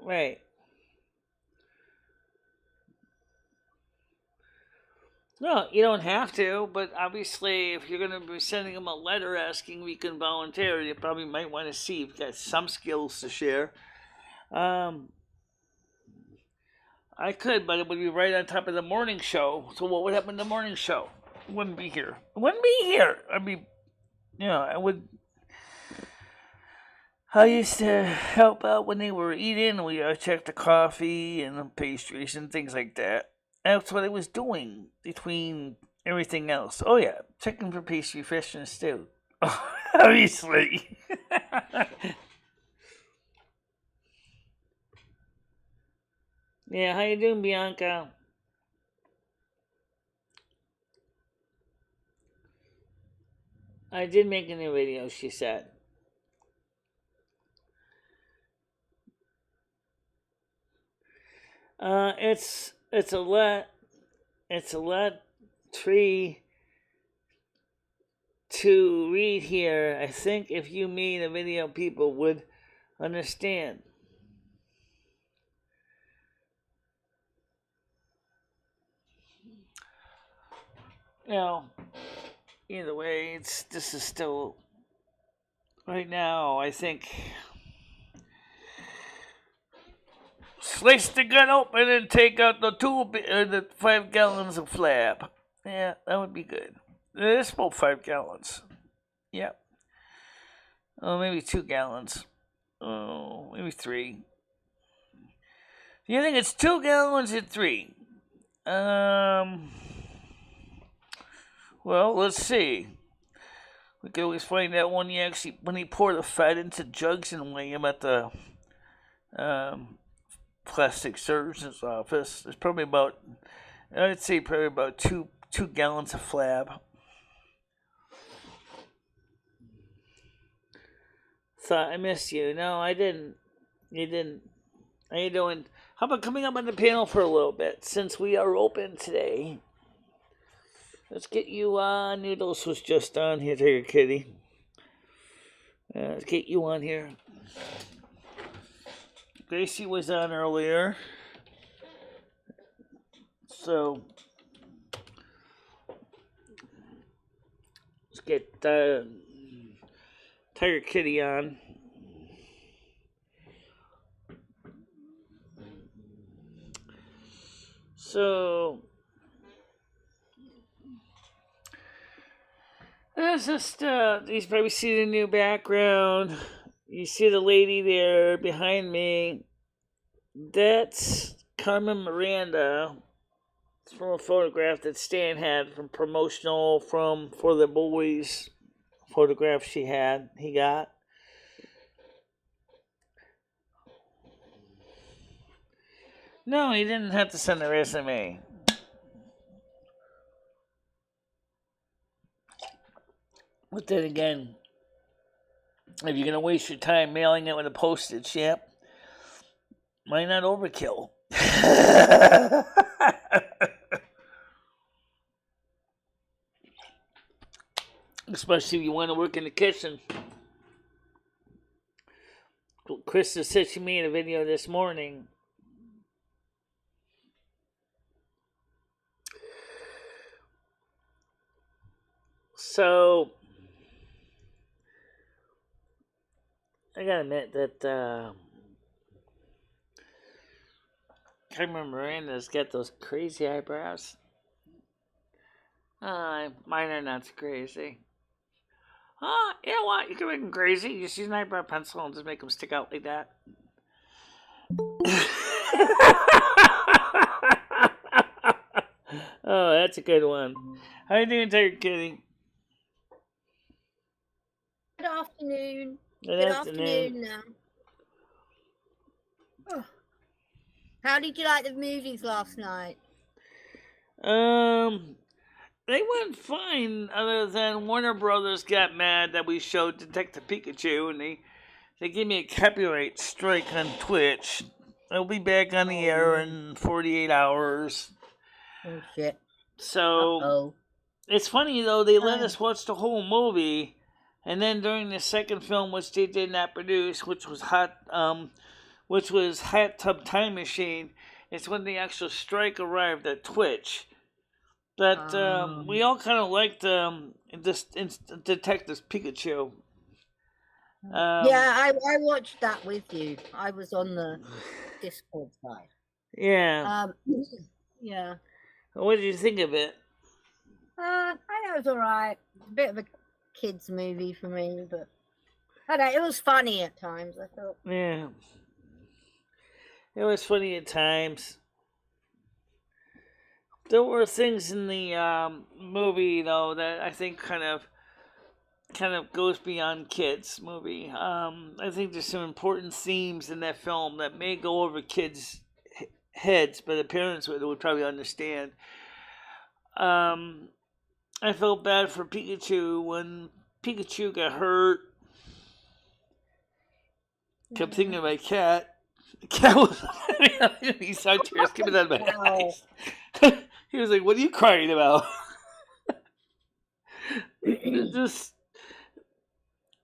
Right. No, you don't have to, but obviously if you're going to be sending them a letter asking if you can volunteer, you probably might want to see if you've got some skills to share. I could, but it would be right on top of the morning show. So what would happen to the morning show? It wouldn't be here. It wouldn't be here. I mean, I would... I used to help out when they were eating. We checked the coffee and the pastries and things like that. That's what I was doing between everything else. Oh yeah, checking for pastry, fish, and stew. Obviously. Yeah, how you doing, Bianca? I did make a new video, she said. It's a lot tree to read here. I think if you made a video, people would understand. Either way, this is still right now. I think slice the gun open and take out the 5 gallons of flab. Yeah, that would be good. It's about 5 gallons. Yep. Oh, maybe 2 gallons. Oh, maybe 3. Do you think it's 2 gallons or 3? Well, let's see. We can always find out when you pour the fat into jugs and weigh them at the plastic surgeon's office. There's probably I'd say about 2 gallons of flab. Thought I missed you. No, I didn't. You didn't. How you doing? How about coming up on the panel for a little bit, since we are open today? Let's get you on. Noodles was just on here, Tiger Kitty. Let's get you on here. Gracie was on earlier. So let's get Tiger Kitty on. So it's just you probably see the new background. You see the lady there behind me. That's Carmen Miranda from a photograph that Stan had from promotional for the boys photograph he got. No, he didn't have to send a resume. But then again, if you're gonna waste your time mailing it with a postage stamp, why not overkill? Especially if you want to work in the kitchen. Krista said she made a video this morning. So I gotta admit that Carmen Miranda's got those crazy eyebrows. Mine are not so crazy. You know what? You can make them crazy. You just use an eyebrow pencil and just make them stick out like that. Oh, that's a good one. How you doing, Tiger Kitty? Good afternoon. Good afternoon now. Oh. How did you like the movies last night? They went fine, other than Warner Brothers got mad that we showed Detective Pikachu, and they gave me a copyright strike on Twitch. I'll be back on the air in 48 hours. Oh, shit. So, It's funny, though, they let us watch the whole movie, and then during the second film, which they did not produce, which was Hot Tub Time Machine, it's when the actual strike arrived at Twitch. But we all kind of liked Detective Pikachu. Yeah, I watched that with you. I was on the Discord side. Yeah. Yeah. What did you think of it? I know it was alright. It's a bit of a kids movie for me, but I don't know, it was funny at times, I thought. Yeah. It was funny at times. There were things in the movie, though, that I think kind of goes beyond kids' movie. I think there's some important themes in that film that may go over kids' heads, but the parents would probably understand. I felt bad for Pikachu when Pikachu got hurt. Kept thinking of my cat. The cat was he started tears coming out of my eyes. He was like, "What are you crying about?" Just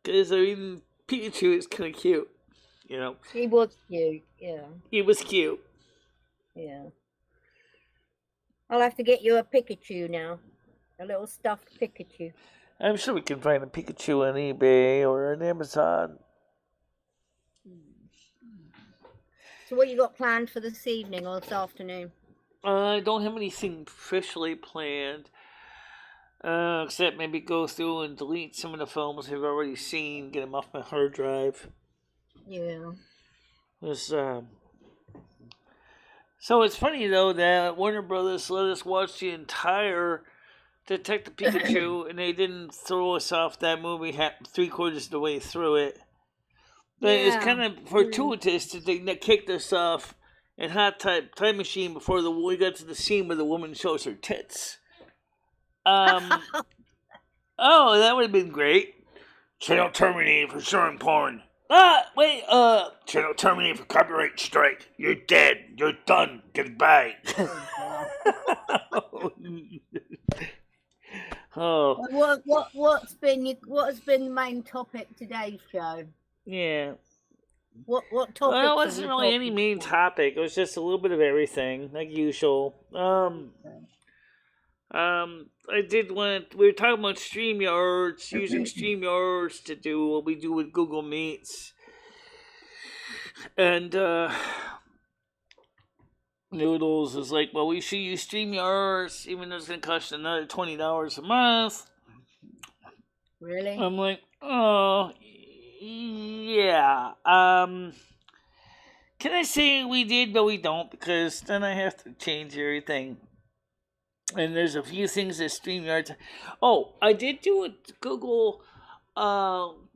because Pikachu is kind of cute, you know. He was cute, yeah. He was cute. Yeah. I'll have to get you a Pikachu now. A little stuffed Pikachu. I'm sure we can find a Pikachu on eBay or on Amazon. So what you got planned for this evening or this afternoon? I don't have anything officially planned. Except maybe go through and delete some of the films I've already seen, get them off my hard drive. Yeah. So it's funny, though, that Warner Brothers let us watch the entire Detective Pikachu, and they didn't throw us off that movie 3/4 of the way through it. But it's kind of fortuitous that they kicked us off in Hot Time Machine before we got to the scene where the woman shows her tits. Oh, that would have been great. Channel terminated for showing porn. Wait, channel terminated for copyright strike. You're dead. You're done. Goodbye. Oh. What's been the main topic today's show? Yeah. What topic? Well, it wasn't really any main topic. It was just a little bit of everything, like usual. I did want we were talking about StreamYards, using StreamYards to do what we do with Google Meets. And Noodles is like, well, we should use StreamYards, even though it's going to cost another $20 a month. Really? I'm like, oh, yeah. Can I say we did, but we don't? Because then I have to change everything. And there's a few things that StreamYard. Oh, I did do a Google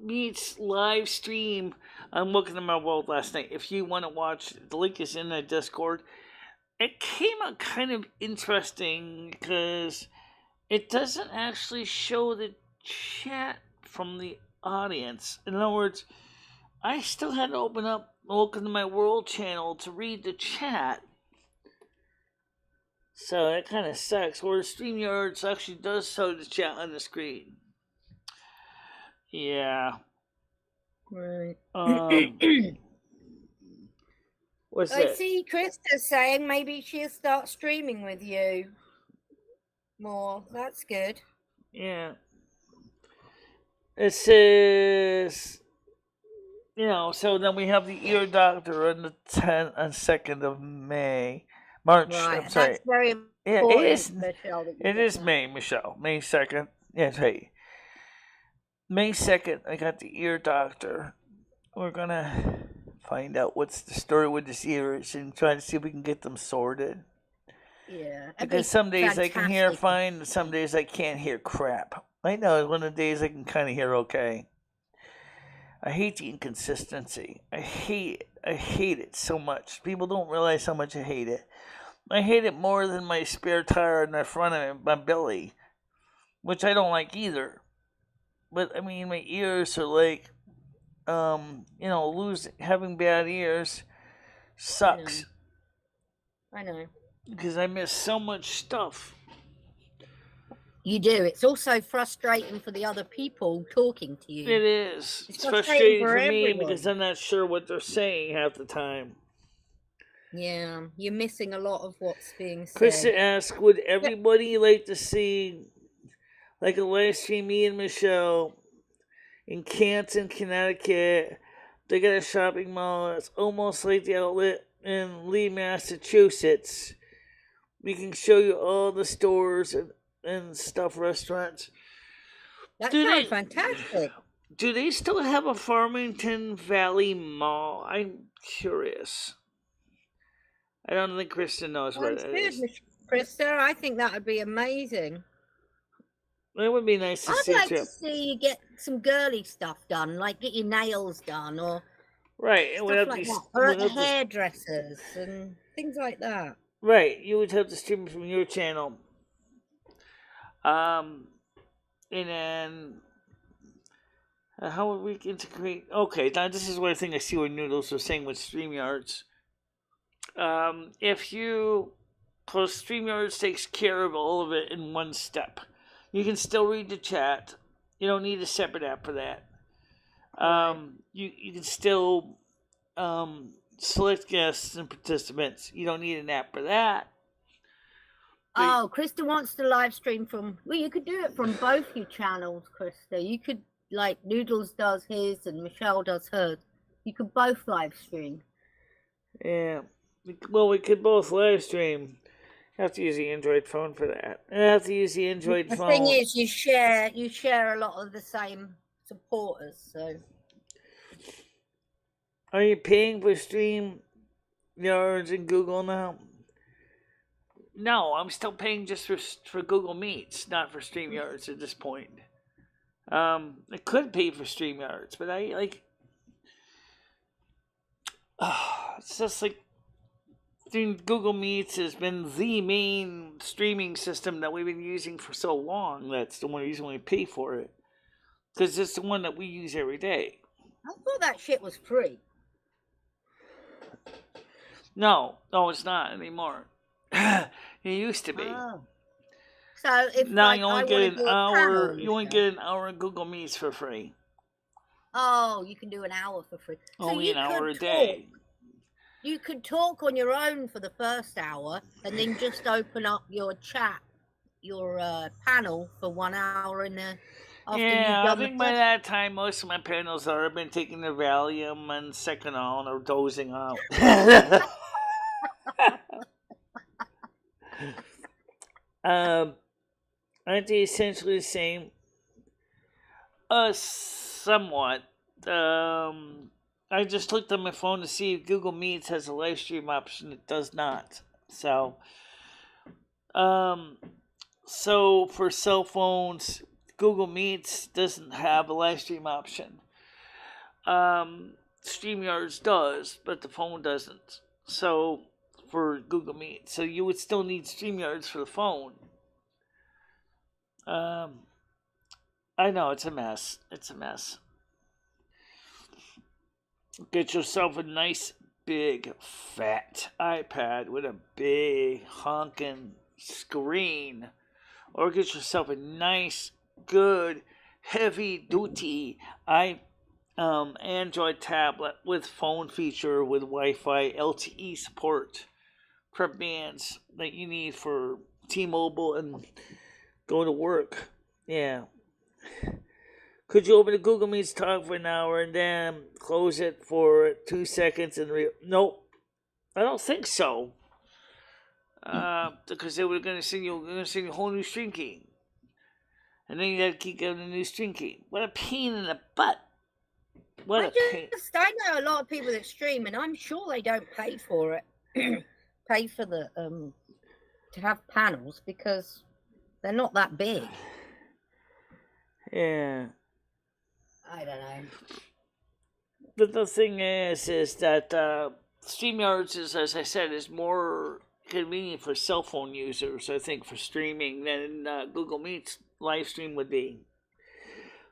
Meets live stream. I'm looking at my world last night. If you want to watch, the link is in the Discord. It came out kind of interesting because it doesn't actually show the chat from the audience. In other words, I still had to open up, look into my world channel to read the chat. So that kind of sucks. Where StreamYards actually does show the chat on the screen. Yeah. Right. What's I that? see Krista saying maybe she'll start streaming with you more. That's good. Yeah. It says, so then we have the ear doctor on the 10th and 2nd of May. March, Right. I'm sorry. That's very Yeah, important, it is. Michelle, that you It get is that. May, Michelle. May 2nd. Yes, hey. May 2nd, I got the ear doctor. We're gonna find out what's the story with the ears and try to see if we can get them sorted. Yeah. Because some days I can hear fine, and some days I can't hear crap. Right now is one of the days I can kind of hear okay. I hate the inconsistency. I hate it. I hate it so much. People don't realize how much I hate it. I hate it more than my spare tire in the front of my belly, which I don't like either. But I mean, my ears are like, having bad ears sucks. I know. Because I miss so much stuff. You do. It's also frustrating for the other people talking to you. It is. It's frustrating for me because I'm not sure what they're saying half the time. Yeah, you're missing a lot of what's being said. Krista asks, would everybody like to see like a live stream, me and Michelle in Canton, Connecticut? They got a shopping mall that's almost like the outlet in Lee, Massachusetts. We can show you all the stores and stuff, restaurants. That sounds fantastic. Do they still have a Farmington Valley Mall? I'm curious. I don't think Krista knows what it is. Krista, I think that would be amazing. It would be nice to see. I'd like to see you get some girly stuff done, like get your nails done, or right, stuff like that, or at the hairdressers and things like that. Right, you would have to stream from your channel. And then how would we integrate? Okay, now this is what I think I see what Noodles was saying with StreamYards. If you, close StreamYards takes care of all of it in one step. You can still read the chat. You don't need a separate app for that. You can still select guests and participants. You don't need an app for that. Oh, Krista wants to live stream from. Well, you could do it from both your channels, Krista. You could, like, Noodles does his and Michelle does hers. You could both live stream. Yeah. Well, we could both live stream. I have to use the Android phone for that. I have to use the Android phone. The thing is, you share a lot of the same supporters. So, are you paying for StreamYards and Google now? No, I'm still paying just for Google Meets, not for StreamYards at this point. I could pay for StreamYards, but I like. It's just like. Google Meets has been the main streaming system that we've been using for so long. That's the one reason we pay for it. Because it's the one that we use every day. I thought that shit was free. No, it's not anymore. It used to be. Oh. So if now you only get an hour. You only get an hour of Google Meets for free. Oh, you can do an hour for free. Only an hour a day. You could talk on your own for the first hour and then just open up your chat, your panel for 1 hour in there. Yeah, I think by that time most of my panels have been taking their Valium and Seconal or dozing out. Aren't they essentially the same? Somewhat. I just looked on my phone to see if Google Meets has a live stream option. It does not. So for cell phones, Google Meets doesn't have a live stream option. StreamYards does, but the phone doesn't. So for Google Meet, so you would still need StreamYards for the phone. I know it's a mess. It's a mess. Get yourself a nice big fat iPad with a big honking screen, or get yourself a nice, good, heavy-duty Android tablet with phone feature with Wi-Fi LTE support for bands that you need for T-Mobile and going to work. Yeah. Could you open the Google Meets talk for an hour and then close it for 2 seconds and nope, I don't think so. Because they were going to send you a whole new string key, and then you got to keep getting a new string key. What a pain in the butt! What a pain! I know a lot of people that stream, and I'm sure they don't pay for it. Pay for the to have panels because they're not that big. Yeah. I don't know. But the thing is that StreamYards is, as I said, is more convenient for cell phone users, I think, for streaming than Google Meet's live stream would be.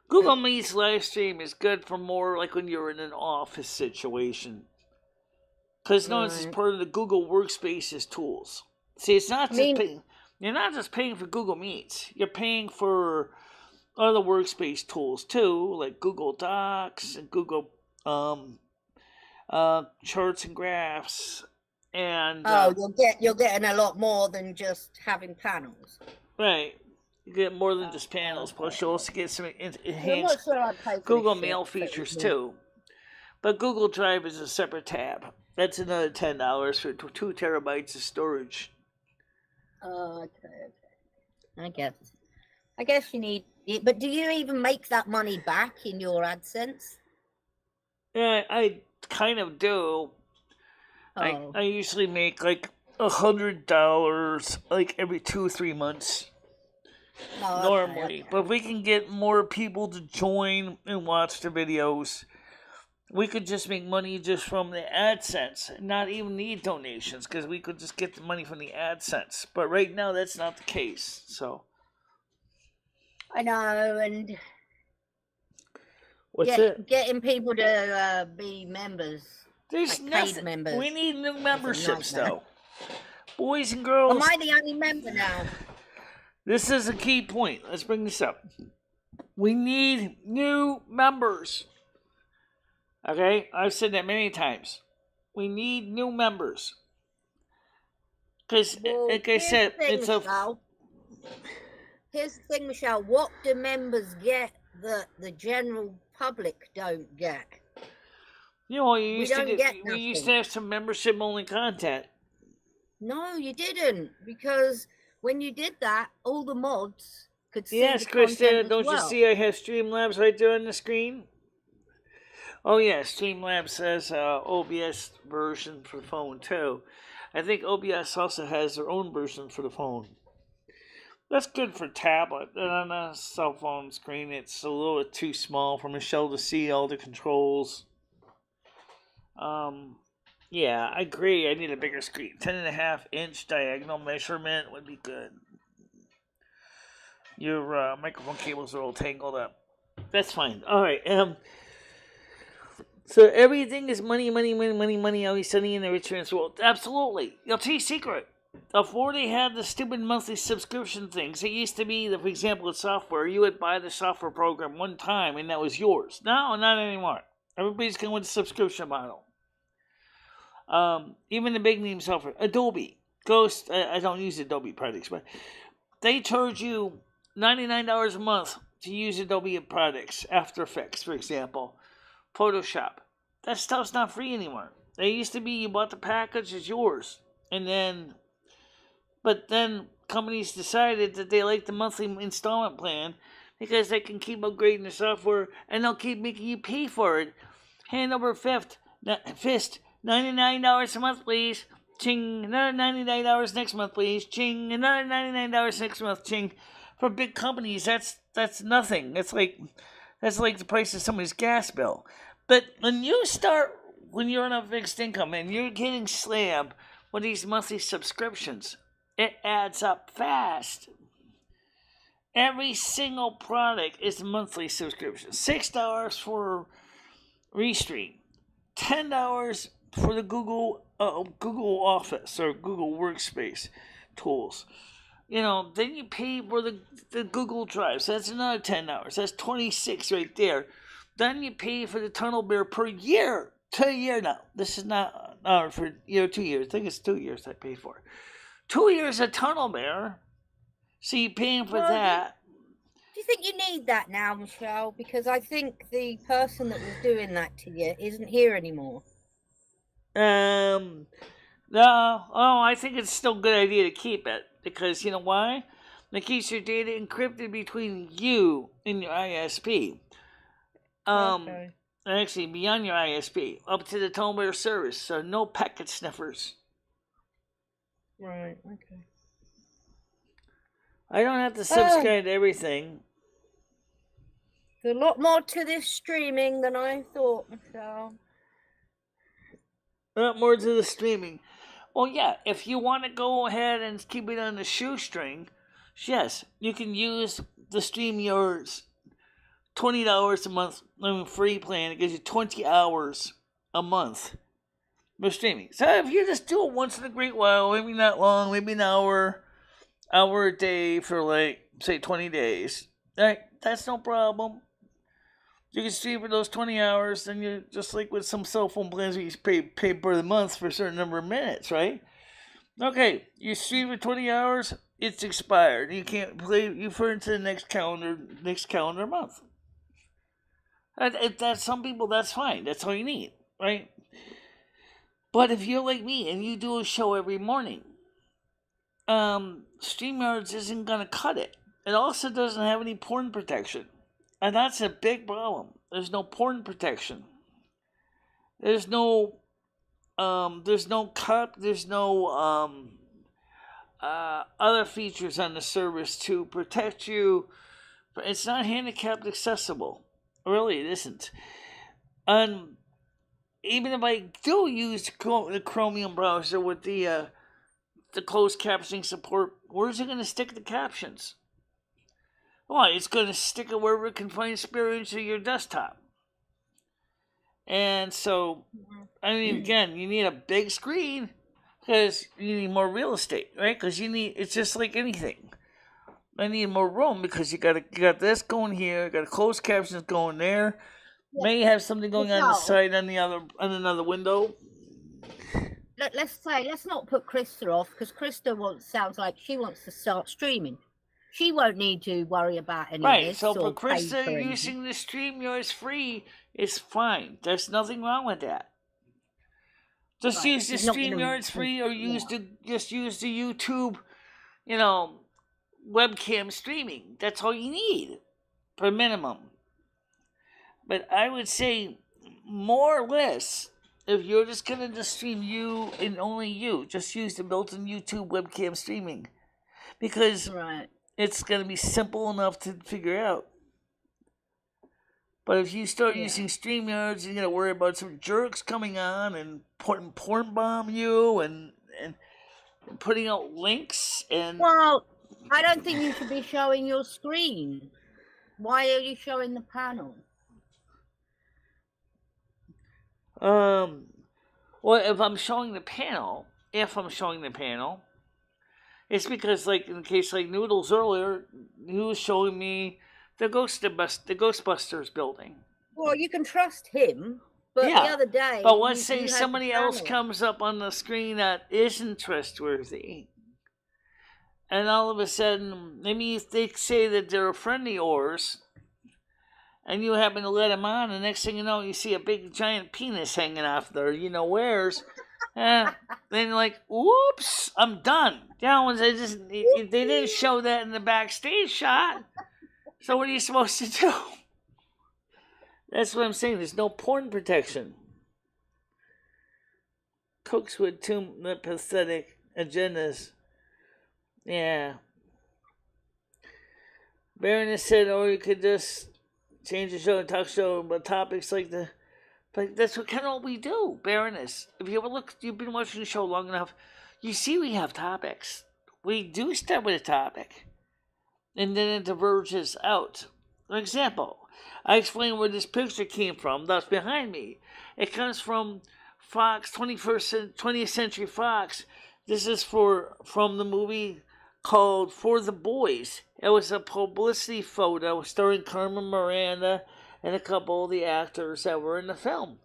Google Meet's live stream is good for more like when you're in an office situation. Because no, it's part of the Google Workspace's tools. See, it's not just you're not just paying for Google Meets. You're paying for other workspace tools too, like Google Docs and Google charts and graphs. And you're getting a lot more than just having panels. Right, you get more than just panels. Plus, you also get some enhanced Google Mail features too. But Google Drive is a separate tab. That's another $10 for 2 terabytes of storage. Okay. I guess you need it, but do you even make that money back in your AdSense? Yeah, I kind of do. Oh. I usually make like $100 like every 2 or 3 months. Normally. Okay. But if we can get more people to join and watch the videos, we could just make money just from the AdSense and not even need donations because we could just get the money from the AdSense. But right now, that's not the case. So I know, and getting people to be members. There's like nothing. Paid members. We need new memberships, though. Boys and girls. Am I the only member now? This is a key point. Let's bring this up. We need new members. Okay? I've said that many times. We need new members. Because, like I said, it's a... Here's the thing, Michelle. What do members get that the general public don't get? You know, we used to have some membership-only content. No, you didn't. Because when you did that, all the mods could see Yes, the Krista, don't you see I have Streamlabs right there on the screen? Oh, yeah, Streamlabs has OBS version for the phone, too. I think OBS also has their own version for the phone. That's good for tablet. And on a cell phone screen, it's a little bit too small for Michelle to see all the controls. Yeah, I agree. I need a bigger screen. 10.5-inch diagonal measurement would be good. Your microphone cables are all tangled up. That's fine. All right. So everything is money, always sunny in the rich man's world. Absolutely. I'll tell you a secret. Before they had the stupid monthly subscription things, it used to be that, for example, with software, you would buy the software program one time and that was yours. No, not anymore. Everybody's going with the subscription model. Even the big name software, Adobe, Ghost, I don't use Adobe products, but they charge you $99 a month to use Adobe products. After Effects, for example. Photoshop. That stuff's not free anymore. It used to be you bought the package, it's yours. But then companies decided that they like the monthly installment plan because they can keep upgrading the software and they'll keep making you pay for it. Hand over fist. $99 a month, please. Ching. Another $99 next month, please. Ching. Another $99 next month. Ching. For big companies, that's nothing. That's like the price of somebody's gas bill. But when you're on a fixed income and you're getting slammed with these monthly subscriptions, it adds up fast. Every single product is a monthly subscription. $6 for Restream, $10 for the Google Office or Google Workspace tools. Then you pay for the Google Drive, so that's another $10. That's $26 right there. Then you pay for the Tunnel Bear per year. 2 year now. This is not for 2 years. I think it's 2 years I paid for. 2 years of Tunnel Bear. So you're paying for that. Do you think you need that now, Michelle? Because I think the person that was doing that to you isn't here anymore. No. Oh, I think it's still a good idea to keep it. Because you know why? It keeps your data encrypted between you and your ISP. Okay. Actually, beyond your ISP, up to the Tunnel Bear service, so no packet sniffers. Right, okay. I don't have to subscribe to everything. There's a lot more to this streaming than I thought, Michelle. A lot more to the streaming. Well, yeah, if you want to go ahead and keep it on the shoestring, yes, you can use the StreamYards $20 a month free plan. It gives you 20 hours a month for streaming. So if you just do it once in a great while, maybe not long, maybe an hour a day for say 20 days, right? That's no problem. You can stream for those 20 hours, then you just like with some cell phone plans, you pay per the month for a certain number of minutes, right? Okay, you stream for 20 hours, it's expired. You can't play. You put it into the next calendar month. If that's some people, that's fine. That's all you need, right? But if you're like me and you do a show every morning, StreamYards isn't gonna cut it. It also doesn't have any porn protection. And that's a big problem. There's no porn protection. There's no cut. There's no other features on the service to protect you. It's not handicapped accessible. Really, it isn't. And even if I do use the Chromium browser with the closed captioning support, where's it going to stick the captions? Well, it's going to stick it wherever it can find experience of your desktop. And so, I mean, again, you need a big screen because you need more real estate, right? Because it's just like anything. I need more room because you got this going here, you got closed captions going there. Yeah. May have something going on the side on another window. Let's not put Krista off because Krista sounds like she wants to start streaming. She won't need to worry about any of this. Right, so for Krista, using the StreamYards free is fine. There's nothing wrong with that. Just use the StreamYards free or just use the YouTube, webcam streaming. That's all you need, per minimum. But I would say, more or less, if you're just going to just stream you and only you, just use the built-in YouTube webcam streaming. Because... Right. It's going to be simple enough to figure out. But if you start using StreamYards, you're going to worry about some jerks coming on and porn bomb you and putting out links. Well, I don't think you should be showing your screen. Why are you showing the panel? Well, if I'm showing the panel, it's because, like, in the case like Noodles earlier, he was showing me the Ghostbusters building. Well, you can trust him, but the other day... But let's say somebody else comes up on the screen that isn't trustworthy, and all of a sudden, maybe they say that they're a friend of yours, and you happen to let them on, and next thing you know, you see a big giant penis hanging off there, where's... then like, whoops, I'm done. They didn't show that in the backstage shot. So what are you supposed to do? That's what I'm saying. There's no porn protection. Cooks with too pathetic agendas. Yeah. Baroness said, or you could just change the show and talk show about topics like the. But that's what kind of what we do, Baroness. If you ever look, you've been watching the show long enough, you see we have topics. We do start with a topic, and then it diverges out. For example, I explained where this picture came from. That's behind me. It comes from Fox, 20th Century Fox. This is from the movie called For the Boys. It was a publicity photo starring Carmen Miranda and a couple of the actors that were in the film.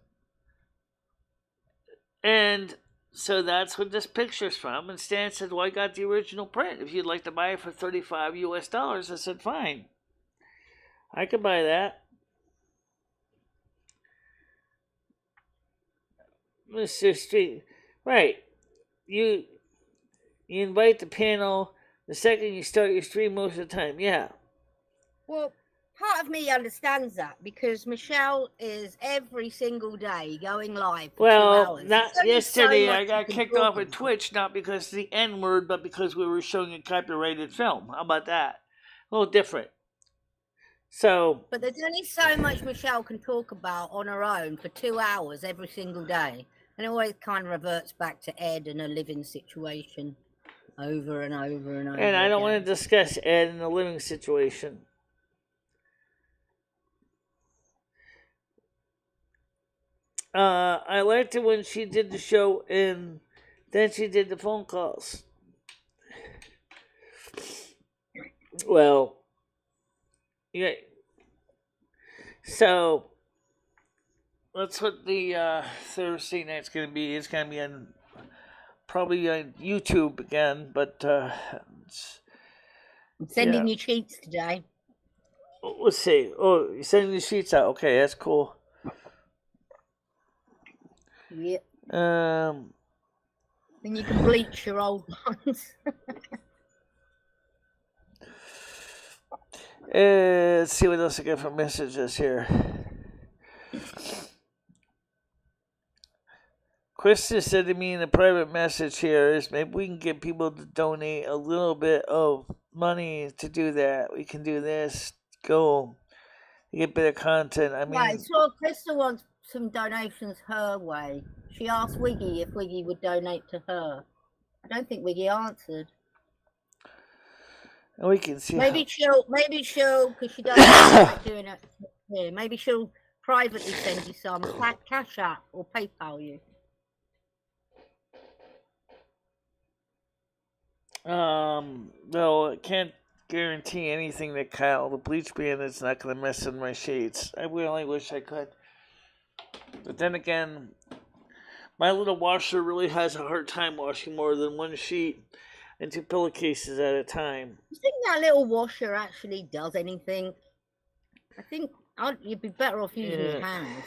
And so that's what this picture's from. And Stan said, well, I got the original print. If you'd like to buy it for $35 US, I said, fine. I could buy that. Mr. Street. Right. You invite the panel the second you start your stream most of the time. Yeah. Well, part of me understands that because Michelle is every single day going live for 2 hours. Not yesterday. I got kicked off of Twitch, not because of the N word, but because we were showing a copyrighted film. How about that? A little different. So. But there's only so much Michelle can talk about on her own for 2 hours every single day. And it always kind of reverts back to Ed and a living situation over and over and over. And I don't want to discuss Ed and the living situation. I liked it when she did the show and then she did the phone calls. Well, yeah. So that's what the Thursday night's going to be. It's going to be on probably on YouTube again, but I'm sending you sheets today. Let's see. Oh, you're sending the sheets out. Okay, that's cool. Yep. Then you can bleach your old ones. Let's see what else I get for messages here. Krista said to me in a private message here is maybe we can get people to donate a little bit of money to do that. We can do this. Go. Get better content. I mean, right, so Krista wants some donations her way. She asked Wiggy if Wiggy would donate to her. I don't think Wiggy answered. We can see. Maybe she'll, because she doesn't like doing it here. Maybe she'll privately send you some CashApp or PayPal you. No, I can't guarantee anything that Kyle, the bleach band, is not going to mess with my sheets. I really wish I could. But then again, my little washer really has a hard time washing more than one sheet and 2 pillowcases at a time. You think that little washer actually does anything? I think you'd be better off using your hands.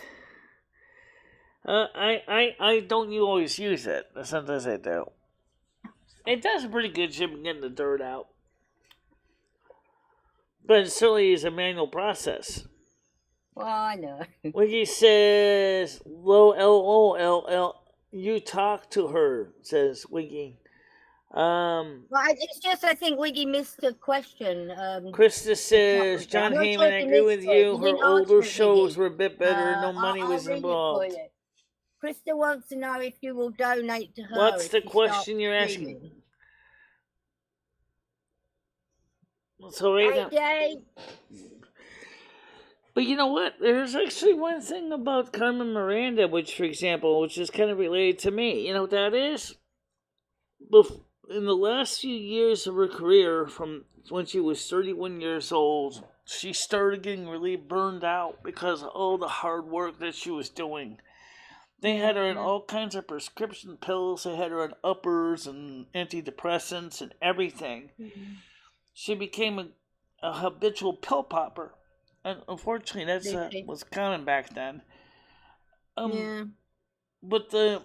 I don't always use it. Sometimes I do. It does a pretty good job of getting the dirt out. But it certainly is a manual process. Well, I know. Wiggy says, LOL, you talk to her, says Wiggy. Well, it's just I think Wiggy missed a question. Krista says, John Heyman, I agree with you. Her older shows were a bit better. No money was involved. Krista wants to know if you will donate to her. What's the question you're asking? So right now, but you know what? There's actually one thing about Carmen Miranda, which is kind of related to me. You know what that is? In the last few years of her career, from when she was 31 years old, she started getting really burned out because of all the hard work that she was doing. They had her on all kinds of prescription pills. They had her on uppers and antidepressants and everything. Mm-hmm. She became a habitual pill popper. And unfortunately, that's was common back then. But the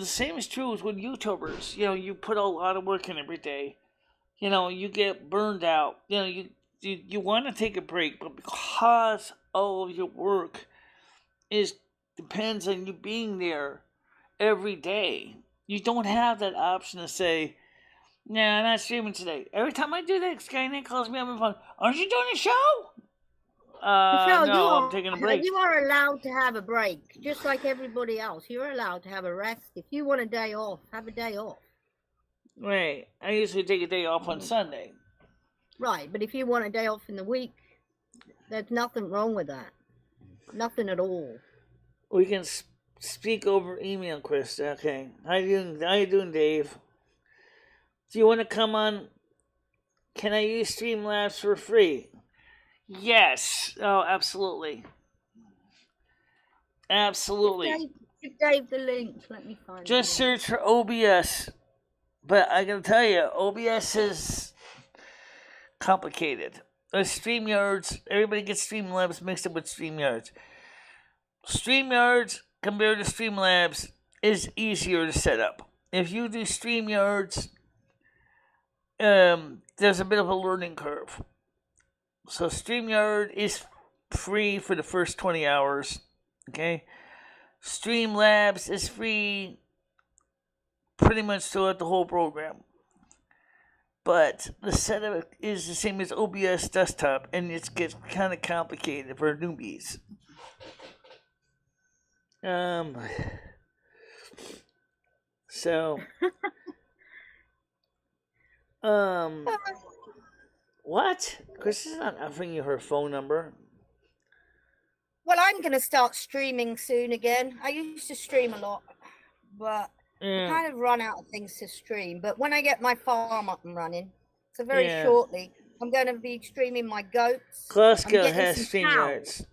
same is true with YouTubers. You know, you put a lot of work in every day. You know, you get burned out. You know, you want to take a break, but because all of your work is depends on you being there every day. You don't have that option to say, "Nah, I'm not streaming today." Every time I do that, Skynet calls me up on the phone. Aren't you doing a show? Michelle, No, I'm taking a break. You are allowed to have a break, just like everybody else. You're allowed to have a rest. If you want a day off, have a day off. Right. I usually take a day off on Sunday. Right, but if you want a day off in the week, there's nothing wrong with that. Nothing at all. We can speak over email, Chris. Okay. How you doing, Dave? Do you want to come on? Can I use Streamlabs for free? Yes. Oh, absolutely. Absolutely. Give Dave the link. Let me find it. Just search for OBS. But I can tell you, OBS is complicated. StreamYards, everybody gets Streamlabs mixed up with StreamYards. StreamYards compared to Streamlabs is easier to set up. If you do StreamYards, there's a bit of a learning curve. So StreamYard is free for the first 20 hours. Okay? Streamlabs is free pretty much throughout the whole program. But the setup is the same as OBS desktop, and it gets kind of complicated for newbies. So, what? Chris is not offering you her phone number. Well, I'm going to start streaming soon again. I used to stream a lot, but I kind of run out of things to stream. But when I get my farm up and running, so very shortly, I'm going to be streaming my goats. Glasgow has StreamYards.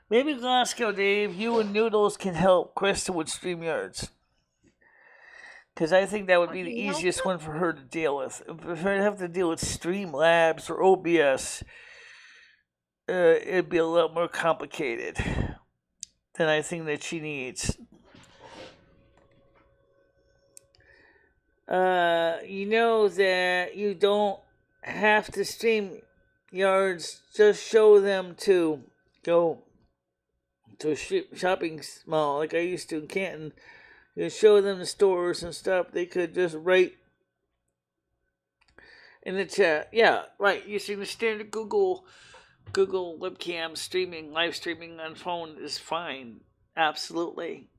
Maybe Glasgow, Dave, you and Noodles can help Krista with StreamYards. Because I think that would be the easiest one for her to deal with. If her to have to deal with Streamlabs or OBS, it'd be a lot more complicated than I think that she needs. You know that you don't have to stream yards, just show them to go to a shopping mall like I used to in Canton. You show them the stores and stuff. They could just write in the chat. Yeah, right. Using the standard Google webcam streaming, live streaming on phone is fine. Absolutely.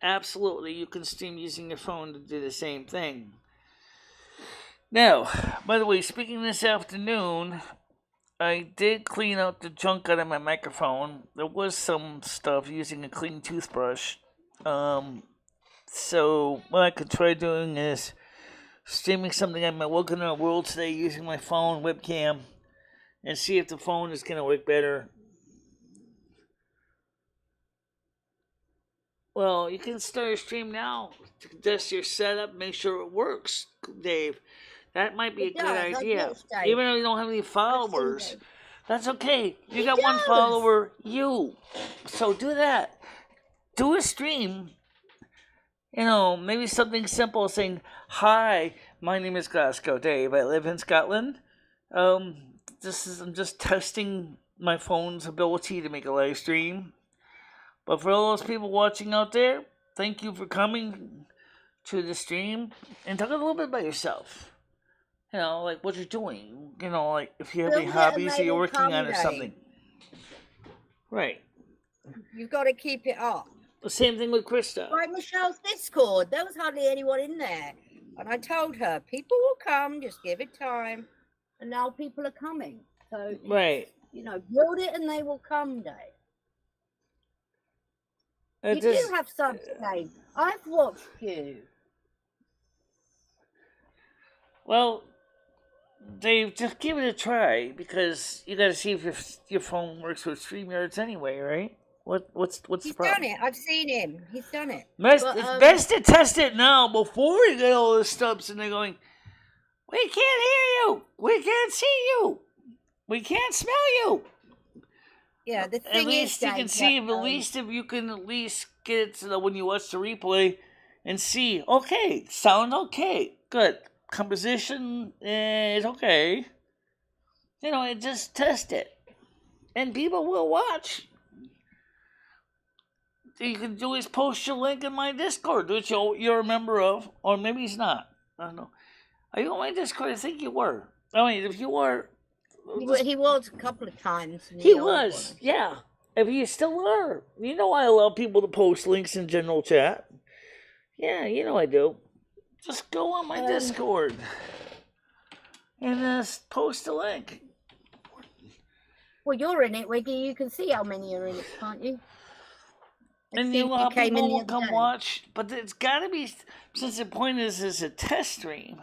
Absolutely, you can stream using your phone to do the same thing. Now, by the way, speaking this afternoon, I did clean out the junk out of my microphone. There was some stuff using a clean toothbrush. So what I could try doing is streaming something on my Welcome to Our World today using my phone webcam and see if the phone is going to work better. Well, you can start a stream now. Test your setup, make sure it works, Dave. That might be a good idea. Even though you don't have any followers, that's okay. You got one follower, you. So do that. Do a stream. You know, maybe something simple saying, "Hi, my name is Glasgow Dave. I live in Scotland. I'm just testing my phone's ability to make a live stream. But for all those people watching out there, thank you for coming to the stream and talk a little bit about yourself. You know, like what you're doing. You know, like if you have any hobbies that you're working on or something. Right. You've got to keep it up. The same thing with Krista. Like Michelle's Discord, there was hardly anyone in there. And I told her, people will come, just give it time. And now people are coming. So, right. You know, build it and they will come, Dave. You do have subs, Dave. I've watched you. Well, Dave, just give it a try because you got to see if your phone works with StreamYards anyway, right? What's the problem? He's done it. I've seen him. He's done it. It's best to test it now before you get all the stubs and they're going, we can't hear you. We can't see you. We can't smell you. Yeah, the thing at least is, you can see. At least if you can at least get it so that when you watch the replay and see, okay, sound okay, good, composition is okay. You know, and just test it, and people will watch. you can do is post your link in my Discord, which you're a member of, or maybe he's not. I don't know. Are you on my Discord? I think you were. I mean, if you were... He was a couple of times. He was, yeah. If you still are. You know I allow people to post links in general chat. Yeah, you know I do. Just go on my Discord and post a link. Well, you're in it, Wiggy. You can see how many are in it, can't you? And you know people will come watch, but it's got to be, since the point is it's a test stream.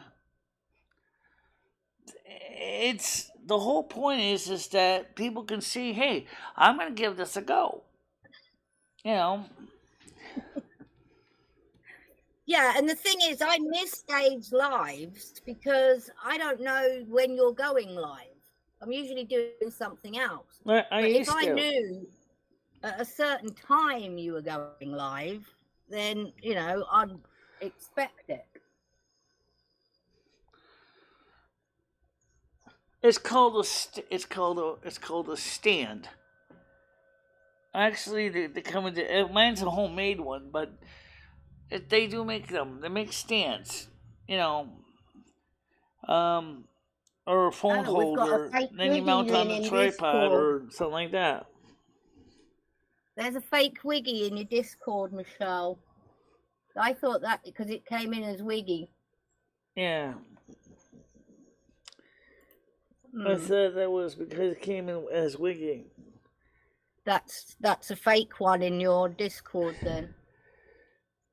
It's the whole point is that people can see, hey, I'm going to give this a go. You know. Yeah, and the thing is, I miss Dave's lives because I don't know when you're going live. I'm usually doing something else. If I knew at a certain time you were going live, then I'd expect it. It's called a stand. Actually, they come into mine's a homemade one, but they do make them. They make stands, or a phone holder. Then you mount on a tripod or something like that. There's a fake Wiggy in your Discord, Michelle. I thought that because it came in as Wiggy. Yeah. I thought that was because it came in as Wiggy. That's a fake one in your Discord then.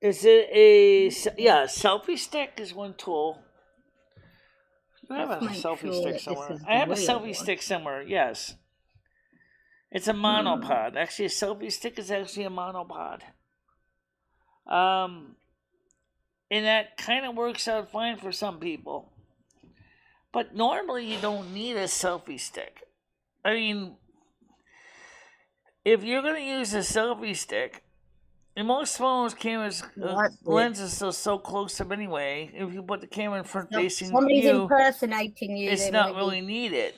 Is it a selfie stick is one tool. I have a selfie stick somewhere. I have a selfie stick somewhere, yes. It's a monopod. Actually, a selfie stick is actually a monopod. And that kind of works out fine for some people. But normally you don't need a selfie stick. I mean, if you're going to use a selfie stick, and most phones, cameras, lenses are so close to them anyway. If you put the camera in front facing somebody's you, impersonating you. It's not really needed.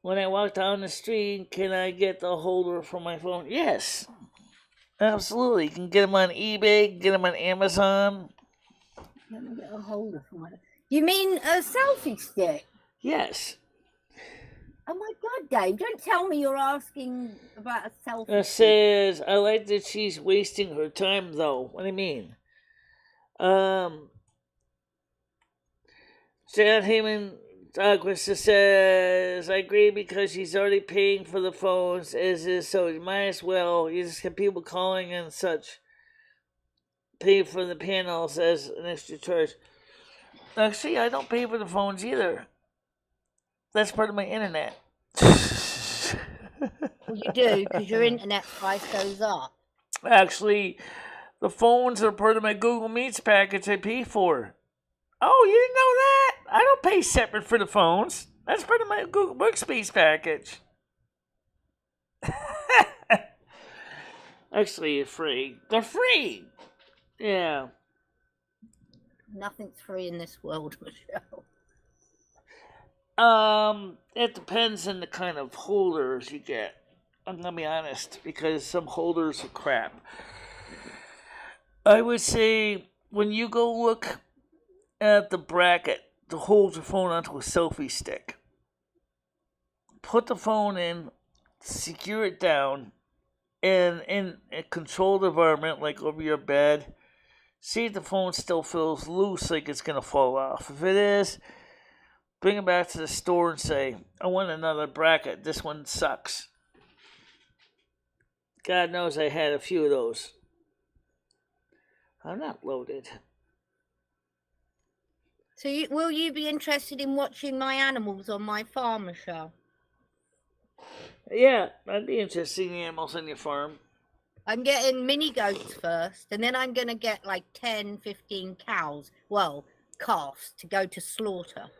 When I walk down the street, can I get the holder for my phone? Yes, absolutely. You can get them on eBay, get them on Amazon. Let me get a holder for my... You mean a selfie stick? Yes. Oh my God, Dave, don't tell me you're asking about a selfie. It says, I like that she's wasting her time, though. What do you mean? Jan Heyman Aguista says, I agree because she's already paying for the phones, so you might as well. You just get people calling and such. Pay for the panels as an extra charge. Actually, I don't pay for the phones either. That's part of my internet. Well, you do, because your internet price goes up. Actually, the phones are part of my Google Meets package I pay for. Oh, you didn't know that? I don't pay separate for the phones. That's part of my Google Workspace package. Actually, it's free. They're free. Yeah. Nothing's free in this world, Michelle. It depends on the kind of holders you get. I'm gonna be honest, because some holders are crap. I would say when you go look at the bracket to hold your phone onto a selfie stick, put the phone in, secure it down, and in a controlled environment like over your bed, see if the phone still feels loose like it's gonna fall off. If it is, bring it back to the store and say, I want another bracket. This one sucks. God knows I had a few of those. I'm not loaded. So will you be interested in watching my animals on my farm, Michelle? Yeah, I'd be interested in the animals on your farm. I'm getting mini goats first, and then I'm going to get like 10, 15 cows. Well, calves to go to slaughter.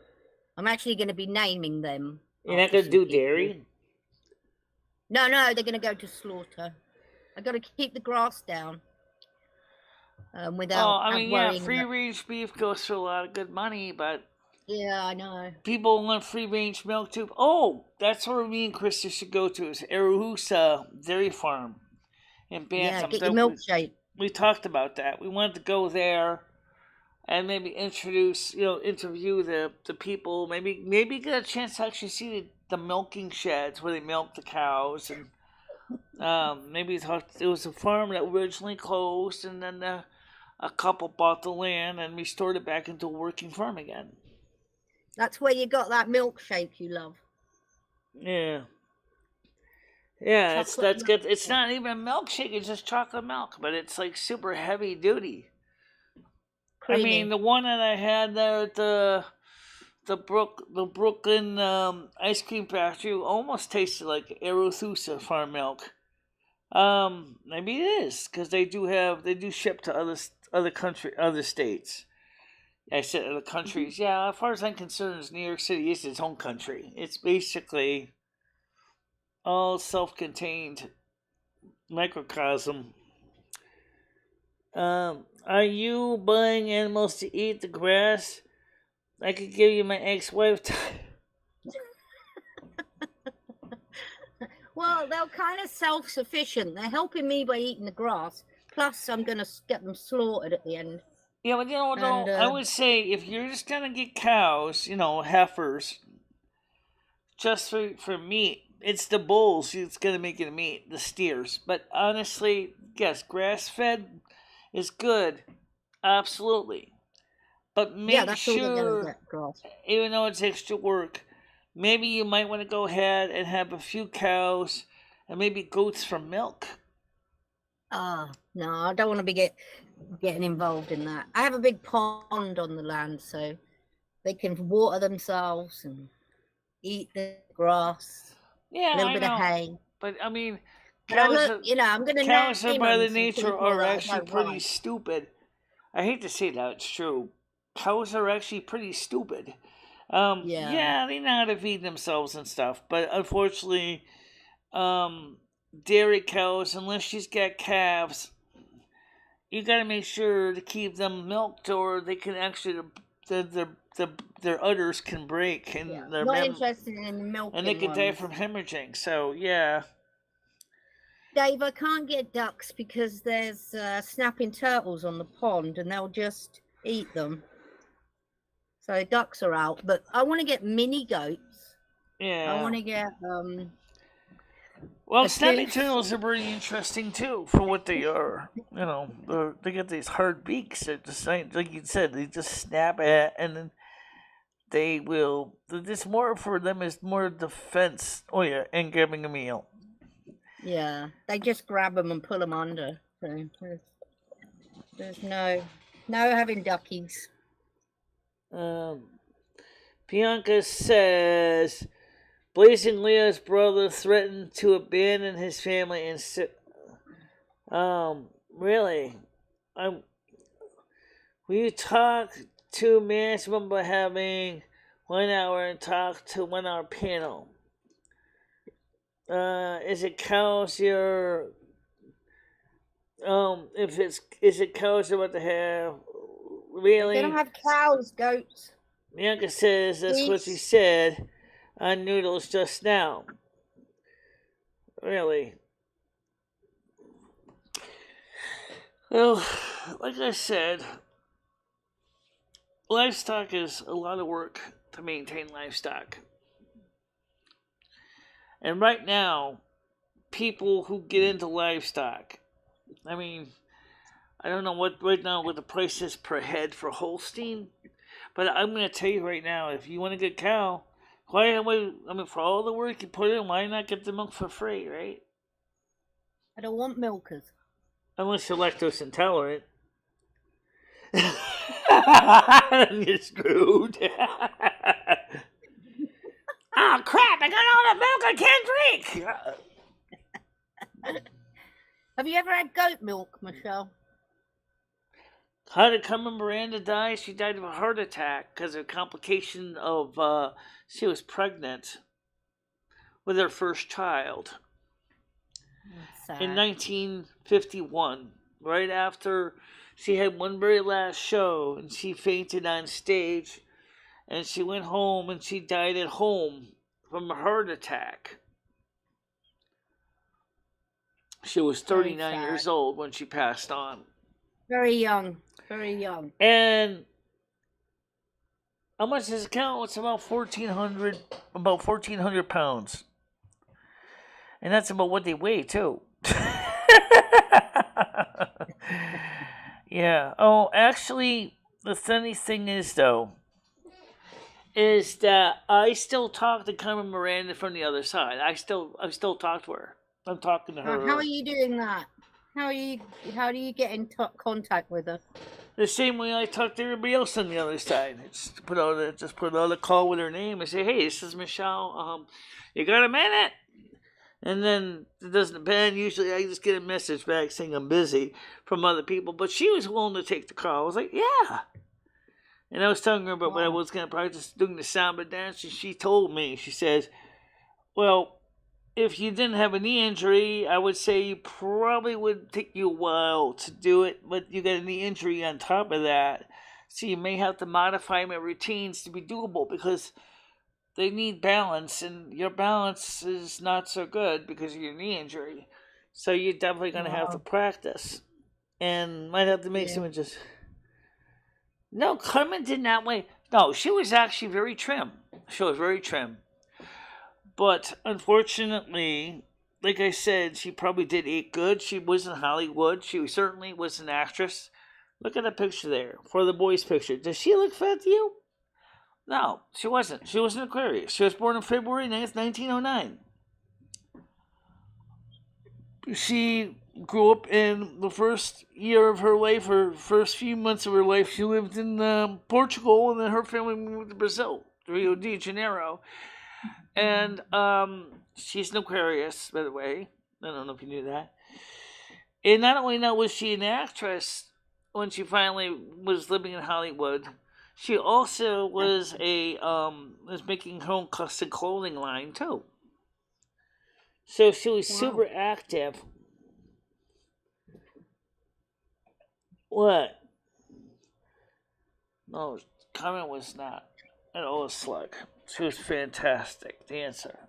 I'm actually going to be naming them. You're not going to do dairy? No, they're going to go to slaughter. I got to keep the grass down. Without free range beef goes for a lot of good money, but Yeah, I know. People want free range milk too. Oh, that's where me and Krista should go to, is Aruhusa Dairy Farm in Yeah, Bantam. get your milkshake. We talked about that. We wanted to go there and maybe interview the people. Maybe get a chance to actually see the milking sheds where they milk the cows, and maybe it was a farm that originally closed, and then a couple bought the land and restored it back into a working farm again. That's where you got that milkshake you love. Yeah. Yeah, Chocolate that's good. It's not even a milkshake; it's just chocolate milk, but it's like super heavy duty. Creamy. I mean, the one that I had there at the Brooklyn ice cream factory almost tasted like Arethusa farm milk. Maybe it is because they do ship to other states. I said other countries. Yeah, as far as I'm concerned, New York City is its own country. It's basically all self-contained microcosm. Are you buying animals to eat the grass? I could give you my ex-wife. Well, they're kind of self-sufficient. They're helping me by eating the grass. Plus, I'm going to get them slaughtered at the end. Yeah, but I would say if you're just going to get cows, heifers, just for meat, it's the bulls that's going to make it meat, the steers. But honestly, yes, grass-fed is good. Absolutely. But make sure, even though it's extra work, maybe you might want to go ahead and have a few cows and maybe goats for milk. No, I don't want to be getting involved in that. I have a big pond on the land, so they can water themselves and eat the grass. Yeah, a little bit of hay. But I mean, cows I'm going to cows are by the nature are actually pretty stupid. I hate to say that, it's true. Cows are actually pretty stupid. Yeah, they know how to feed themselves and stuff, but unfortunately, dairy cows, unless she's got calves, you got to make sure to keep them milked, or they can actually their udders can break, and they're not interested in milking, and they can die from hemorrhaging. So yeah. Dave, I can't get ducks because there's snapping turtles on the pond, and they'll just eat them. So ducks are out, but I want to get mini goats. Yeah. I want to get Well, snapping turtles are pretty interesting too, for what they are. They get these hard beaks that just, like you said, they just snap at, and then they will. This more for them is more defense. Oh yeah, and grabbing a meal. Yeah, they just grab them and pull them under. So there's no having duckies. Bianca says, Blazing Leo's brother threatened to abandon his family and really? Will you talk to management by having 1 hour and talk to 1 hour panel? Is it cows you're is it cows you're about to have? Really? They don't have cows, goats. Bianca says that's what she said on Noodles just now. Really? Well, like I said, livestock is a lot of work to maintain livestock. And right now, people who get into livestock, I mean, I don't know what the price is per head for Holstein, but I'm going to tell you right now, if you want a good cow, for all the work you put in, why not get the milk for free, right? I don't want milkers. Unless you're lactose intolerant. Then you're screwed. Oh crap, I got all that milk I can't drink! Have you ever had goat milk, Michelle? How did Carmen Miranda die? She died of a heart attack because of a complication of, she was pregnant with her first child. In 1951, right after she had one very last show, and she fainted on stage, and she went home and she died at home from a heart attack. She was 39 years old when she passed on. Very young. Very young. And how much does it count? It's about 1,400 pounds. And that's about what they weigh, too. Yeah. Oh, actually, the funny thing is, though, is that I still talk to Carmen Miranda from the other side. I still talk to her. I'm talking to her. How are you doing that? How do you get in contact with her? The same way I talk to everybody else on the other side. Just put out a call with her name and say, "Hey, this is Michelle. You got a minute?" And then it doesn't depend. Usually I just get a message back saying I'm busy from other people. But she was willing to take the call. I was like, yeah. And I was telling her about what I was going to practice doing the samba dance. And she told me, she says, well, if you didn't have a knee injury, I would say you probably would take you a while to do it. But you got a knee injury on top of that. So you may have to modify my routines to be doable because they need balance, and your balance is not so good because of your knee injury. So you're definitely going to have to practice. And might have to make some adjustments. No, Carmen did not weigh. No, she was actually very trim. She was very trim. But unfortunately, like I said, she probably did eat good. She was in Hollywood. She certainly was an actress. Look at the picture there, for the boys' picture. Does she look fat to you? No, she wasn't. She was an Aquarius. She was born on February 9th, 1909. She grew up in the first year of her life, her first few months of her life, she lived in Portugal, and then her family moved to Brazil, Rio de Janeiro. And she's an Aquarius, by the way. I don't know if you knew that. And not only was she an actress when she finally was living in Hollywood, she also was making her own custom clothing line too. So she was super active. What? No, Carmen was not at all a slug. She was a fantastic dancer.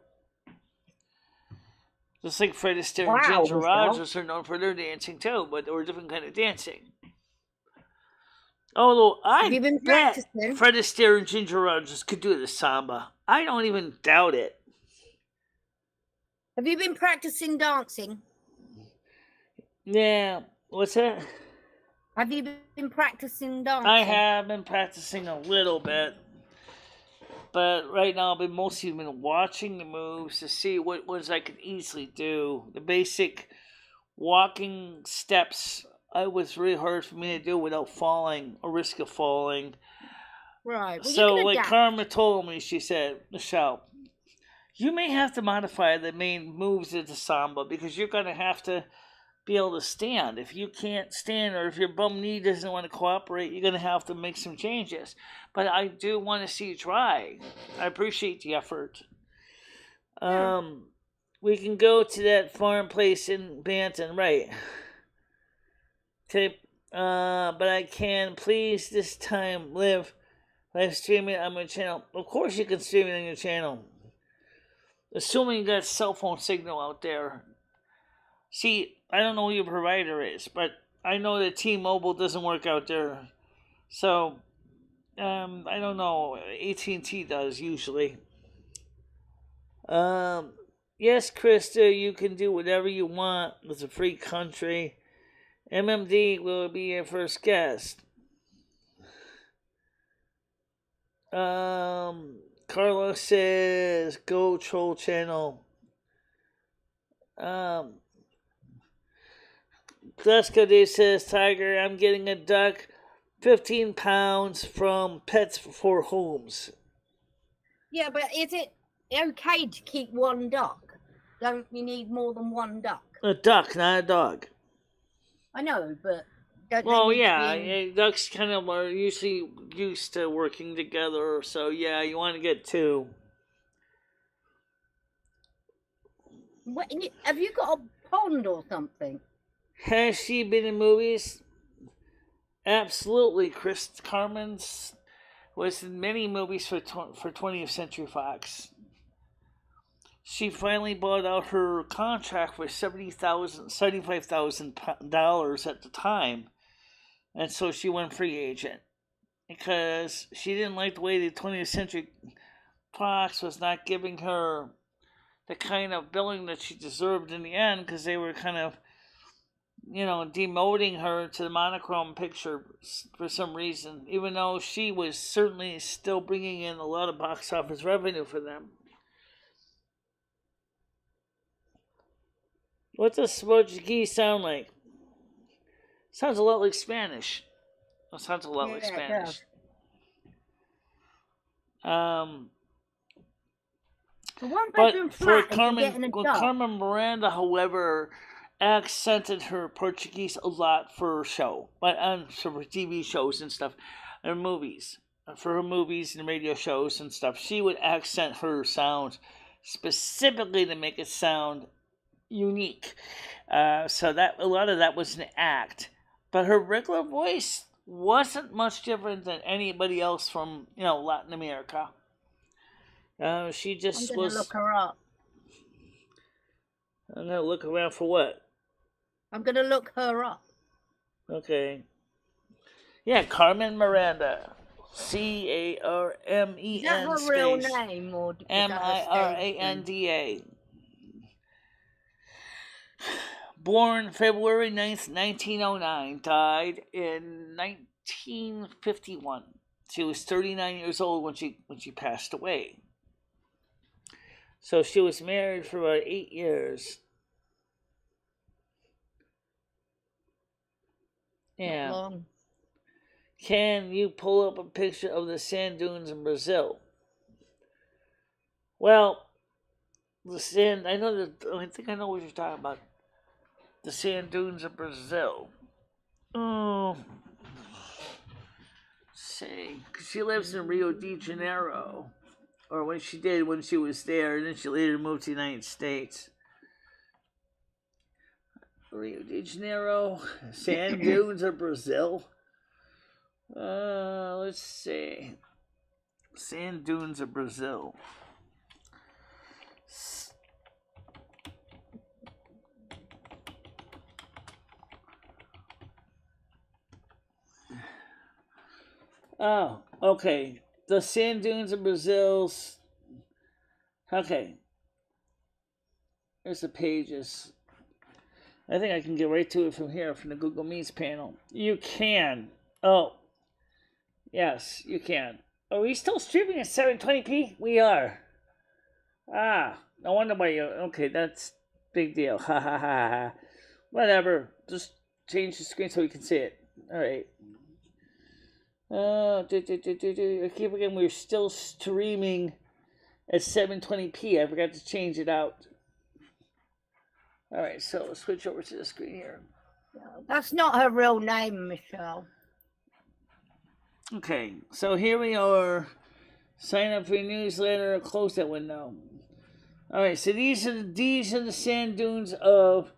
Just like Fred Astaire and Ginger Rogers are known for their dancing too, but they were a different kind of dancing. Although I bet Fred Astaire and Ginger Rogers could do the samba. I don't even doubt it. Have you been practicing dancing? Yeah. What's that? Have you been practicing dancing? I have been practicing a little bit. But right now I've mostly been watching the moves to see what ones I could easily do. The basic walking steps was really hard for me to do without falling or risk of falling. Right. Well, so like Karma told me, she said, Michelle, you may have to modify the main moves of the samba because you're going to have to be able to stand. If you can't stand or if your bum knee doesn't want to cooperate, you're going to have to make some changes. But I do want to see you try. I appreciate the effort. We can go to that farm place in Banton, right? Okay, but I can please this time live streaming on my channel. Of course you can stream it on your channel. Assuming you got cell phone signal out there. See, I don't know who your provider is, but I know that T-Mobile doesn't work out there. So, I don't know. AT&T does usually. Yes, Krista, you can do whatever you want. It's a free country. MMD will be your first guest. Carlos says, go troll channel. Duska Day says, Tiger, I'm getting a duck, 15 pounds from Pets for Homes. Yeah, but is it okay to keep one duck? Don't you need more than one duck? A duck, not a dog. I know, but... ducks kind of are usually used to working together, so yeah, you want to get two. What, have you got a pond or something? Has she been in movies? Absolutely, Carmen's was in many movies for 20th Century Fox. She finally bought out her contract for $75,000 at the time, and so she went free agent because she didn't like the way the 20th Century Fox was not giving her the kind of billing that she deserved in the end, because they were kind of, demoting her to the monochrome picture for some reason, even though she was certainly still bringing in a lot of box office revenue for them. What does Portuguese sound like? Sounds a lot like Spanish. It sounds a lot like Spanish. But for Carmen Miranda, however, accented her Portuguese a lot for show, for TV shows and stuff, and movies. For her movies and radio shows and stuff, she would accent her sound specifically to make it sound unique. So that a lot of that was an act, but her regular voice wasn't much different than anybody else from Latin America. She just I'm gonna look her up. I'm gonna look around for what? I'm gonna look her up. Okay. Yeah, Carmen Miranda. CARMEN. Is that her real name or MIRANDA. Born February 9th, 1909. Died in 1951. She was 39 years old when she passed away. So she was married for about 8 years. Yeah. Long. Can you pull up a picture of the sand dunes in Brazil? Well, I think I know what you're talking about. The sand dunes of Brazil. Oh. See, because she lives in Rio de Janeiro. Or when she was there, and then she later moved to the United States. Rio de Janeiro, sand dunes of Brazil. Let's see. Sand dunes of Brazil. Oh, okay. The sand dunes of Brazil's. Okay. There's the pages. I think I can get right to it from here, from the Google Meets panel. You can. Oh. Yes, you can. Are we still streaming at 720p? We are. Ah, no wonder why you... Okay, that's big deal. Ha ha ha ha. Whatever. Just change the screen so we can see it. Alright. I keep forgetting we're still streaming at 720p. I forgot to change it out. Alright, so let's switch over to the screen here. That's not her real name, Michelle. Okay, so here we are. Sign up for your newsletter or close that window. Alright, so these are the sand dunes of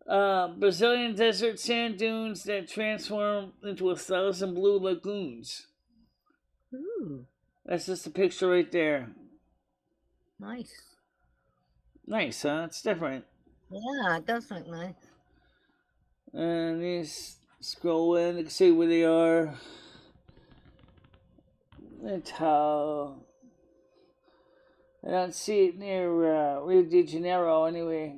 Brazilian desert sand dunes that transform into 1,000 blue lagoons. Ooh. That's just a picture right there. Nice. Nice, huh? It's different. Yeah, it does look nice. And these scroll in, you can see where they are. That's how. I don't see it near Rio de Janeiro anyway.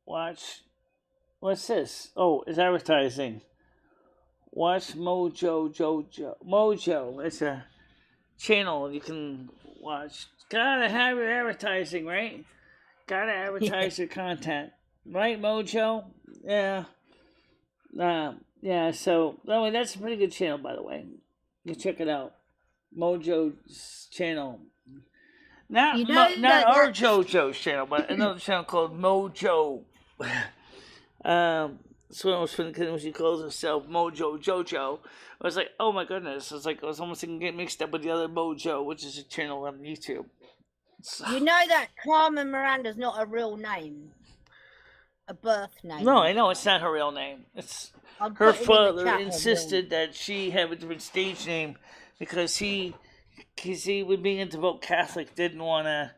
Watch. What's this? Oh, it's advertising. Watch Mojo Jojo. Mojo. It's a channel you can watch. Gotta have your advertising, right? Gotta advertise your content. Right, Mojo? Yeah. Yeah, so anyway, that's a pretty good channel, by the way. You can check it out. Mojo's channel. Not our JoJo's channel, but another channel called Mojo. So I was funny because she calls herself Mojo Jojo. I was like, oh my goodness. I was almost going to get mixed up with the other Mojo, which is a channel on YouTube. So, you know that Carmen Miranda's not a real name. a birth name. No, I know it's not her real name. It's I'll her put it in the father chat, insisted that she have a different stage name because he, with being a devout Catholic, didn't want to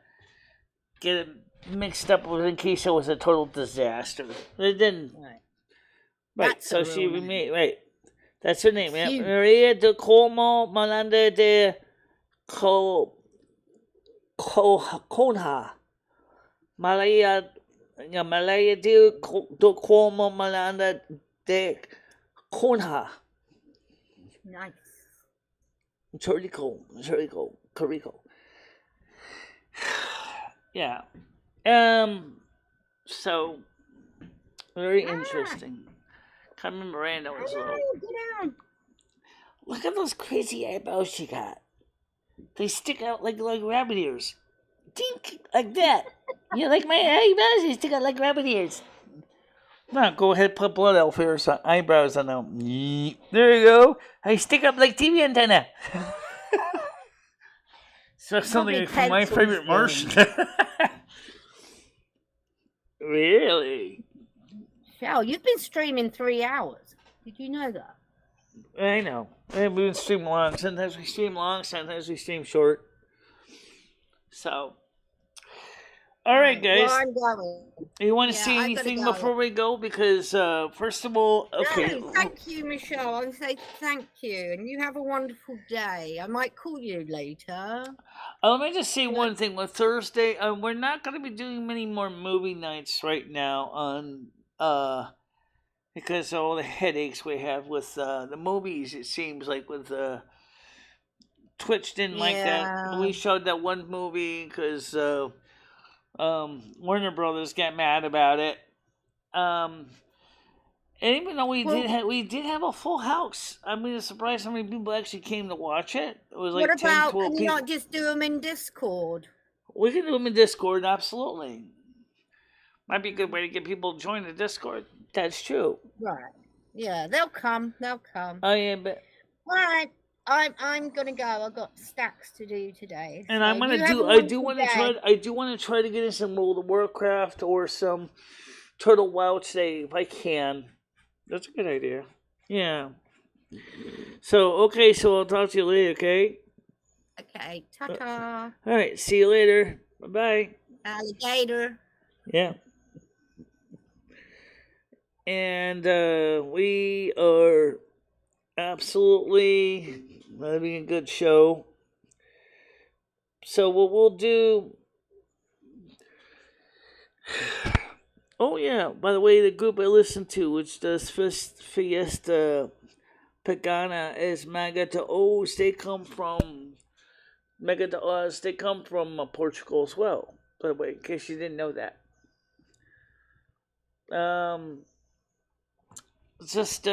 get it mixed up with in case it was a total disaster. It didn't. Right. Right. That's So a she real remade. name. Right. That's her name. Yeah. Huge. Maria de Como Malanda de Conha. Maria de Como Malanda de Conha. Nice. Chorico. Yeah. So very interesting. Carmen Miranda was little. Look at those crazy eyebrows she got. They stick out like rabbit ears. Dink, like that. You like my eyebrows? They stick out like rabbit ears. Now go ahead, put blood elf ears on eyebrows on them. There you go. I stick up like TV antenna. So something from My Favorite Martian. Really? Michelle, you've been streaming 3 hours. Did you know that? I know. We've been streaming long. Sometimes we stream long, sometimes we stream short. So, all right, guys. Well, I'm going. You want to Yeah, see I gotta anything go. before we go? Because first of all, okay. No, thank you, Michelle. I say thank you, and you have a wonderful day. I might call you later. Let me just say one thing. With Thursday, we're not going to be doing many more movie nights right now on because of all the headaches we have with the movies. It seems like with Twitch didn't like that. We showed that one movie because Warner Brothers got mad about it. And even though we did have a full house, I mean, it's surprised how many people actually came to watch it. It was like what 10, about? 12 Can you people. not just do them in Discord? We can do them in Discord, absolutely. Might be a good way to get people to join the Discord. That's true. Right. Yeah, they'll come. Oh yeah, but all right. I'm gonna go. I've got stacks to do today. And so I'm gonna you have do. a I do wonderful want to day. try. I do want to try to get in some World of Warcraft or some Turtle WoW today if I can. That's a good idea. Yeah. So okay. So I'll talk to you later. Okay. Okay. Ta-ta. All right. See you later. Bye bye. Alligator. Yeah. And we are absolutely having a good show. So what we'll do... Oh yeah, by the way, the group I listen to, which does Fiesta Pagana, is Maga to O's. They come from Mega to Oz. They come from Portugal as well, by the way, in case you didn't know that. Just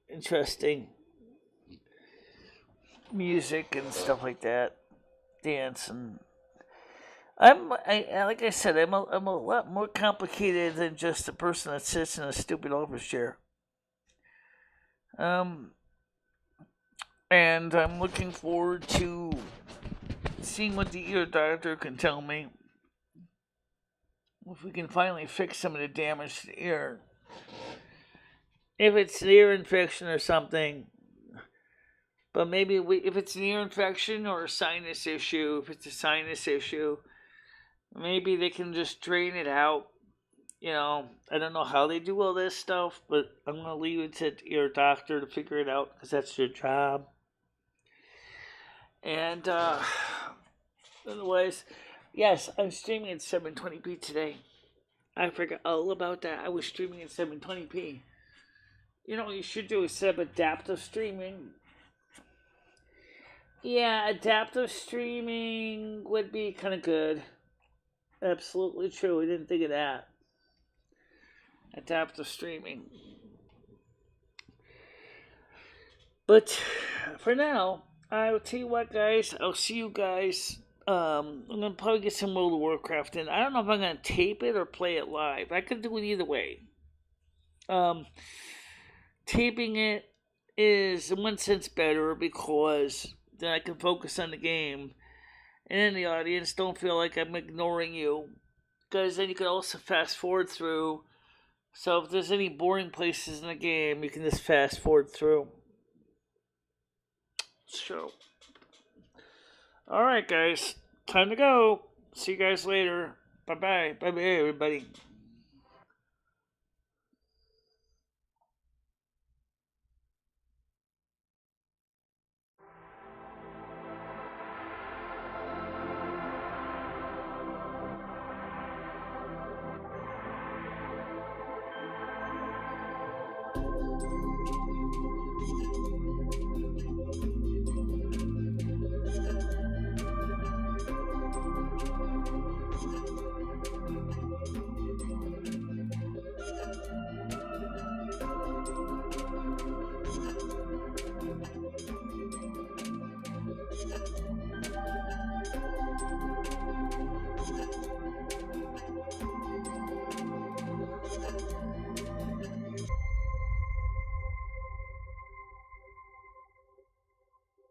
interesting music and stuff like that, dance, and like I said, I'm a lot more complicated than just a person that sits in a stupid office chair. And I'm looking forward to seeing what the ear doctor can tell me. If we can finally fix some of the damage to the ear. If it's an ear infection or something. But maybe if it's an ear infection or a sinus issue, if it's a sinus issue, maybe they can just drain it out. You know, I don't know how they do all this stuff, but I'm going to leave it to the ear doctor to figure it out because that's their job. And, otherwise, yes, I'm streaming at 720p today. I forgot all about that. I was streaming at 720p. You know what you should do is set up adaptive streaming. Yeah, adaptive streaming would be kind of good. Absolutely true. I didn't think of that. Adaptive streaming. But for now, I will tell you what, guys. I'll see you guys. I'm going to probably get some World of Warcraft in. I don't know if I'm going to tape it or play it live. I could do it either way. Taping it is, in one sense, better because then I can focus on the game. And then the audience don't feel like I'm ignoring you. because then you can also fast forward through. So if there's any boring places in the game, you can just fast forward through. So, alright guys, time to go. See you guys later. Bye-bye. Bye-bye, everybody.